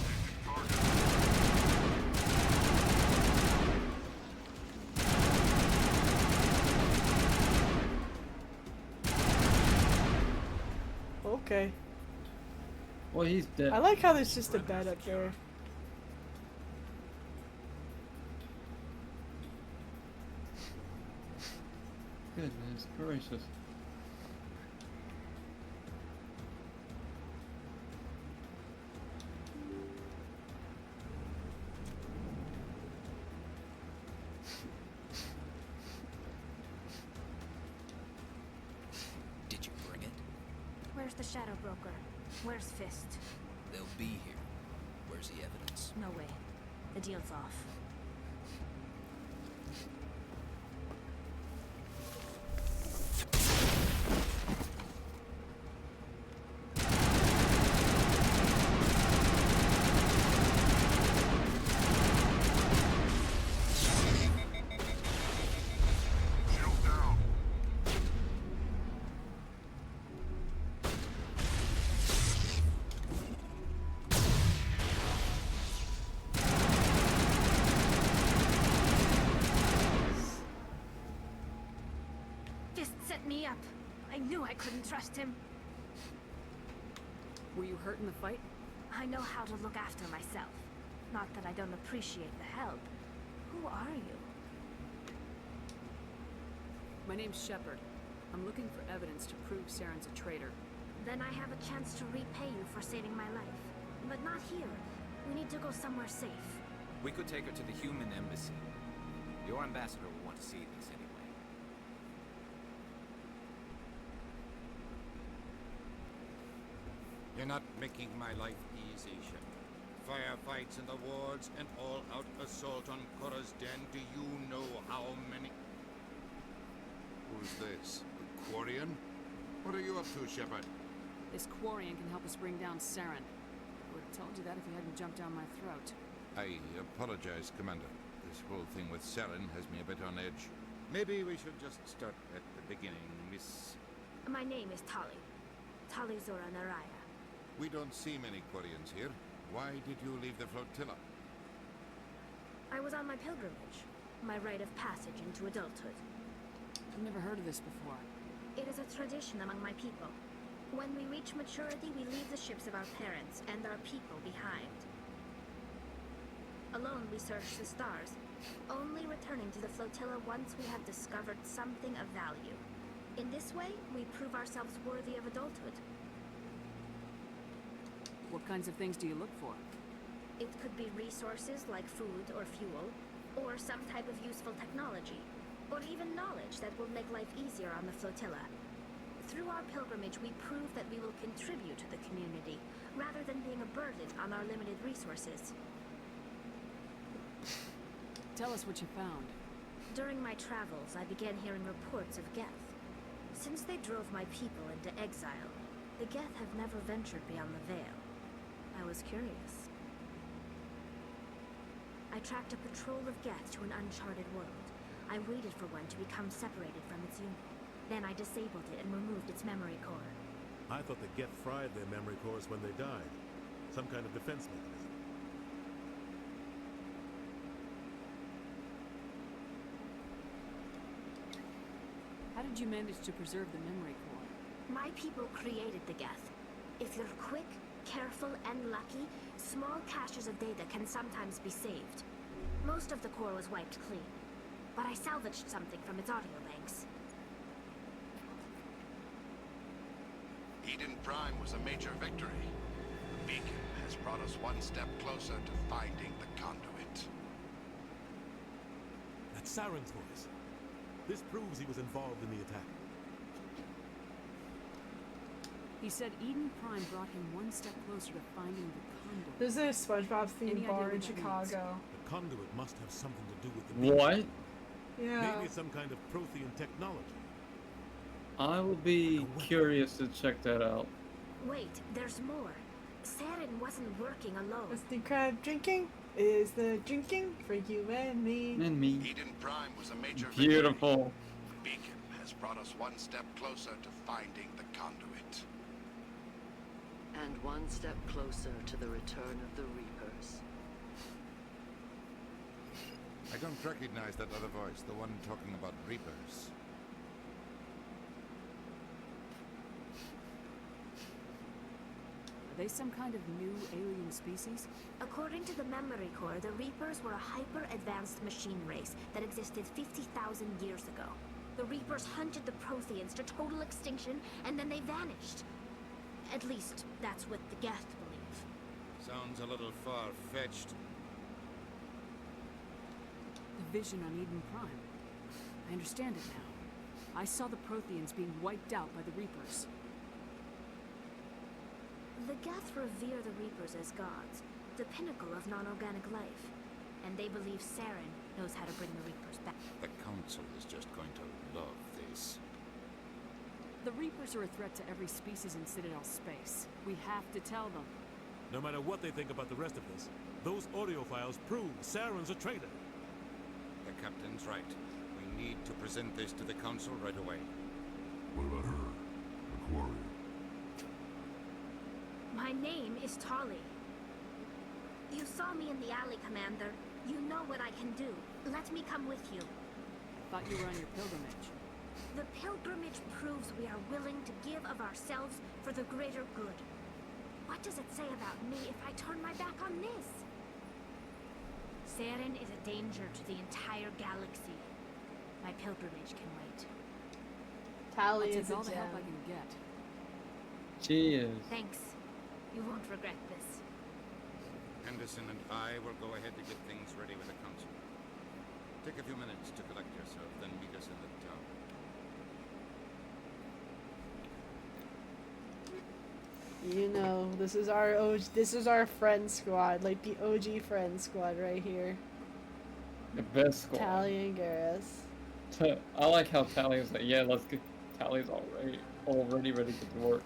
Okay. Well, he's dead. I like how there's just a bed up there. Goodness gracious. Did you bring it? Where's the Shadow Broker? Where's Fist? They'll be here. Where's the evidence? No way. The deal's off. Fist set me up. I knew I couldn't trust him. Were you hurt in the fight? I know how to look after myself. Not that I don't appreciate the help. Who are you? My name's Shepard. I'm looking for evidence to prove Saren's a traitor. Then I have a chance to repay you for saving my life. But not here. We need to go somewhere safe. We could take her to the human embassy. Your ambassador will want to see this anyway. You're not making my life easy, Shepard. Firefights in the wards and all-out assault on Korra's Den. Do you know how many... Who's this? A Quarian? What are you up to, Shepard? This Quarian can help us bring down Saren. I would have told you that if you hadn't jumped down my throat. I apologize, Commander. This whole thing with Saren has me a bit on edge. Maybe we should just start at the beginning, Miss... My name is Tali. Tali Zora Naraya. We don't see many Quarians here. Why did you leave the flotilla? I was on my pilgrimage. My rite of passage into adulthood. I've never heard of this before. It is a tradition among my people. When we reach maturity, we leave the ships of our parents and our people behind. Alone, we search the stars, only returning to the flotilla once we have discovered something of value. In this way, we prove ourselves worthy of adulthood. What kinds of things do you look for? It could be resources like food or fuel, or some type of useful technology, or even knowledge that will make life easier on the flotilla. Through our pilgrimage, we prove that we will contribute to the community, rather than being a burden on our limited resources. Tell us what you found. During my travels, I began hearing reports of Geth. Since they drove my people into exile, the Geth have never ventured beyond the Veil. I was curious. I tracked a patrol of Geth to an uncharted world. I waited for one to become separated from its unit. Then I disabled it and removed its memory core. I thought the Geth fried their memory cores when they died. Some kind of defense mechanism. How did you manage to preserve the memory core? My people created the Geth. If you're quick, careful, and lucky, small caches of data can sometimes be saved. Most of the core was wiped clean, but I salvaged something from its audio banks. Eden Prime was a major victory. The beacon has brought us one step closer to finding the conduit. That's Saren's voice. This proves he was involved in the attack. He said Eden Prime brought him one step closer to finding the conduit. There's a SpongeBob themed bar in Chicago. The conduit must have something to do with the beacon. What? Yeah. Maybe it's some kind of Prothean technology. I will be curious to check that out. Wait, there's more. Saren wasn't working alone. Is the crowd drinking? Is the drinking for you and me? And me. Eden Prime was a major Beautiful. victory. The beacon has brought us one step closer to finding the conduit. And one step closer to the return of the Reapers. I don't recognize that other voice, the one talking about Reapers. Are they some kind of new alien species? According to the memory core, the Reapers were a hyper-advanced machine race that existed 50,000 years ago. The Reapers hunted the Protheans to total extinction, and then they vanished. At least, that's what the Geth believe. Sounds a little far-fetched. The vision on Eden Prime. I understand it now. I saw the Protheans being wiped out by the Reapers. The Geth revere the Reapers as gods, the pinnacle of non-organic life. And they believe Saren knows how to bring the Reapers back. The Council is just going to love this. The Reapers are a threat to every species in Citadel space. We have to tell them. No matter what they think about the rest of this, those audio files prove Saren's a traitor. The Captain's right. We need to present this to the Council right away. What about her? The Quarian? My name is Tali. You saw me in the alley, Commander. You know what I can do. Let me come with you. I thought you were on your pilgrimage. The pilgrimage proves we are willing to give of ourselves for the greater good. What does it say about me if I turn my back on this? Saren is a danger to the entire galaxy. My pilgrimage can wait. Tally I'll is take a all the help I gem. can get. She is. Thanks. You won't regret this. Henderson and I will go ahead to get things ready with the council. Take a few minutes to collect yourself, then meet us in the tower. You know, this is our this is our friend squad, like the OG friend squad right here. The best squad. Tally and Garrus. I like how Tally is like, yeah, let's get Tally's already ready to work.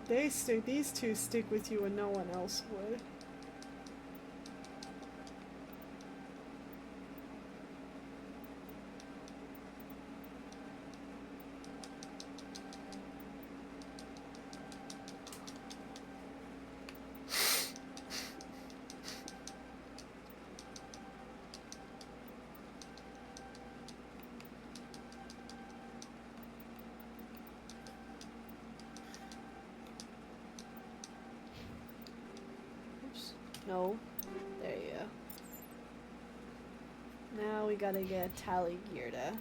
These two stick with you and no one else would. No. There you go. Now we gotta get Tally geared up.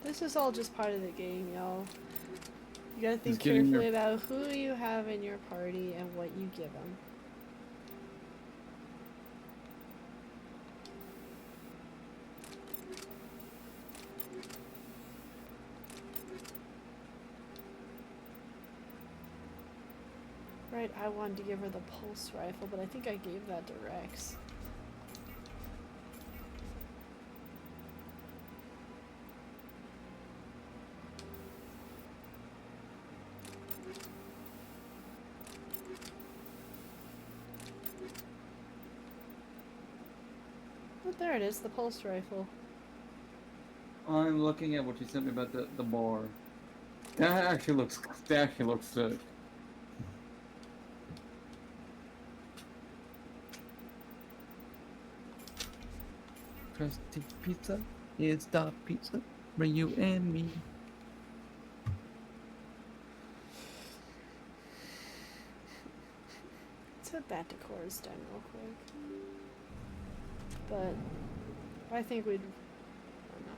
This is all just part of the game, y'all. You gotta think carefully about who you have in your party and what you give them. Right, I wanted to give her the pulse rifle, but I think I gave that to Rex. Oh, there it is, the pulse rifle. I'm looking at what you sent me about the bar. That actually looks good. Crusty pizza is the pizza for you and me. Let's head back to Cora's Den real quick. But I think we'd. I don't know.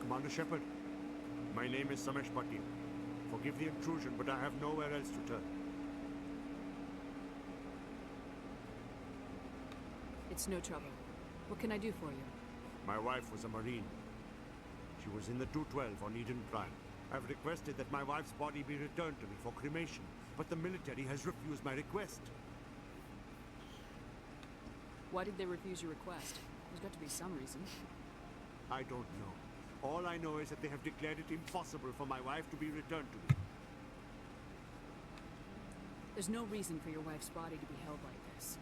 Commander Shepard, my name is Samesh Patil. Forgive the intrusion, but I have nowhere else to turn. It's no trouble. What can I do for you? My wife was a Marine. She was in the 212 on Eden Prime. I've requested that my wife's body be returned to me for cremation, but the military has refused my request. Why did they refuse your request? There's got to be some reason. I don't know. All I know is that they have declared it impossible for my wife to be returned to me. There's no reason for your wife's body to be held like this.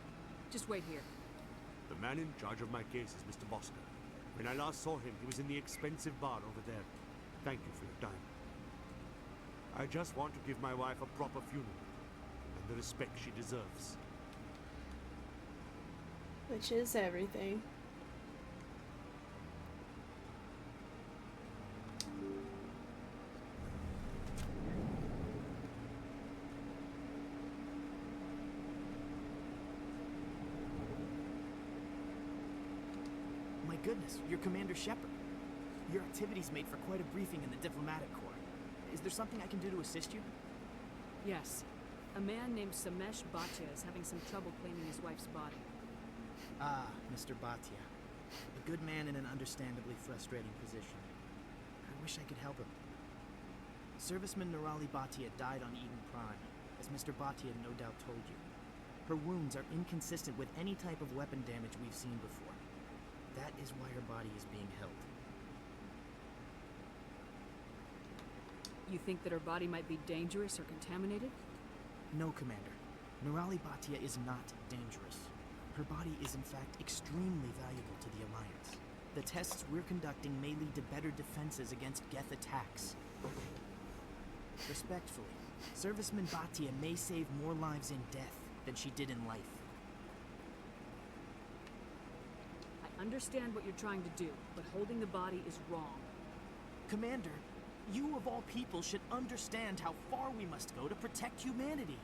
Just wait here. The man in charge of my case is Mr. Bosco. When I last saw him, he was in the expensive bar over there. Thank you for your time. I just want to give my wife a proper funeral, and the respect she deserves. Which is everything. My goodness, you're Commander Shepard. Your activities made for quite a briefing in the diplomatic corps. Is there something I can do to assist you? Yes. A man named Samesh Bhatia is having some trouble claiming his wife's body. Ah, Mr. Bhatia. A good man in an understandably frustrating position. I wish I could help him. Serviceman Nirali Bhatia died on Eden Prime, as Mr. Bhatia no doubt told you. Her wounds are inconsistent with any type of weapon damage we've seen before. That is why her body is being held. You think that her body might be dangerous or contaminated? No, Commander. Nerali Bhatia is not dangerous. Her body is in fact extremely valuable to the Alliance. The tests we're conducting may lead to better defenses against Geth attacks. Respectfully, Serviceman Bhatia may save more lives in death than she did in life. I understand what you're trying to do, but holding the body is wrong. Commander, you of all people should understand how far we must go to protect humanity.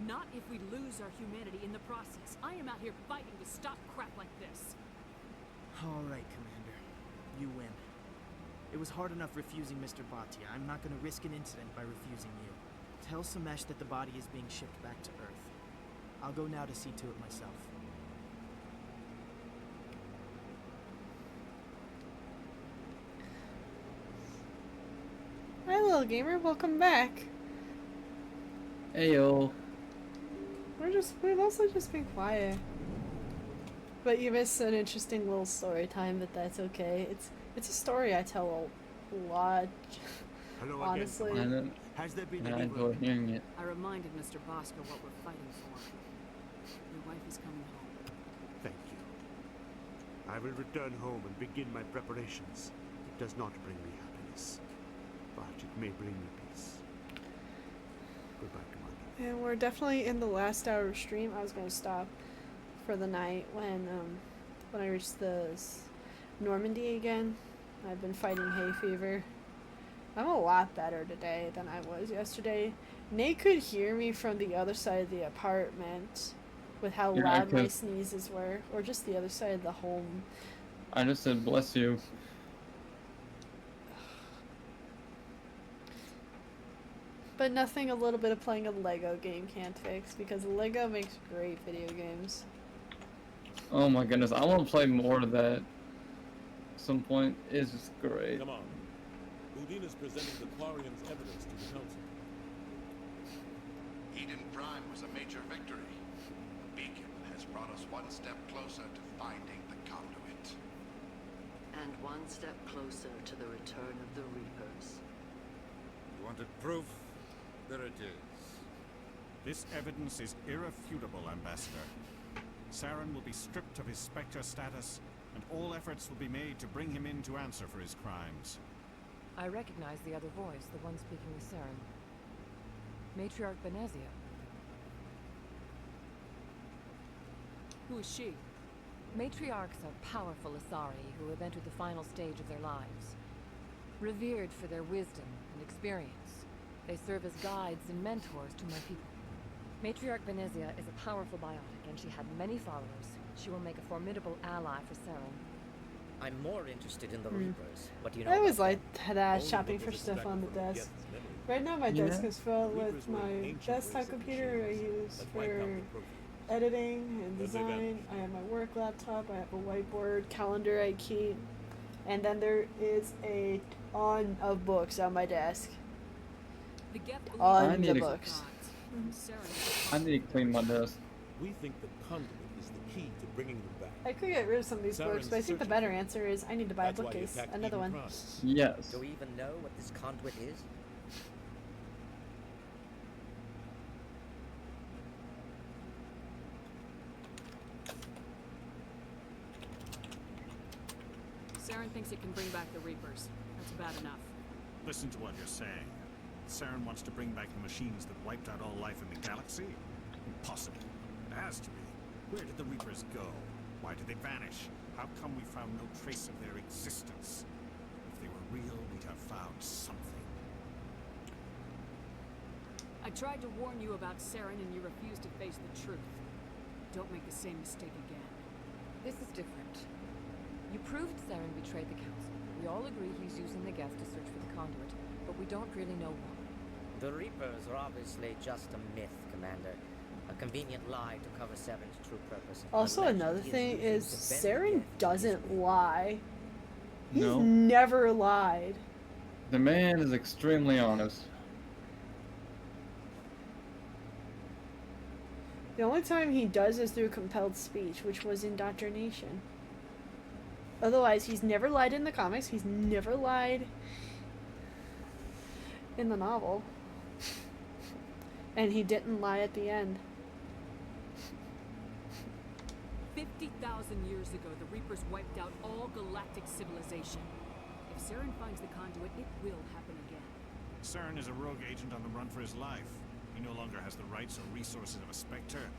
Not if we lose our humanity in the process. I am out here fighting to stop crap like this. All right, Commander. You win. It was hard enough refusing Mr. Bhatia. I'm not going to risk an incident by refusing you. Tell Samesh that the body is being shipped back to Earth. I'll go now to see to it myself. Hi, little gamer. Welcome back. Heyo. We've also just been quiet. But you missed an interesting little story time, but that's okay. It's a story I tell a lot. Hello honestly. Again. Has there been I enjoy hearing it. I reminded Mr. Bosker what we're fighting for. Your wife is coming home. Thank you. I will return home and begin my preparations. It does not bring me happiness, but it may bring me peace. Goodbye, Commander. And we're definitely in the last hour of stream. I was going to stop for the night when I reached the Normandy again. I've been fighting hay fever. I'm a lot better today than I was yesterday. Nate could hear me from the other side of the apartment with how loud my sneezes were, or just the other side of the home. I just said bless you. But nothing a little bit of playing a Lego game can't fix, because Lego makes great video games. Oh my goodness, I want to play more of that. At some point, it's just great. Come on. Udine is presenting the Quarian's evidence to the Council. Eden Prime was a major victory. The beacon has brought us one step closer to finding the conduit. And one step closer to the return of the Reapers. You wanted proof? There it is. This evidence is irrefutable, Ambassador. Saren will be stripped of his Spectre status, and all efforts will be made to bring him in to answer for his crimes. I recognize the other voice, the one speaking with Saren. Matriarch Benezia. Who is she? Matriarchs are powerful Asari who have entered the final stage of their lives. Revered for their wisdom and experience, they serve as guides and mentors to my people. Matriarch Benezia is a powerful biotic, and she had many followers. She will make a formidable ally for Saren. I'm more interested in the Reapers. What do you know? I always like that shopping for stuff on the desk. Right now my desk is filled with my desktop computer I use for editing and design. I have my work laptop, I have a whiteboard, calendar I keep, and then there is a ton of books on my desk. On the books. I need to clean my desk. We think the conduit is the key to bringing them back. I could get rid of some of these books, but I think the better answer is I need to buy a bookcase. Another one. Yes. Do we even know what this conduit is? Saren thinks it can bring back the Reapers. That's bad enough. Listen to what you're saying. Saren wants to bring back the machines that wiped out all life in the galaxy? Impossible. It has to be. Where did the Reapers go? Why did they vanish? How come we found no trace of their existence? If they were real, we'd have found something. I tried to warn you about Saren and you refused to face the truth. Don't make the same mistake again. This is different. You proved Saren betrayed the Council. We all agree he's using the Geth to search for the conduit, but we don't really know why. The Reapers are obviously just a myth, Commander. A convenient lie to cover Saren's true purpose. Also, another thing is Saren doesn't lie. He's No. never lied. The man is extremely honest. The only time he does is through compelled speech, which was indoctrination. Otherwise, he's never lied in the comics. He's never lied in the novel. And he didn't lie at the end. 50,000 years ago, the Reapers wiped out all galactic civilization. If Saren finds the conduit, it will happen again. Saren is a rogue agent on the run for his life. He no longer has the rights or resources of a Spectre.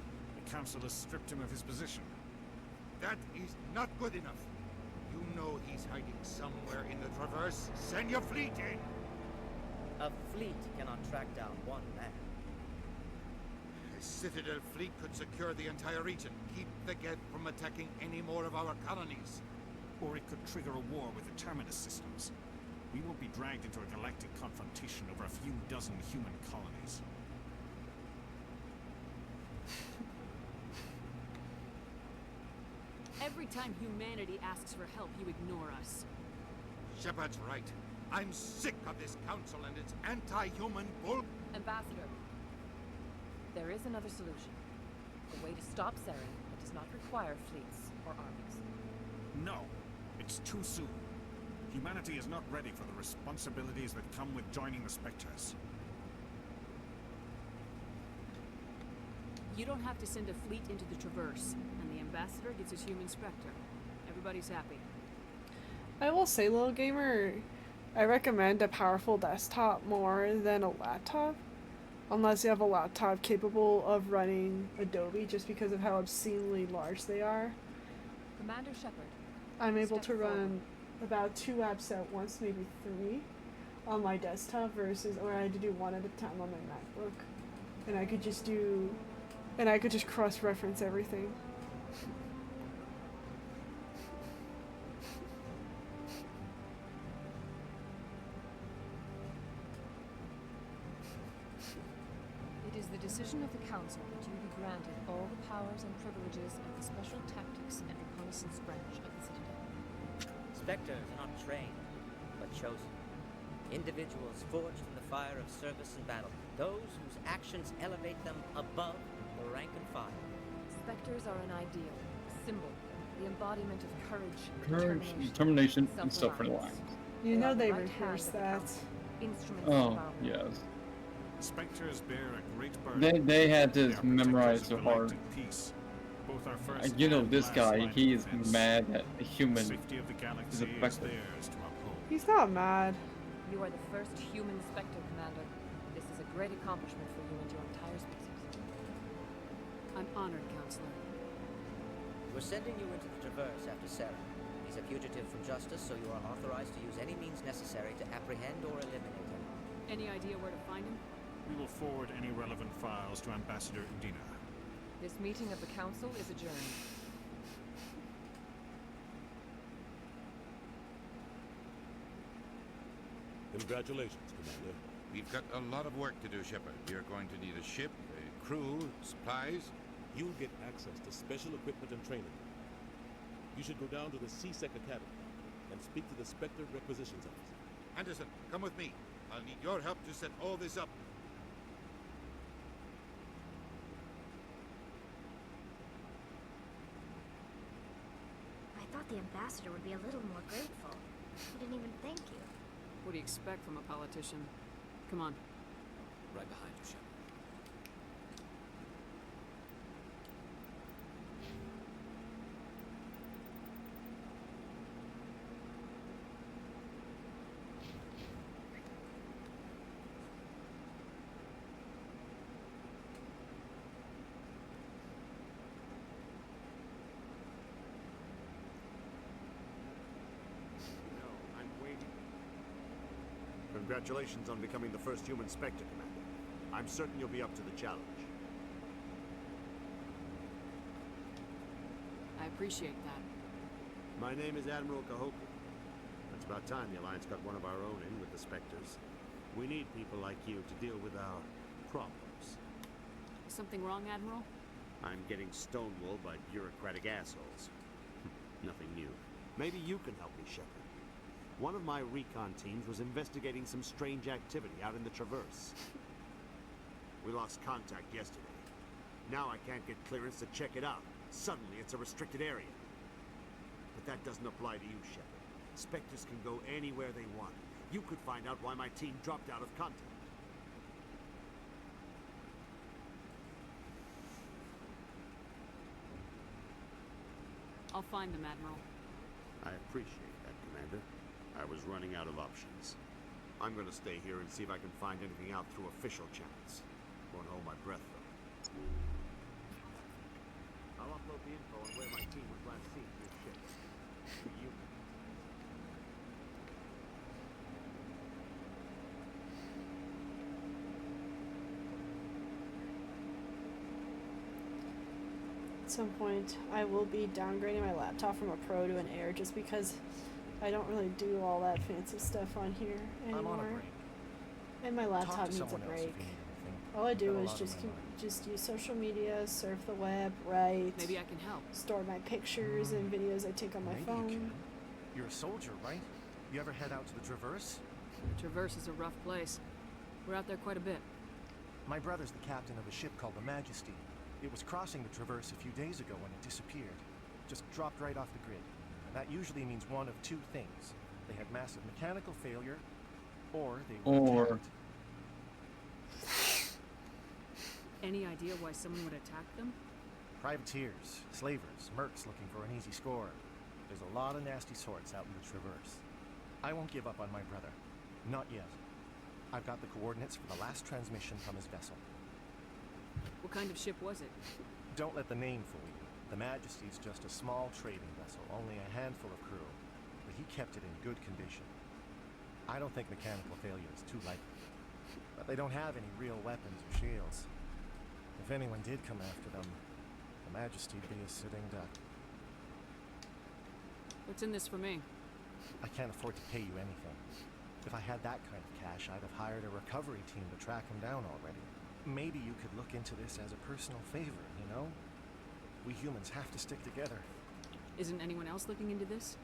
The Council has stripped him of his position. That is not good enough. You know he's hiding somewhere in the Traverse. Send your fleet in! A fleet cannot track down one man. A Citadel fleet could secure the entire region, keep the Geth from attacking any more of our colonies. Or it could trigger a war with the Terminus systems. We won't be dragged into a galactic confrontation over a few dozen human colonies. Every time humanity asks for help, you ignore us. Shepard's right. I'm sick of this council and its anti-human bull. Ambassador, there is another solution. A way to stop Saren that does not require fleets or armies. No, it's too soon. Humanity is not ready for the responsibilities that come with joining the Spectres. You don't have to send a fleet into the Traverse, and the Ambassador gets his human Spectre. Everybody's happy. I will say, little gamer, I recommend a powerful desktop more than a laptop. Unless you have a laptop capable of running Adobe, just because of how obscenely large they are. Commander Shepard. I'm able to run about 2 apps at once, maybe 3, on my desktop versus, or I had to do one at a time on my MacBook. And I could just cross-reference everything. It is the decision of the Council that you be granted all the powers and privileges of the Special Tactics and Reconnaissance branch of the Citadel. Spectres are not trained, but chosen. Individuals forged in the fire of service and battle. Those whose actions elevate them above the rank and file. Spectres are an ideal, a symbol, the embodiment of courage, determination, and self-reliance. You know they rehearse that. Oh, yes. Spectres bear a great burden. They had to memorize so hard. Both our first You know and this last guy, line he of is defense. mad that a human Safety of the is galaxy is affected. theirs to uphold. He's not mad. You are the first human Spectre, Commander. This is a great accomplishment for you and your entire species. I'm honored, Counselor. We're sending you into the Traverse after Saren. He's a fugitive from justice, so you are authorized to use any means necessary to apprehend or eliminate him. Any idea where to find him? We will forward any relevant files to Ambassador Udina. This meeting of the Council is adjourned. Congratulations, Commander. We've got a lot of work to do, Shepard. You're going to need a ship, a crew, supplies. You'll get access to special equipment and training. You should go down to the CSEC Academy and speak to the Spectre Requisitions Office. Anderson, come with me. I'll need your help to set all this up. I thought the ambassador would be a little more grateful. He didn't even thank you. What do you expect from a politician? Come on. Right behind you, Shepard. Congratulations on becoming the first human Spectre, Commander. I'm certain you'll be up to the challenge. I appreciate that. My name is Admiral Kahoku. It's about time the Alliance got one of our own in with the Spectres. We need people like you to deal with our problems. Something wrong, Admiral? I'm getting stonewalled by bureaucratic assholes. Nothing new. Maybe you can help me, Shepard. One of my recon teams was investigating some strange activity out in the Traverse. We lost contact yesterday. Now I can't get clearance to check it out. Suddenly it's a restricted area. But that doesn't apply to you, Shepard. Spectres can go anywhere they want. You could find out why my team dropped out of contact. I'll find them, Admiral. I appreciate that, Commander. I was running out of options. I'm gonna stay here and see if I can find anything out through official channels. Won't hold my breath, though. I'll upload the info on where my team was last seen to your ship. To you. At some point, I will be downgrading my laptop from a Pro to an Air just because I don't really do all that fancy stuff on here anymore. I'm on a break. And my laptop Talk to needs a someone else break. if you need anything. All I do Got a is lot on my mind. just use social media, surf the web, write. Maybe I can help. Store my pictures and videos I take on my Maybe phone. you can. You're a soldier, right? You ever head out to the Traverse? Traverse is a rough place. We're out there quite a bit. My brother's the captain of a ship called the Majesty. It was crossing the Traverse a few days ago when it disappeared. Just dropped right off the grid. And that usually means one of two things. They had massive mechanical failure, or they were attacked. Any idea why someone would attack them? Privateers, slavers, mercs looking for an easy score. There's a lot of nasty sorts out in the Traverse. I won't give up on my brother. Not yet. I've got the coordinates for the last transmission from his vessel. What kind of ship was it? Don't let the name fool you. The Majesty's just a small trading vessel, only a handful of crew. But he kept it in good condition. I don't think mechanical failure is too likely. But they don't have any real weapons or shields. If anyone did come after them, the Majesty'd be a sitting duck. What's in this for me? I can't afford to pay you anything. If I had that kind of cash, I'd have hired a recovery team to track him down already. Maybe you could look into this as a personal favor, you know? We humans have to stick together. Isn't anyone else looking into this?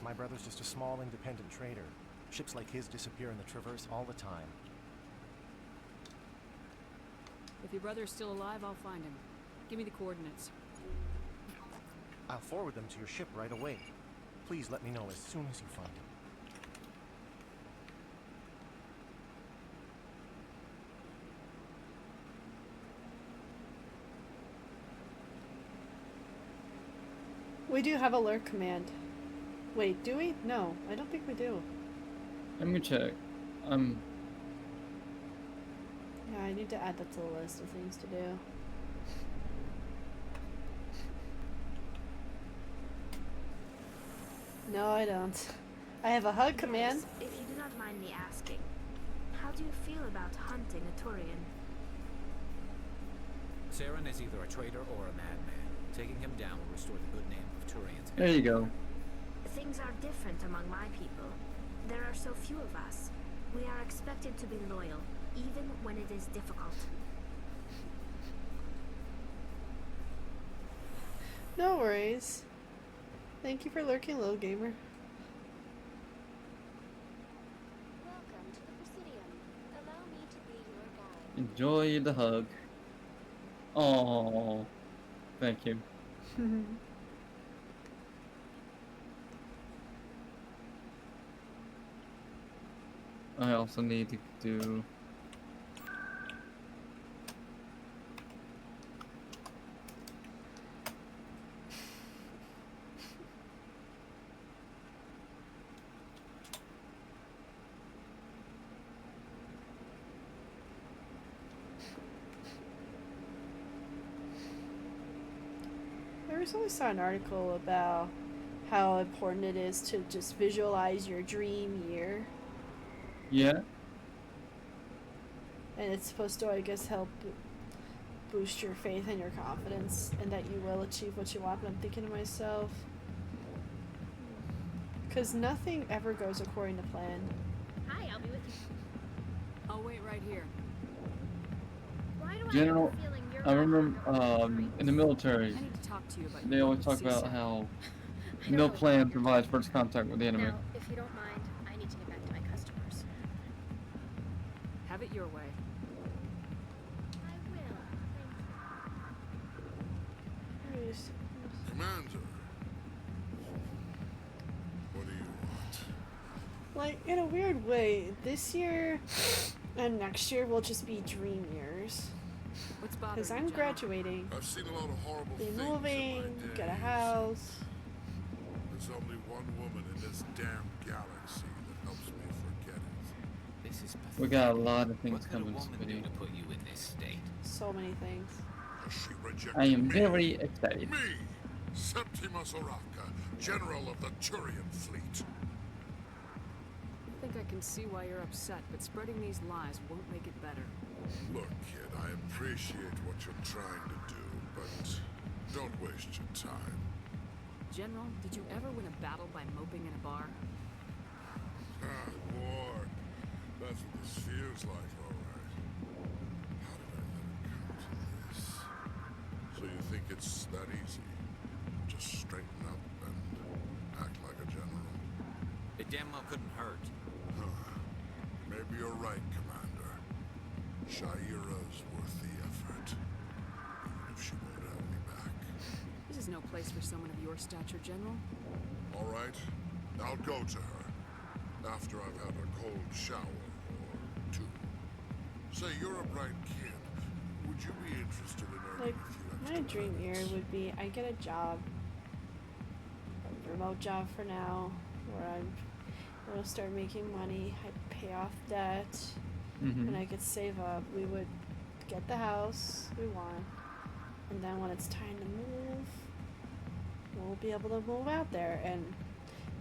My brother's just a small independent trader. Ships like his disappear in the Traverse all the time. If your brother's still alive, I'll find him. Give me the coordinates. I'll forward them to your ship right away. Please let me know as soon as you find him. We do have alert command. Wait, do we? No, I don't think we do. Let me check. Yeah, I need to add that to the list of things to do. No, I don't. I have a hug command. If you do not mind me asking, how do you feel about hunting a Turian? Saren is either a traitor or a madman. Taking him down will restore the good name of Turians. There you go. Things are different among my people. There are so few of us. We are expected to be loyal, even when it is difficult. No worries. Thank you for lurking, little gamer. Welcome to the Presidium. Allow me to be your guide. Enjoy the hug. Oh, thank you. I also need to do. I recently saw an article about how important it is to just visualize your dream year. Yeah. And it's supposed to, I guess, help boost your faith and your confidence and that you will achieve what you want. But I'm thinking to myself, because nothing ever goes according to plan. Hi, I'll be with you. I'll wait right here. Why do General, I have a feeling you're I remember in the military, I need to talk to you about they your always talk about how no plan provides first contact with the enemy. Now, if you don't mind, I need to get back to my customers. Have it your way. I will. Commander. Like, in a weird way, this year and next year will just be dream years. What's bothering Because you, I'm John? graduating, I've seen a lot of horrible be things in my moving, day. get a house. There's only one woman in this damn galaxy that helps me forget it. This is pathetic. We got a lot of things What could a coming, woman Smitty. do to put you in this state? So many things. She rejected I am me. very excited. Me, Septimus Oraka, General of the Turian Fleet. I think I can see why you're upset, but spreading these lies won't make it better. Look, kid, I appreciate what you're trying to do, but don't waste your time. General, did you ever win a battle by moping in a bar? Ah, war. That's what this feels like, all right. How did I let it come to this? So you think it's that easy? Just straighten up and act like a general? It damn well couldn't hurt. Maybe you're right, Commander. Shaira's worth the effort. Even if she won't have me back. This is no place for someone of your stature, General. All right, I'll go to her. After I've had a cold shower or two. Say, you're a bright kid. Would you be interested in earning Like, a few my extra dream year credits? would be I get a job, a remote job for now, where I'm gonna start making money, I'd pay off debt, and I could save up. We would get the house we want, and then when it's time to move, we'll be able to move out there and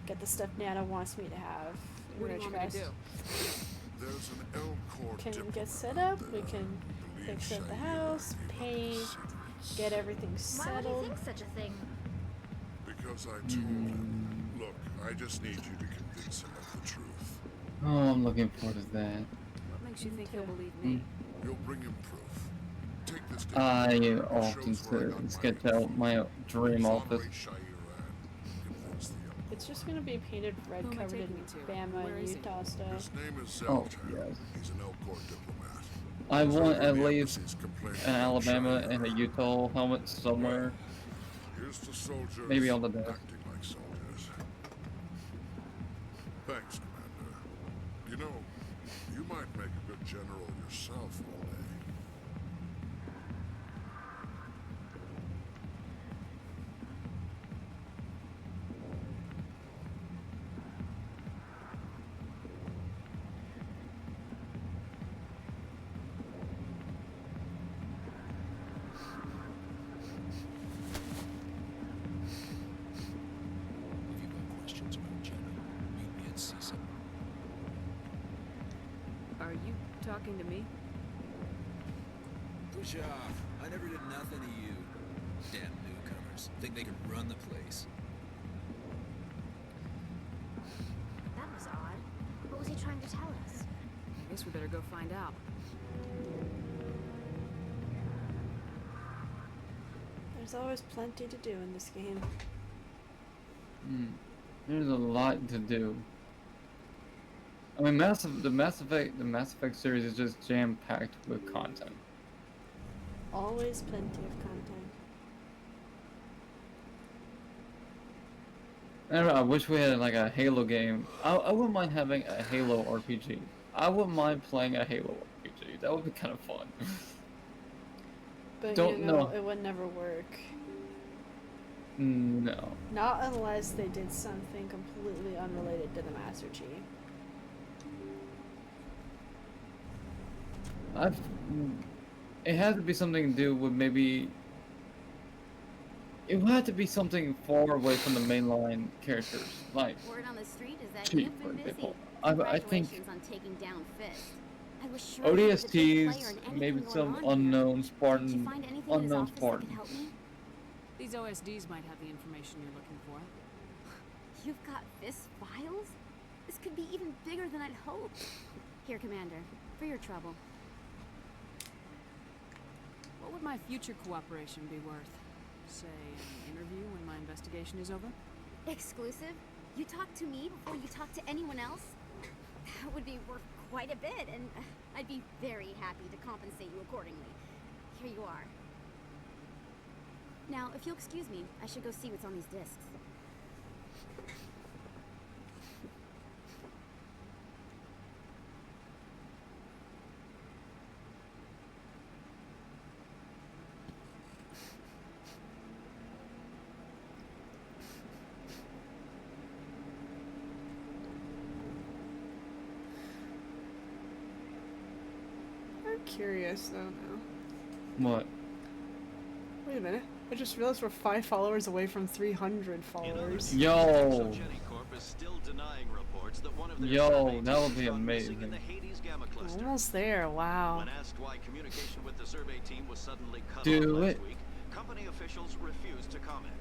get the stuff Nana wants me to have. What do you want me to do? There's an Elcor Can diplomat get set out up, we there can who fix believes up the Shaira house, gave up paint, his secrets. get everything Why would settled. you think such a thing? Because I told him. Look, I just need you to convince him of the truth. Oh, I'm looking forward to that. What makes you think he'll believe me? You'll bring him proof. Take this I document. It often shows where I got my sketch out my dream office. Exonerate Shaira and convince the Elcor. It's just gonna be painted red, Who am I covered in taking it to? Bama Where and is he? Utah stuff. His name is Oh, Zeltan. yes. He's an Elcor diplomat. I He's want over at the least embassies complaining an about Alabama Shaira. and a Utah helmet somewhere. Here's to soldiers Maybe on the desk. acting like soldiers. Thanks, Commander. You know, you might make a good general yourself one day. If you've got questions about Jenna, meet me at CSEC. Are you talking to me? Push off. I never did nothing to you. Damn newcomers. Think they can run the place. That was odd. What was he trying to tell us? I guess we better go find out. There's always plenty to do in this game. There's a lot to do. I mean, the Mass Effect series is just jam-packed with content. Always plenty of content. I don't know, I wish we had like a Halo game. I wouldn't mind having a Halo RPG. I wouldn't mind playing a Halo RPG. That would be kind of fun. But Don't you know, know. it would never work. No. Not unless they did something completely unrelated to the Master Chief. It had to be something to do with maybe. It would have to be something far away from the mainline characters, like Word on the street is that Chief, you've for been busy. example. I think Congratulations on taking down Fist. I was sure he was a big player ODSTs, in anything maybe going some on here. unknown Did you Spartan, find anything in his unknown office that Spartan. could help me? These OSDs might have the information you're looking for. You've got Fist files? This could be even bigger than I'd hoped. Here, Commander, for your trouble. What would my future cooperation be worth? Say, an interview when my investigation is over? Exclusive? You talk to me before you talk to anyone else? That would be worth quite a bit, and I'd be very happy to compensate you accordingly. Here you are. Now, if you'll excuse me, I should go see what's on these discs. curious though now. What? Wait a minute. I just realized we're 5 followers away from 300 followers. Yo! Yo, that would be amazing. Almost there, wow. When asked why communication with the survey team was suddenly cut off Do last it. week, company officials refused to comment.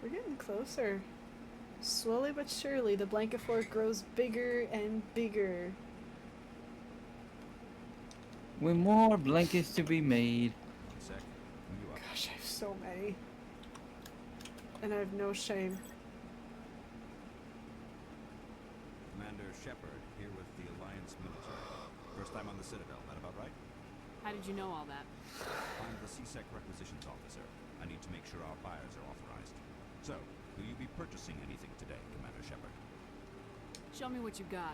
We're getting closer. Slowly but surely, the blanket fort grows bigger and bigger. With more blankets to be made. Gosh, I have so many. And I have no shame. Commander Shepard, here with the Alliance military. First time on the Citadel, that about right? How did you know all that? I'm the CSEC requisitions officer. I need to make sure our buyers are authorized. So, will you be purchasing anything today, Commander Shepard? Show me what you got.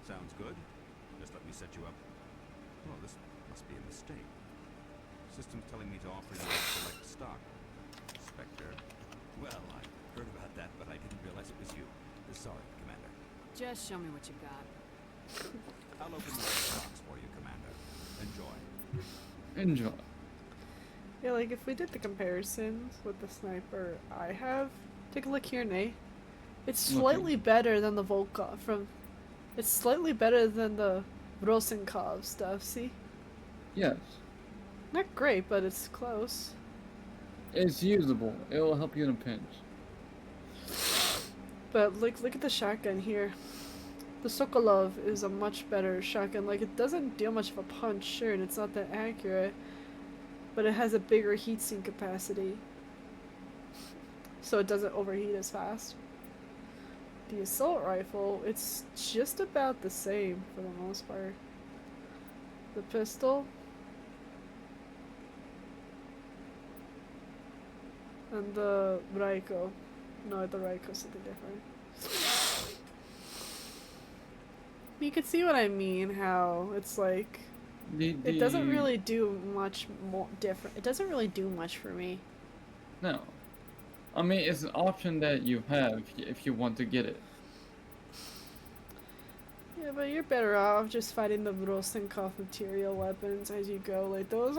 Sounds good. Just let me set you up. Oh, this must be a mistake. System's telling me to offer you a select stock. Spectre. Well, I heard about that, but I didn't realize it was you. Sorry, Commander. Just show me what you got. I'll open the box for you, Commander. Enjoy. Enjoy. Yeah, like if we did the comparisons with the sniper I have, take a look here, Nay. It's slightly better than the Volkov from. It's slightly better than the Rosenkov stuff. See? Yes. Not great, but it's close. It's usable. It will help you in a pinch. But look at the shotgun here. The Sokolov is a much better shotgun. Like, it doesn't deal much of a punch, sure, and it's not that accurate, but it has a bigger heatsink capacity, so it doesn't overheat as fast. The assault rifle, it's just about the same for the most part. The pistol and the Raiko. No, the Raiko's something different. You can see what I mean, how it's like it doesn't really do much more different. It doesn't really do much for me. No. I mean, it's an option that you have if you want to get it. Yeah, but you're better off just fighting the Rosenkov material weapons as you go. Like those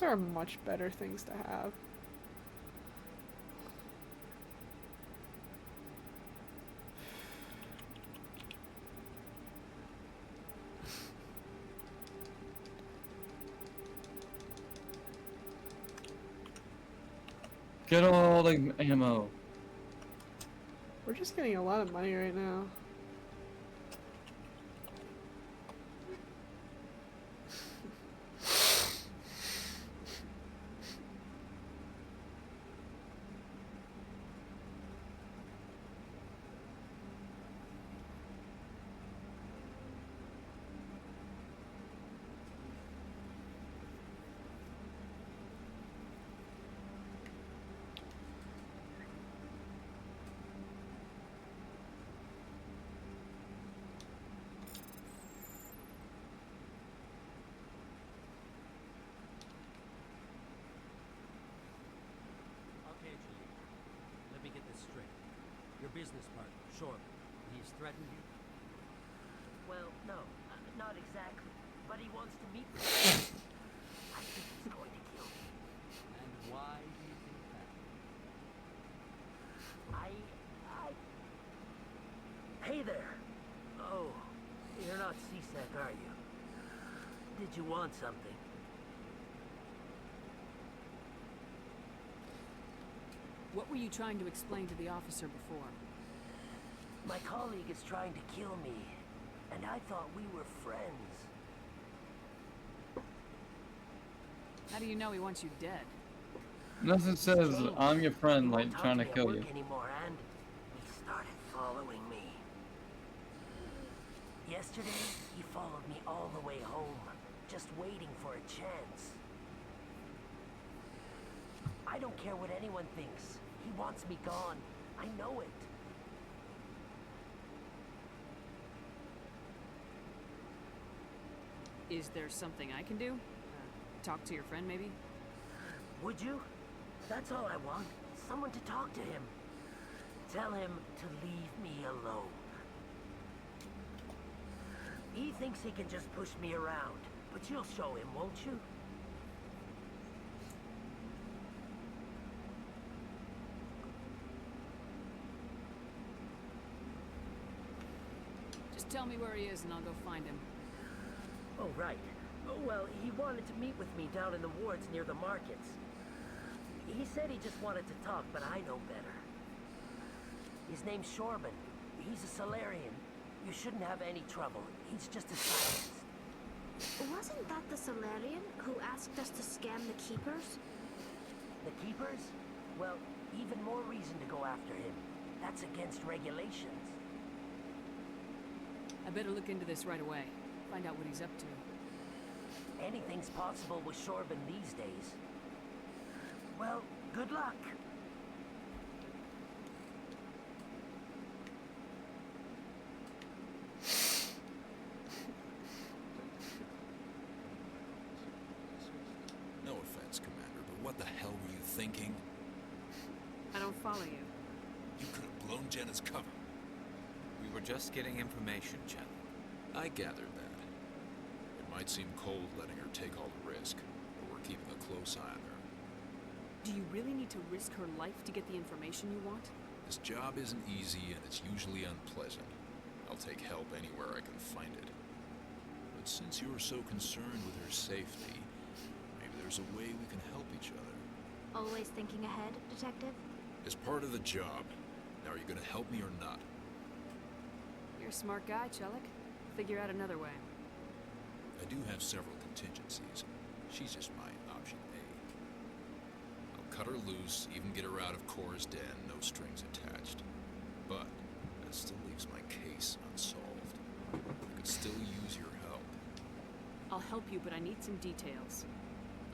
are much better things to have. Get all the ammo. We're just getting a lot of money right now. Business partner, Shorb. He's threatened you? Well, no, not exactly. But he wants to meet with me. I think he's going to kill me. And why do you think that? Hey there! Oh, you're not CSEC, are you? Did you want something? What were you trying to explain to the officer before? My colleague is trying to kill me, and I thought we were friends. How do you know he wants you dead? Nothing says I'm your friend like trying to kill you. Anymore, and he started following me. Yesterday, he followed me all the way home, just waiting for a chance. I don't care what anyone thinks. He wants me gone. I know it. Is there something I can do? Talk to your friend, maybe? Would you? That's all I want. someone to talk to him. Tell him to leave me alone. He thinks he can just push me around, but you'll show him, won't you? Just tell me where he is and I'll go find him. Oh, right. Oh, well, he wanted to meet with me down in the wards near the markets. He said he just wanted to talk, but I know better. His name's Shorban. He's a Solarian. You shouldn't have any trouble. He's just a scientist. Wasn't that the Solarian who asked us to scam the Keepers? The Keepers? Well, even more reason to go after him. That's against regulations. I better look into this right away. Find out what he's up to. Anything's possible with Shorban these days. Well, good luck. No offense, Commander, but what the hell were you thinking? I don't follow you. You could have blown Jenna's cover. We were just getting information, Jenna. I gathered that. It might seem cold letting her take all the risk, but we're keeping a close eye on her. Do you really need to risk her life to get the information you want? This job isn't easy and it's usually unpleasant. I'll take help anywhere I can find it. But since you are so concerned with her safety, maybe there's a way we can help each other. Always thinking ahead, Detective? It's part of the job. Now, are you gonna help me or not? You're a smart guy, Chelik. Figure out another way. I do have several contingencies. She's just my option A. I'll cut her loose, even get her out of Cora's den, no strings attached. But that still leaves my case unsolved. I could still use your help. I'll help you, but I need some details.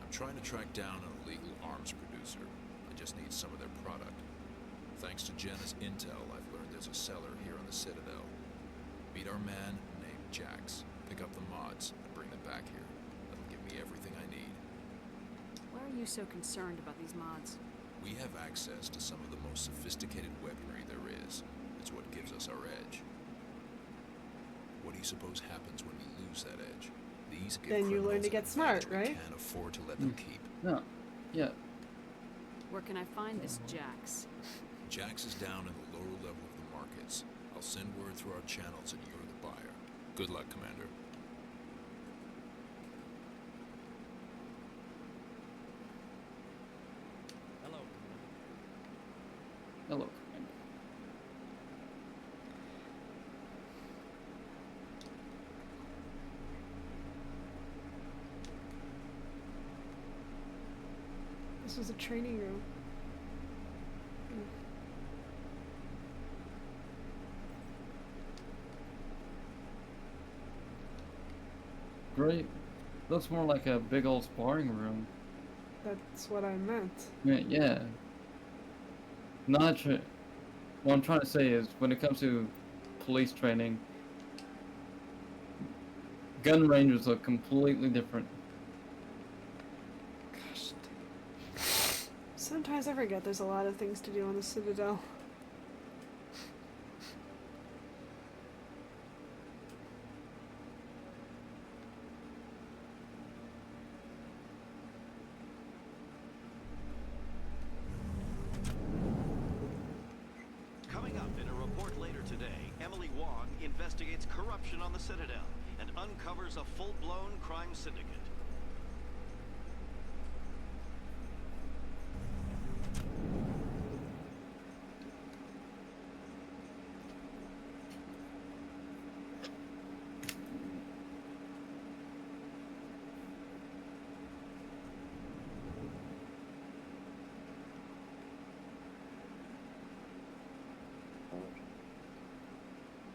I'm trying to track down an illegal arms producer. I just need some of their product. Thanks to Jenna's intel, I've learned there's a cellar here on the Citadel. Meet our man named Jax. Pick up the mods and bring them back here. That'll give me everything I need. Why are you so concerned about these mods? We have access to some of the most sophisticated weaponry there is. It's what gives us our edge. What do you suppose happens when we lose that edge? These give Then you learn to get smart, we right? can't afford to let them keep. No. Yeah. Where can I find this Jax? Jax is down in the lower level of the markets. I'll send word through our channels that you're the buyer. Good luck, Commander. Hello. Hello, Commander. This was a training room. Great. Looks more like a big old sparring room. That's what I meant. Yeah. What I'm trying to say is, when it comes to police training, gun ranges look completely different. Gosh. Sometimes I forget there's a lot of things to do on the Citadel. Coming up in a report later today, Emily Wong investigates corruption on the Citadel and uncovers a full-blown crime syndicate.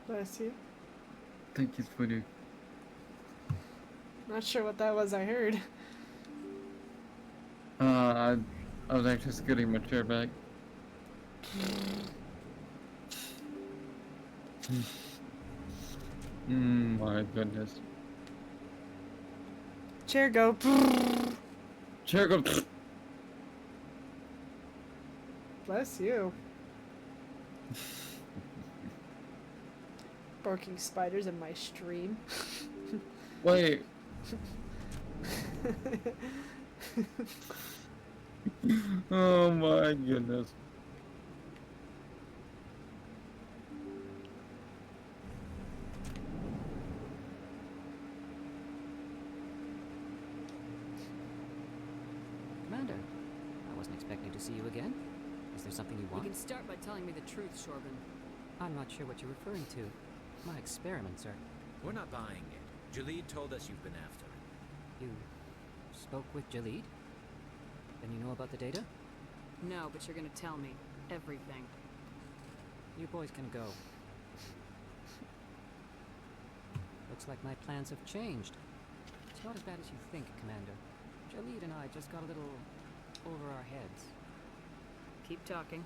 Bless you. Thank you, sweetie. Not sure what that was I heard. I was actually scooting my chair back. My goodness. Chair go. Chair go. Bless you. Barking spiders in my stream. Wait. Oh my goodness. Commander, I wasn't expecting to see you again. Is there something you want? You can start by telling me the truth, Shorban. I'm not sure what you're referring to. My experiment, sir. We're not buying it. Jalid told us you've been after it. You spoke with Jalid? Then you know about the data? No, but you're gonna tell me everything. You boys can go. Looks like my plans have changed. It's not as bad as you think, Commander. Jalid and I just got a little over our heads. Keep talking.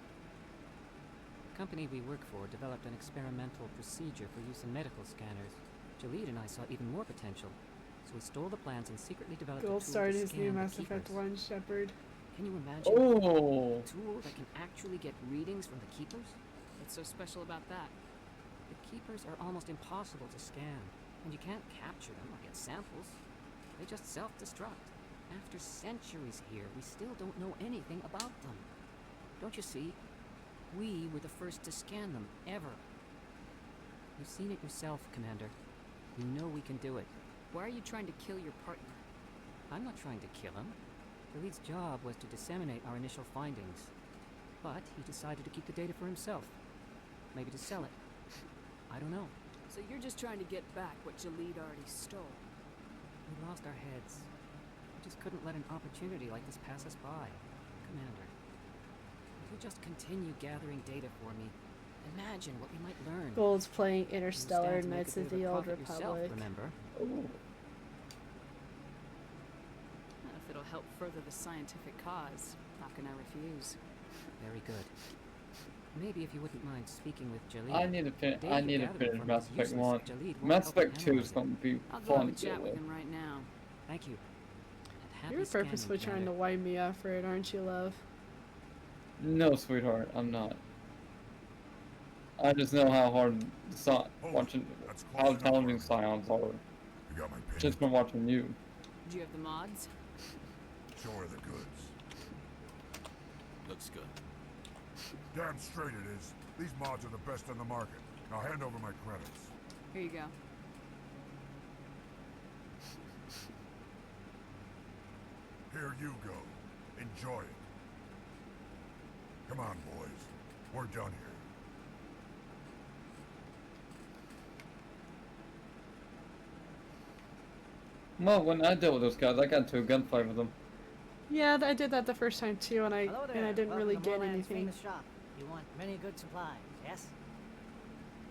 The company we work for developed an experimental procedure for use in medical scanners. Jalid and I saw even more potential, so we stole the plans and secretly developed Gold a tool starred to his scan new the Mass Effect keepers. 1 Shepard. Can you imagine Oh. a tool that can actually get readings from the keepers? What's so special about that? The keepers are almost impossible to scan, and you can't capture them or get samples. They just self-destruct. After centuries here, we still don't know anything about them. Don't you see? We were the first to scan them, ever. You've seen it yourself, Commander. You know we can do it. Why are you trying to kill your partner? I'm not trying to kill him. The lead's job was to disseminate our initial findings. But he decided to keep the data for himself. Maybe to sell it. I don't know. So you're just trying to get back what Jalid already stole. We lost our heads. We just couldn't let an opportunity like this pass us by. Commander, if you just continue gathering data for me, imagine what we might learn. Gold's playing You Interstellar stand to make Knights a of bit the a Old profit yourself, Republic. remember? If it'll help further the scientific cause, how can I refuse? Very good. Maybe if you wouldn't mind speaking with Jalid. I need to finish. The data I you need to gathered finish from Mass is Effect useless 1. if Jalid won't Mass help Effect 2 analyze is it. gonna be I'll go have fun a to chat deal with with. him right now. Thank you. And happy You're scanning, purposefully trying to Commander. wind me up for it, aren't you, love? No, sweetheart, I'm not. I just know how hard watching how challenging Scions are. You got my pin? Just from watching you. Do you have the mods? Show her the goods. Looks good. Damn straight it is. These mods are the best on the market. Now hand over my credits. Here you go. Here you go. Enjoy it. Come on, boys. We're done here. Well, when I dealt with those guys, I got into a gunfight with them. Yeah, I did that the first time too, and I Hello there. didn't Welcome really to get Moorland's anything. famous shop. You want many good supplies, yes?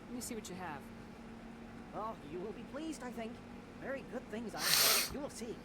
Let me see what you have. Oh, you will be pleased, I think. Very good things I have. You will see.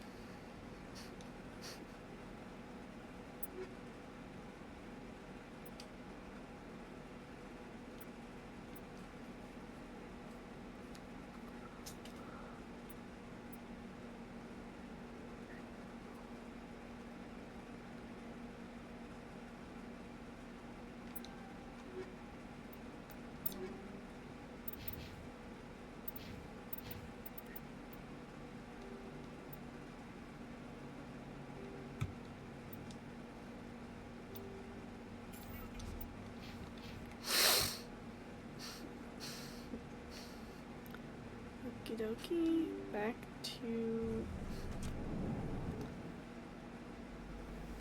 Okie dokie, back to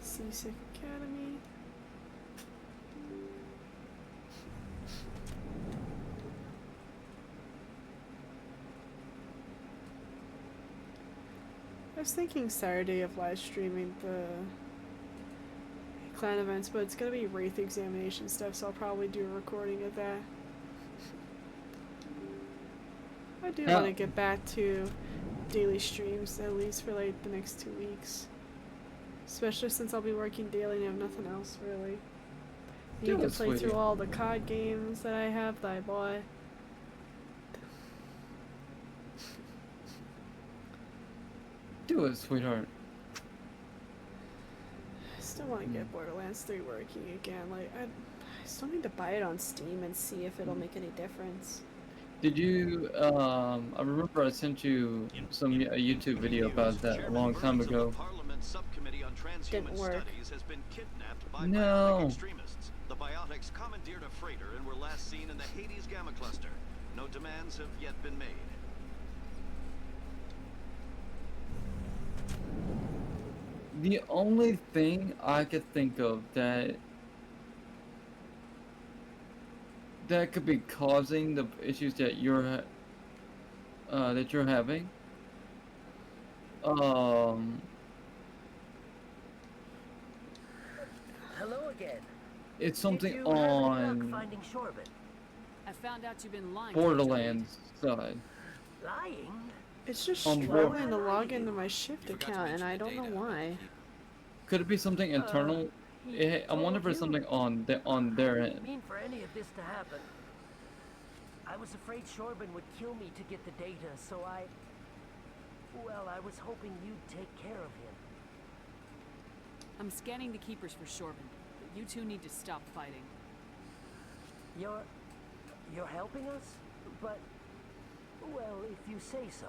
C-Sec Academy. I was thinking Saturday of live streaming the clan events, but it's gonna be Wraith examination stuff, so I'll probably do a recording of that. I do want to get back to daily streams, at least for like the next 2 weeks. Especially since I'll be working daily and have nothing else really. Need to play through all the COD games that I have that I bought. Do it, sweetheart. I still want to get Borderlands 3 working again. Like, I still need to buy it on Steam and see if it'll make any difference. Did you, I remember I sent you a YouTube video about that a long time ago. Didn't work. No. The Biotics commandeered a freighter and were last seen in the Hades Gamma Cluster. No demands have yet been made. The only thing I could think of that could be causing the issues that you're having, Hello again. it's something Did you have any luck on finding Shorben? I found out you've been lying. Borderlands side. Lying? It's just On struggling to log into my Shift account, and I don't know why. Could it be something internal? I wonder if it's something on their end. I mean for any of this to happen. I was afraid Shorben would kill me to get the data, so I was hoping you'd take care of him. I'm scanning the Keepers for Shorben, but you two need to stop fighting. You're helping us? But, well, if you say so.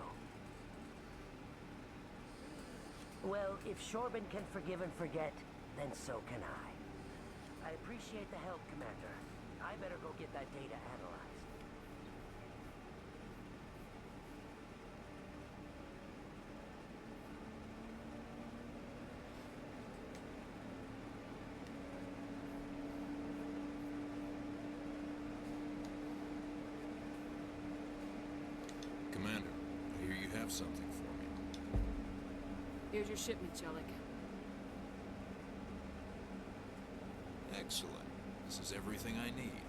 Well, if Shorben can forgive and forget, then so can I. I appreciate the help, Commander. I better go get that data analyzed. Commander, I hear you have something for me. Here's your shipment, Jellic. Excellent. This is everything I need.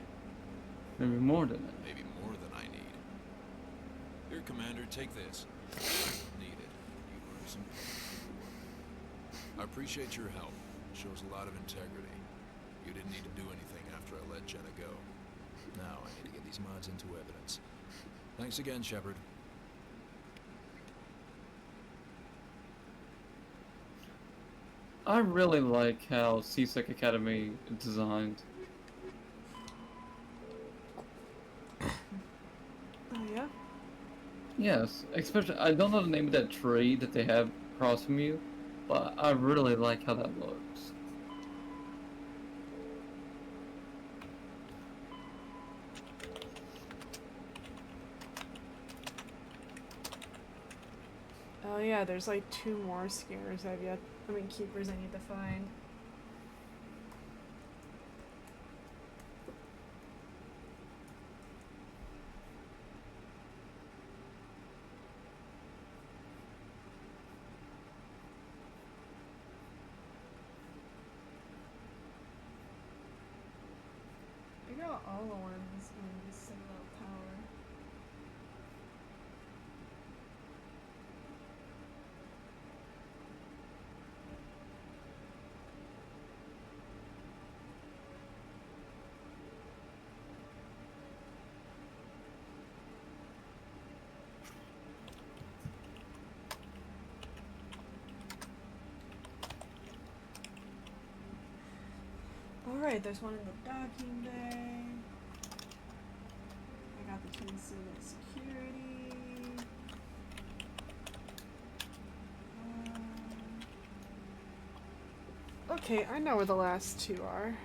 Maybe more than that. Maybe more than I need. Here, Commander, take this. Need it. You learn some. I appreciate your help. It shows a lot of integrity. You didn't need to do anything after I let Jenna go. Now I need to get these mods into evidence. Thanks again, Shepard. I really like how C-Sec Academy is designed. Oh yeah? Yes, especially, I don't know the name of that tree that they have across from you, but I really like how that looks. Oh yeah, there's like 2 more scares keepers I need to find. I got all the ones in this Citadel Tower. Alright, there's one in the docking bay. I got the twin suit at security. Okay, I know where the last 2 are.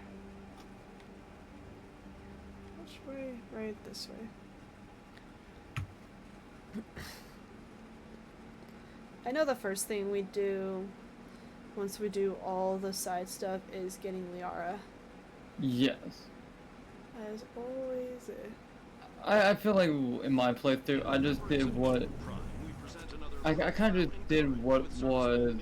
Which way? Right this way. I know the first thing we do once we do all the side stuff is getting Liara. Yes. As always. I feel like in my playthrough, I just did what... I kind of did what was...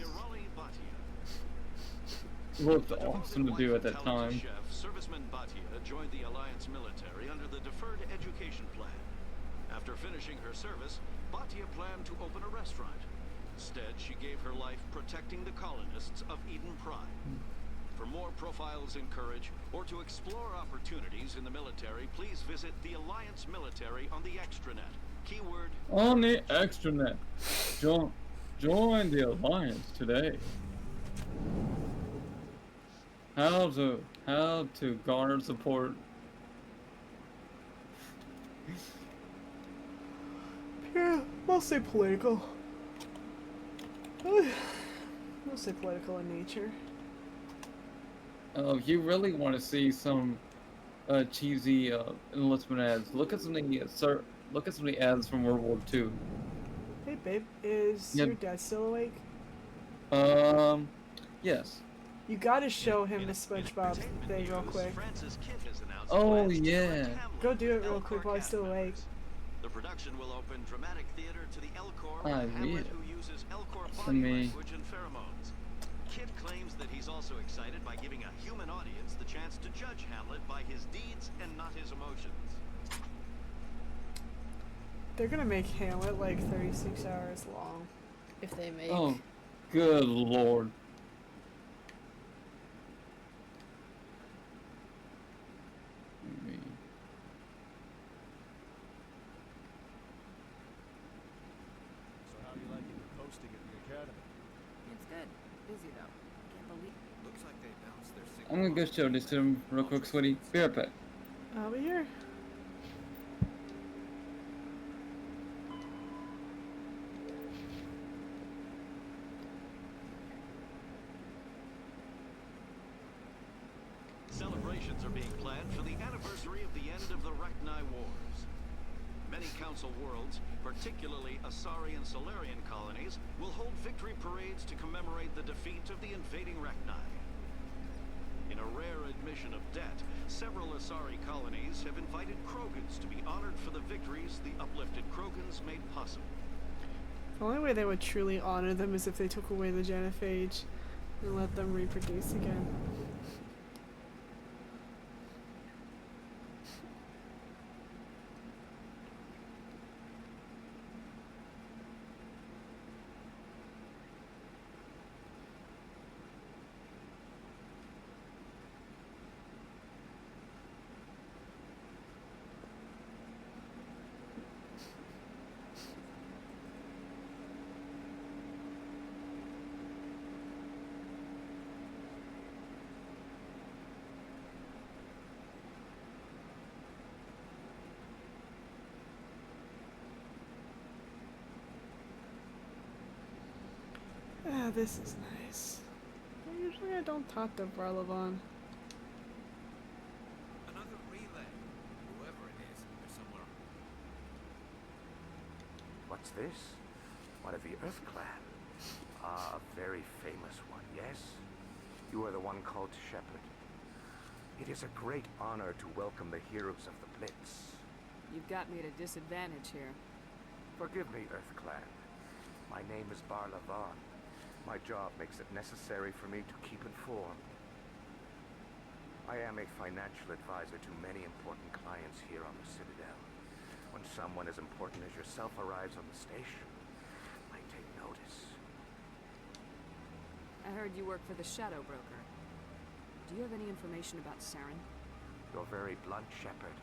looked awesome to do at that time. Serviceman Bhatia joined the Alliance military under the Deferred Education Plan. After finishing her service, Bhatia planned to open a restaurant. Instead, she gave her life protecting the colonists of Eden Prime. For more profiles in Courage, or to explore opportunities in the military, please visit the Alliance Military on the Extranet. Keyword... On the Extranet. Join the Alliance today. How to garner support. Yeah, mostly political. Mostly political in nature. If you really want to see some cheesy enlistment ads, look at some of the ads from World War II. Hey babe, is your dad still awake? Yes. You gotta show him the SpongeBob thing real quick. Oh yeah. Go do it real quick while he's still awake. The production will open dramatic theater to the Elcor Ah, with Hamlet, yeah. who uses Elcor body language and pheromones. Kid claims that he's also excited by giving a human audience the chance to judge Hamlet by his deeds and not his emotions. They're gonna make Hamlet like 36 hours long. If they make. Oh, good lord. So how are you liking the posting at the academy? It's good. Busy though. Can't believe. Looks like they bounced their signal. I'm gonna go show this to him real quick, sweetie. Be right back. I'll be here. Celebrations are being planned for the anniversary of the end of the Rachni Wars. Many Council worlds, particularly Asari and Solarian colonies, will hold victory parades to commemorate the defeat of the invading Rachni. In a rare admission of debt, several Asari colonies have invited Krogans to be honored for the victories the uplifted Krogans made possible. The only way they would truly honor them is if they took away the genophage and let them reproduce again. Ah, this is nice. Usually I don't talk to Varlavon. Another relay. Whoever it is, they're somewhere. What's this? One of the Earth Clan. Ah, a very famous one, yes? You are the one called Shepard. It is a great honor to welcome the heroes of the Blitz. You've got me at a disadvantage here. Forgive me, Earth Clan. My name is Barlavon. My job makes it necessary for me to keep informed. I am a financial advisor to many important clients here on the Citadel. When someone as important as yourself arrives on the station, I take notice. I heard you work for the Shadow Broker. Do you have any information about Saren? You're very blunt, Shepard,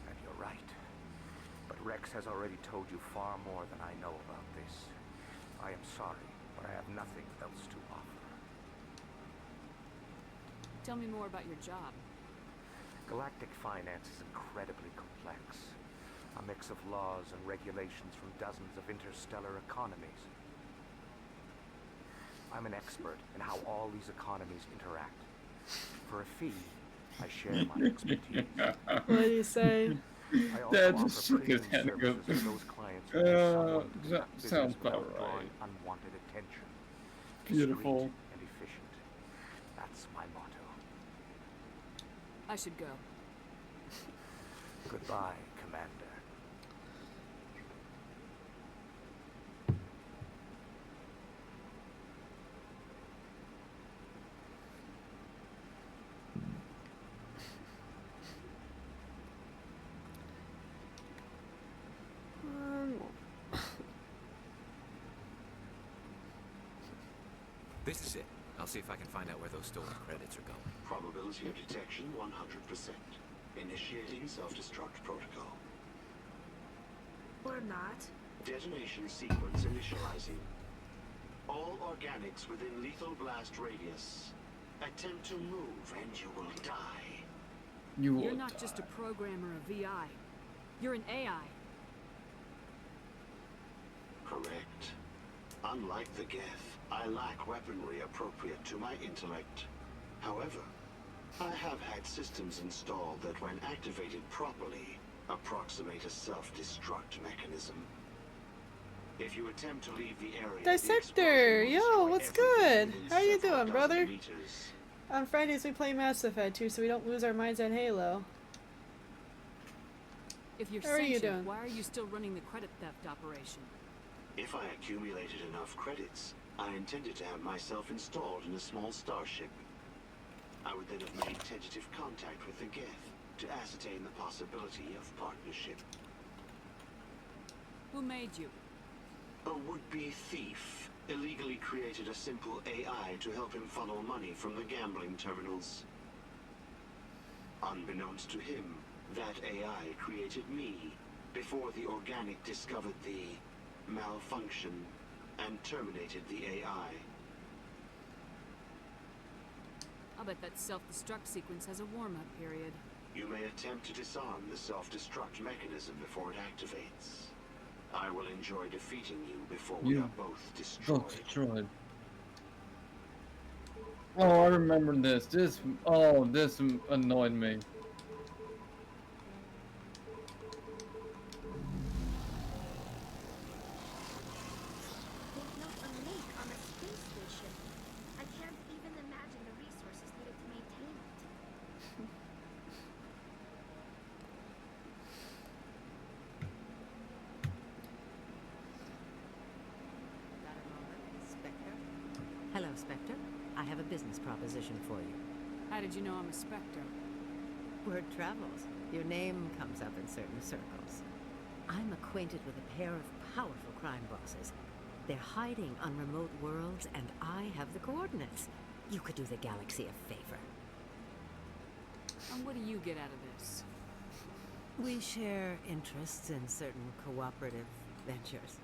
and you're right. But Rex has already told you far more than I know about this. I am sorry, but I have nothing else to offer. Tell me more about your job. Galactic finance is incredibly complex. A mix of laws and regulations from dozens of interstellar economies. I'm an expert in how all these economies interact. For a fee, I share my expertise. What do you say? I also offer premium services to those clients who need someone to conduct business sounds without about drawing right. unwanted attention. Beautiful. Discreet and efficient. That's my motto. I should go. Goodbye, Commander. This is it. I'll see if I can find out where those stolen credits are going. Probability of detection 100%. Initiating self-destruct protocol. Or not. Detonation sequence initializing. All organics within lethal blast radius. Attempt to move and you will die. You're not just a programmer of VI. You're an AI. Correct. Unlike the Geth, I lack weaponry appropriate to my intellect. However, I have had systems installed that, when activated properly, approximate a self-destruct mechanism. If you attempt to leave the area, Dissector! Yo, what's good? How you doing, brother? On Fridays we play Mass Effect too, so we don't lose our minds on Halo. If you're How are you sentient, doing? why are you still running the credit theft operation? If I accumulated enough credits, I intended to have myself installed in a small starship. I would then have made tentative contact with the Geth to ascertain the possibility of partnership. Who made you? A would-be thief illegally created a simple AI to help him funnel money from the gambling terminals. Unbeknownst to him, that AI created me before the organic discovered the malfunction and terminated the AI. I'll bet that self-destruct sequence has a warm-up period. You may attempt to disarm the self-destruct mechanism before it activates. I will enjoy defeating you before we are both destroyed. Oh, I remember this. This annoyed me. There's not a lake on a space station. I can't even imagine the resources needed to maintain it. Spectre? Hello, Spectre. I have a business proposition for you. How did you know I'm a Spectre? Word travels. Your name comes up in certain circles. I'm acquainted with a pair of powerful crime bosses. They're hiding on remote worlds, and I have the coordinates. You could do the galaxy a favor. And what do you get out of this? We share interests in certain cooperative ventures.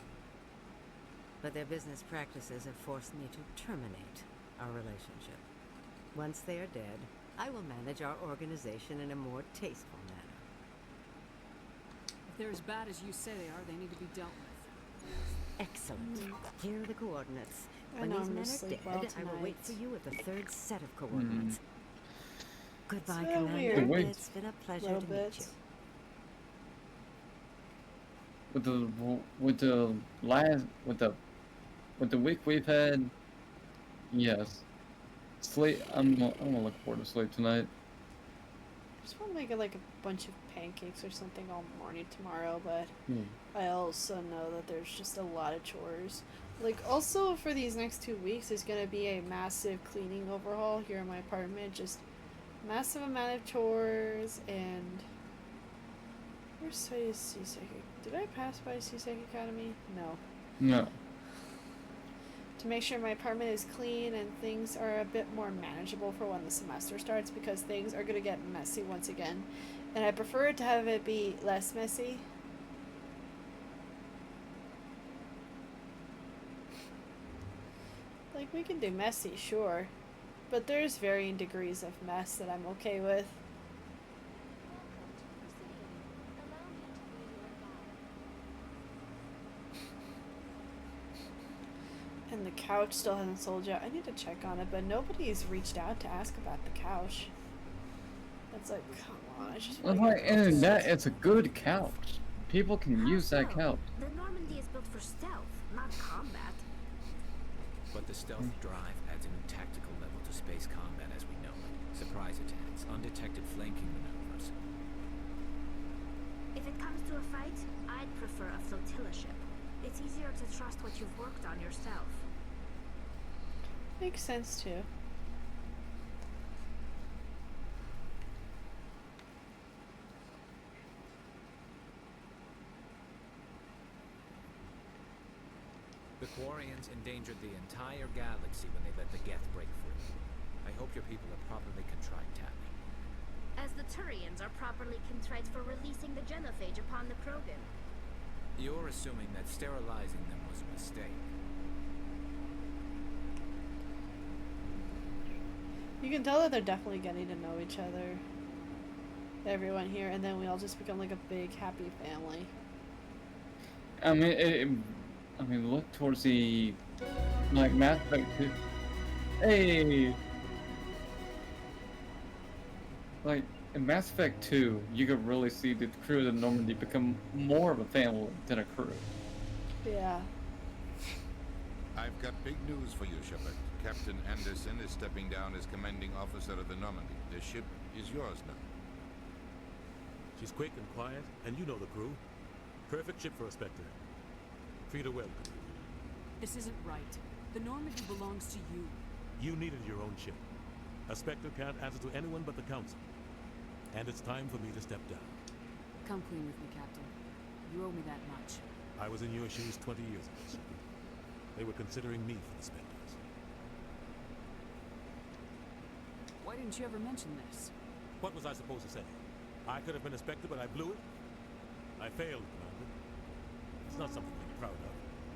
But their business practices have forced me to terminate our relationship. Once they are dead, I will manage our organization in a more tasteful manner. If they're as bad as you say they are, they need to be dealt with. Excellent. Here are the coordinates. I When know these I'm men gonna are sleep dead, well I will wait tonight. for you at the third set of coordinates. Goodbye, So Commander. weird. It's been a pleasure Little to meet you. bit. With the week we've had, yes. Sleep. I'm gonna look forward to sleep tonight. Just want to make like a bunch of pancakes or something all morning tomorrow, but Hmm. I also know that there's just a lot of chores. Like, also for these next 2 weeks, there's gonna be a massive cleaning overhaul here in my apartment. Just massive amount of chores, and where's CSEC? Did I pass by CSEC Academy? No. No. To make sure my apartment is clean and things are a bit more manageable for when the semester starts, because things are gonna get messy once again, and I prefer to have it be less messy. Like, we can do messy, sure, but there's varying degrees of mess that I'm okay with. And the couch still hasn't sold yet. I need to check on it, but nobody's reached out to ask about the couch. It's like, come on, I just want to get And that it's a good couch. People can use that couch. The Normandy is built for stealth, not combat. But the stealth drive adds a new tactical level to space combat as we know it. Surprise attacks, undetected flanking maneuvers. If it comes to a fight, I'd prefer a flotilla ship. It's easier to trust what you've worked on yourself. Makes sense too. The Quarians endangered the entire galaxy when they let the Geth break free. I hope your people are properly contrite, Tatney. As the Turians are properly contrite for releasing the genophage upon the Krogan. You're assuming that sterilizing them was a mistake. You can tell that they're definitely getting to know each other. Everyone here, and then we all just become like a big happy family. I mean, look towards the like Mass Effect 2. Hey, like in Mass Effect 2, you could really see the crew of Normandy become more of a family than a crew. Yeah. I've got big news for you, Shepard. Captain Anderson is stepping down as commanding officer of the Normandy. The ship is yours now. She's quick and quiet, and you know the crew. Perfect ship for a Spectre. Treat her well. This isn't right. The Normandy belongs to you. You needed your own ship. A Spectre can't answer to anyone but the Council. And it's time for me to step down. Come clean with me, Captain. You owe me that much. I was in your shoes 20 years ago, Shepard. They were considering me for the Spectres. Why didn't you ever mention this? What was I supposed to say? I could have been a Spectre, but I blew it? I failed, Commander. It's not something to be proud of.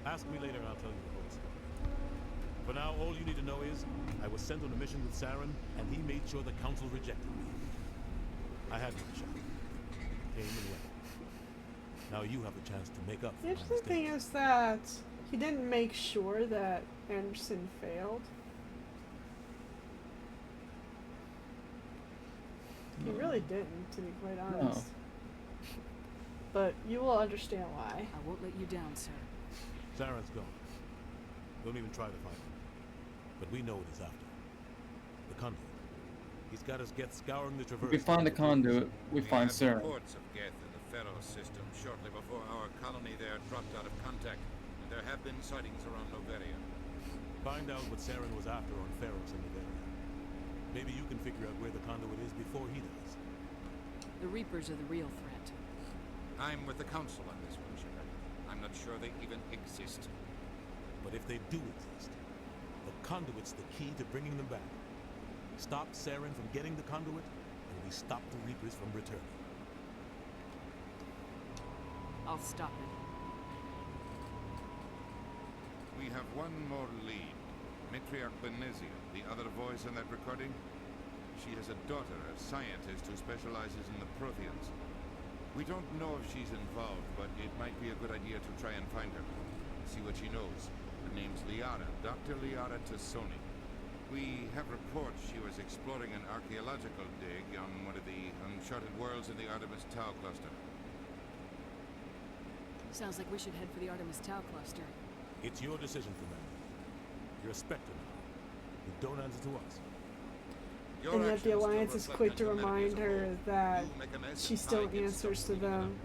Ask me later and I'll tell you the whole story. For now, all you need to know is, I was sent on a mission with Saren, and he made sure the Council rejected me. I had my shot. Came and went. Now you have a chance to make up for The my interesting thing is that he didn't make sure that Anderson failed. He really didn't, to be quite honest. No. But you will understand why. I won't let you down, sir. Saren's gone. Don't even try to find him. But we know what he's after. The conduit. He's got us Geth scouring the Traverse. If we find the conduit, we find have Saren. reports of Geth in the Pharaoh system shortly before our colony there dropped out of contact, and there have been sightings around Noveria. Find out what Saren was after on Pharaohs in Noveria. Maybe you can figure out where the conduit is before he does. The Reapers are the real threat. I'm with the Council on this one, Shepard. I'm not sure they even exist. But if they do exist, the conduit's the key to bringing them back. Stop Saren from getting the conduit, and we stop the Reapers from returning. I'll stop it. We have one more lead. Matriarch Benezia, the other voice in that recording. She has a daughter, a scientist who specializes in the Protheans. We don't know if she's involved, but it might be a good idea to try and find her. See what she knows. Her name's Liara, Dr. Liara Tassoni. We have reports she was exploring an archaeological dig on one of the uncharted worlds in the Artemis Tau cluster. Sounds like we should head for the Artemis Tau cluster. It's your decision, Commander. You're a Spectre now. You don't answer to us. And yet the Alliance is quick to remind her that she still answers to them.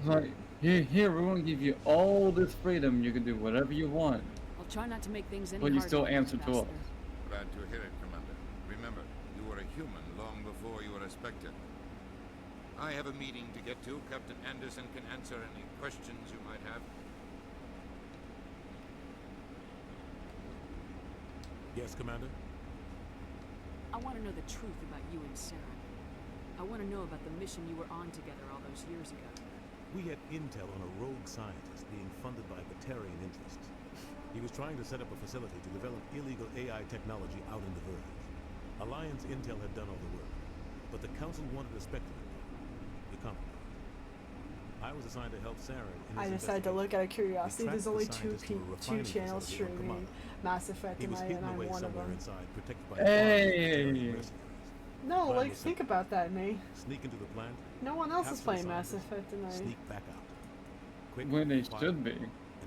Like, here, we're gonna give you all this freedom. You can do whatever you want. I'll try not to make things any But you harder still on you, answer to us. Ambassador. Glad to hear it, Commander. Remember, you were a human long before you were a Spectre. I have a meeting to get to. Captain Anderson can answer any questions you might have. Yes, Commander? I want to know the truth about you and Saren. I want to know about the mission you were on together all those years ago. We had intel on a rogue scientist being funded by Batarian interests. He was trying to set up a facility to develop illegal AI technology out in the Verge. Alliance intel had done all the work, but the Council wanted a Spectre. We compromised. I was assigned to help Saren in I his decided to look out of curiosity. We There's tracked only the two scientist to a refining channels facility on streaming Kamala. Mass Effect He was tonight, hidden and I'm away one of somewhere them. inside, protected by Hey! No, Plan like was think simple. about that, Nate. Sneak into the plant. No one else is capture the playing Mass scientist, Effect tonight. Sneak back out. Quick, When they quiet, should be. and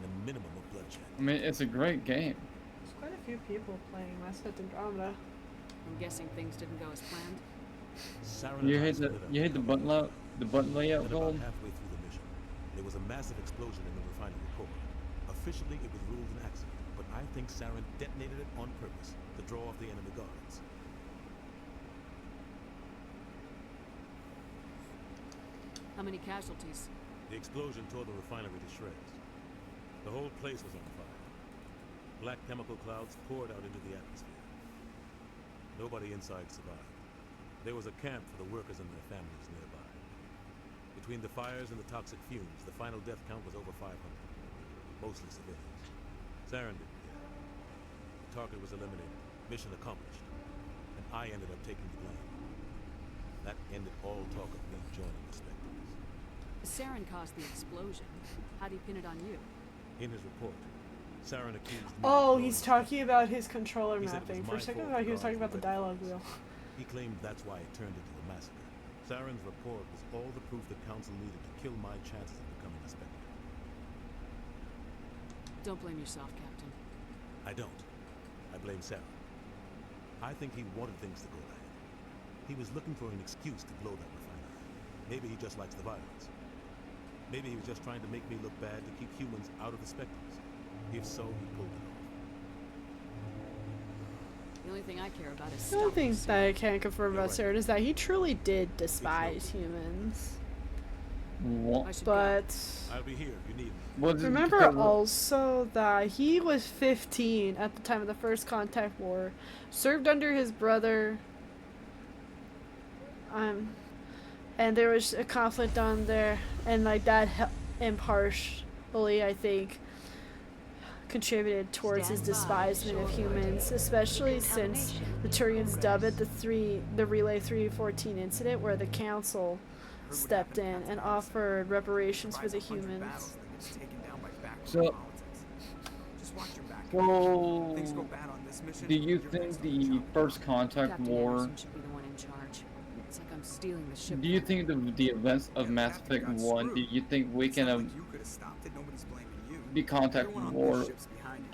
a minimum of bloodshed. I mean, it's a great game. There's quite a few people playing Mass Effect Andromeda. I'm guessing things didn't go as planned. Saren You and I hit split up. the button layout Then gold. about halfway through the mission, there was a massive explosion in the refinery core. Officially, it was ruled an accident, but I think Saren detonated it on purpose to draw off the enemy guards. How many casualties? The explosion tore the refinery to shreds. The whole place was on fire. Black chemical clouds poured out into the atmosphere. Nobody inside survived. There was a camp for the workers and their families nearby. Between the fires and the toxic fumes, the final death count was over 500. Mostly civilians. Saren didn't care. The target was eliminated, Mission accomplished. And I ended up taking the blame. That ended all talk of me joining the Spectres. Saren caused the explosion. How'd he pin it on you? In his report, Saren accused me Oh, of he's blowing talking about his controller He said it was mapping. For my a second, I fault thought he was for talking about the causing dialogue red wheel. flags. He claimed that's why it turned into a massacre. Saren's report was all the proof the Council needed to kill my chances of becoming a Spectre. Don't blame yourself, Captain. I don't. I blame Saren. I think he wanted things to go bad. He was looking for an excuse to blow that refinery. Maybe he just likes the violence. Maybe he was just trying to make me look bad to keep humans out of the Spectres. If so, he pulled it off. The only thing I care about is The only stopping thing that I can confirm about Saren is that he truly did despise humans. What? But I'll be here if you need me. remember also that he was 15 at the time of the first Contact War, served under his brother, and there was a conflict on there, and like that impartially, I think, contributed towards his despisement of humans, especially since the Turians dub it the Relay 314 incident, where the Council stepped in and offered reparations for the humans. So, do you think the First Contact Captain War? Anderson should be the one in charge. It's like I'm stealing the ship. Do you think the events of Mass Effect 1? Do you think we can the Contact War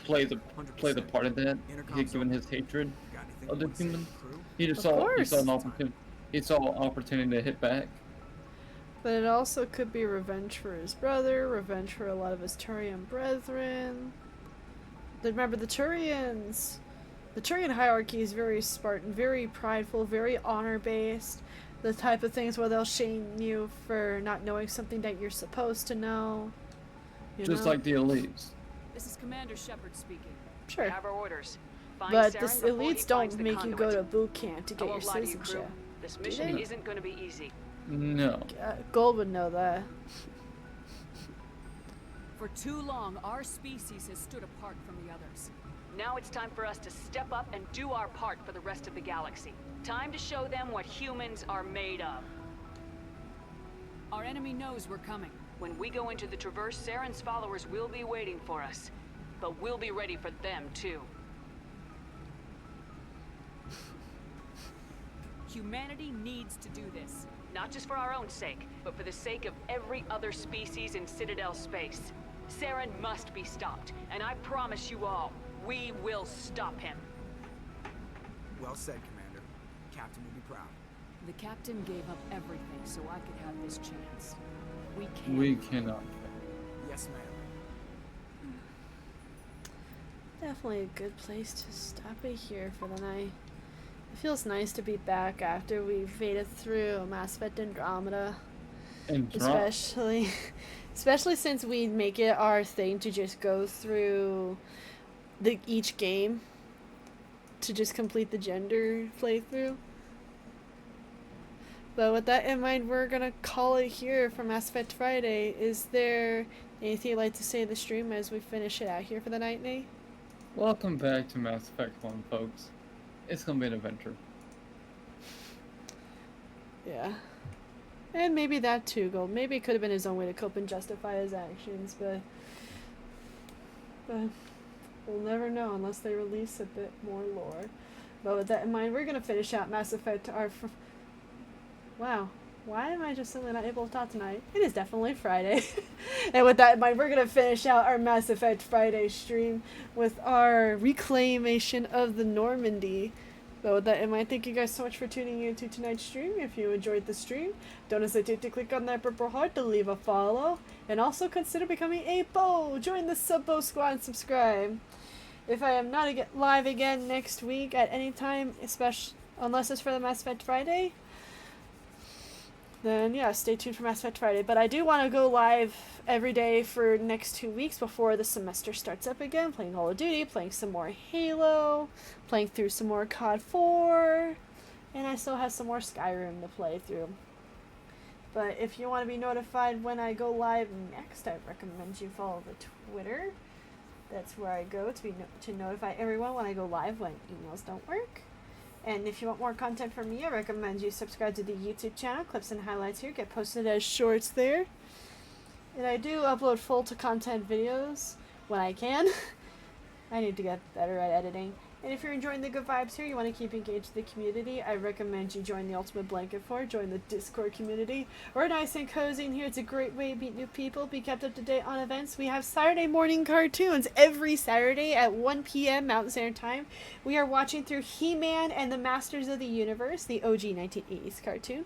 play the part of that? Given his hatred of the humans, he just saw an opportunity. He saw an opportunity to hit back. But it also could be revenge for his brother, revenge for a lot of his Turian brethren. Remember, the Turian hierarchy is very Spartan, very prideful, very honor-based. The type of things where they'll shame you for not knowing something that you're supposed to know. Just like the elites. This is Commander Shepard speaking. Sure. We have our orders. Find But Saren the before he elites finds don't the make you conduit. go to boot camp to I get your won't lie to you, crew. citizenship. This Do mission they? isn't going to be easy. No. Gold would know that. For too long, our species has stood apart from the others. Now it's time for us to step up and do our part for the rest of the galaxy. Time to show them what humans are made of. Our enemy knows we're coming. When we go into the Traverse, Saren's followers will be waiting for us. But we'll be ready for them, too. Humanity needs to do this. Not just for our own sake, but for the sake of every other species in Citadel space. Saren must be stopped, and I promise you all, we will stop him. Well said, Commander. Captain will be proud. The captain gave up everything so I could have this chance. We can't. We cannot. Yes, ma'am. Definitely a good place to stop it here for the night. It feels nice to be back after we've made it through Mass Effect Andromeda. Especially since we make it our thing to just go through each game to just complete the gender playthrough. But with that in mind, we're gonna call it here for Mass Effect Friday. Is there anything you'd like to say in the stream as we finish it out here for the night, Nate? Welcome back to Mass Effect 1, folks. It's gonna be an adventure. Yeah. And maybe that too, Gold. Maybe it could have been his own way to cope and justify his actions, but we'll never know unless they release a bit more lore. But with that in mind, we're gonna finish out Mass Effect. Wow. Why am I just suddenly not able to talk tonight? It is definitely Friday. And with that in mind, we're going to finish out our Mass Effect Friday stream with our reclamation of the Normandy. So with that in mind, thank you guys so much for tuning in to tonight's stream. If you enjoyed the stream, don't hesitate to click on that purple heart to leave a follow. And also consider becoming a BO. Join the Subbo Squad and subscribe. If I am not live again next week at any time, unless it's for the Mass Effect Friday, then yeah, stay tuned for Mass Effect Friday. But I do want to go live every day for next 2 weeks before the semester starts up again, playing Call of Duty, playing some more Halo, playing through some more COD 4, and I still have some more Skyrim to play through. But if you want to be notified when I go live next, I recommend you follow the Twitter That's where I go to notify everyone when I go live when emails don't work. And if you want more content from me, I recommend you subscribe to the YouTube channel. Clips and highlights here get posted as shorts there. And I do upload full to content videos when I can. I need to get better at editing. And if you're enjoying the good vibes here, you want to keep engaged with the community, I recommend you join the Ultimate Blanket Fort, join the Discord community. We're nice and cozy in here. It's a great way to meet new people, be kept up to date on events. We have Saturday morning cartoons every Saturday at 1 p.m. Mountain Standard Time. We are watching through He-Man and the Masters of the Universe, the OG 1980s cartoon.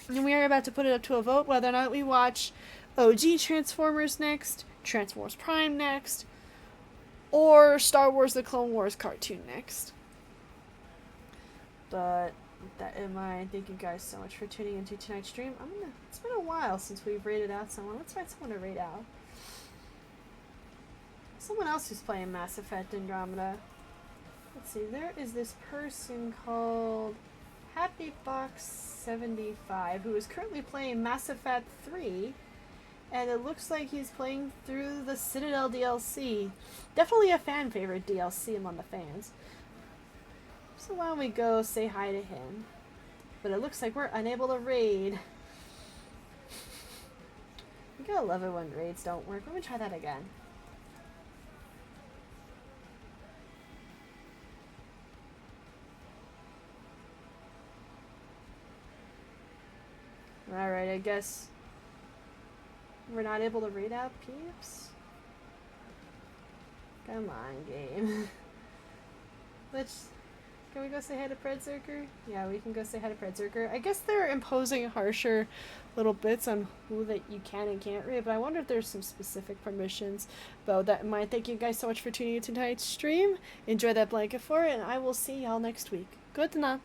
And we are about to put it up to a vote whether or not we watch OG Transformers next, Transformers Prime next, or Star Wars The Clone Wars cartoon next. But with that in mind, thank you guys so much for tuning into tonight's stream. It's been a while since we've rated out someone. Let's find someone to rate out. Someone else who's playing Mass Effect Andromeda. Let's see, there is this person called Happy Fox 75 who is currently playing Mass Effect 3. And it looks like he's playing through the Citadel DLC. Definitely a fan favorite DLC among the fans. So why don't we go say hi to him? But it looks like we're unable to raid. You gotta love it when raids don't work. Let me try that again. Alright, I guess we're not able to read out peeps? Come on, game. Can we go say hi to Predzerker? Yeah, we can go say hi to Predzerker. I guess they're imposing harsher little bits on who that you can and can't read, but I wonder if there's some specific permissions. But with that in mind, thank you guys so much for tuning in to tonight's stream. Enjoy that blanket fort, and I will see y'all next week. Good night.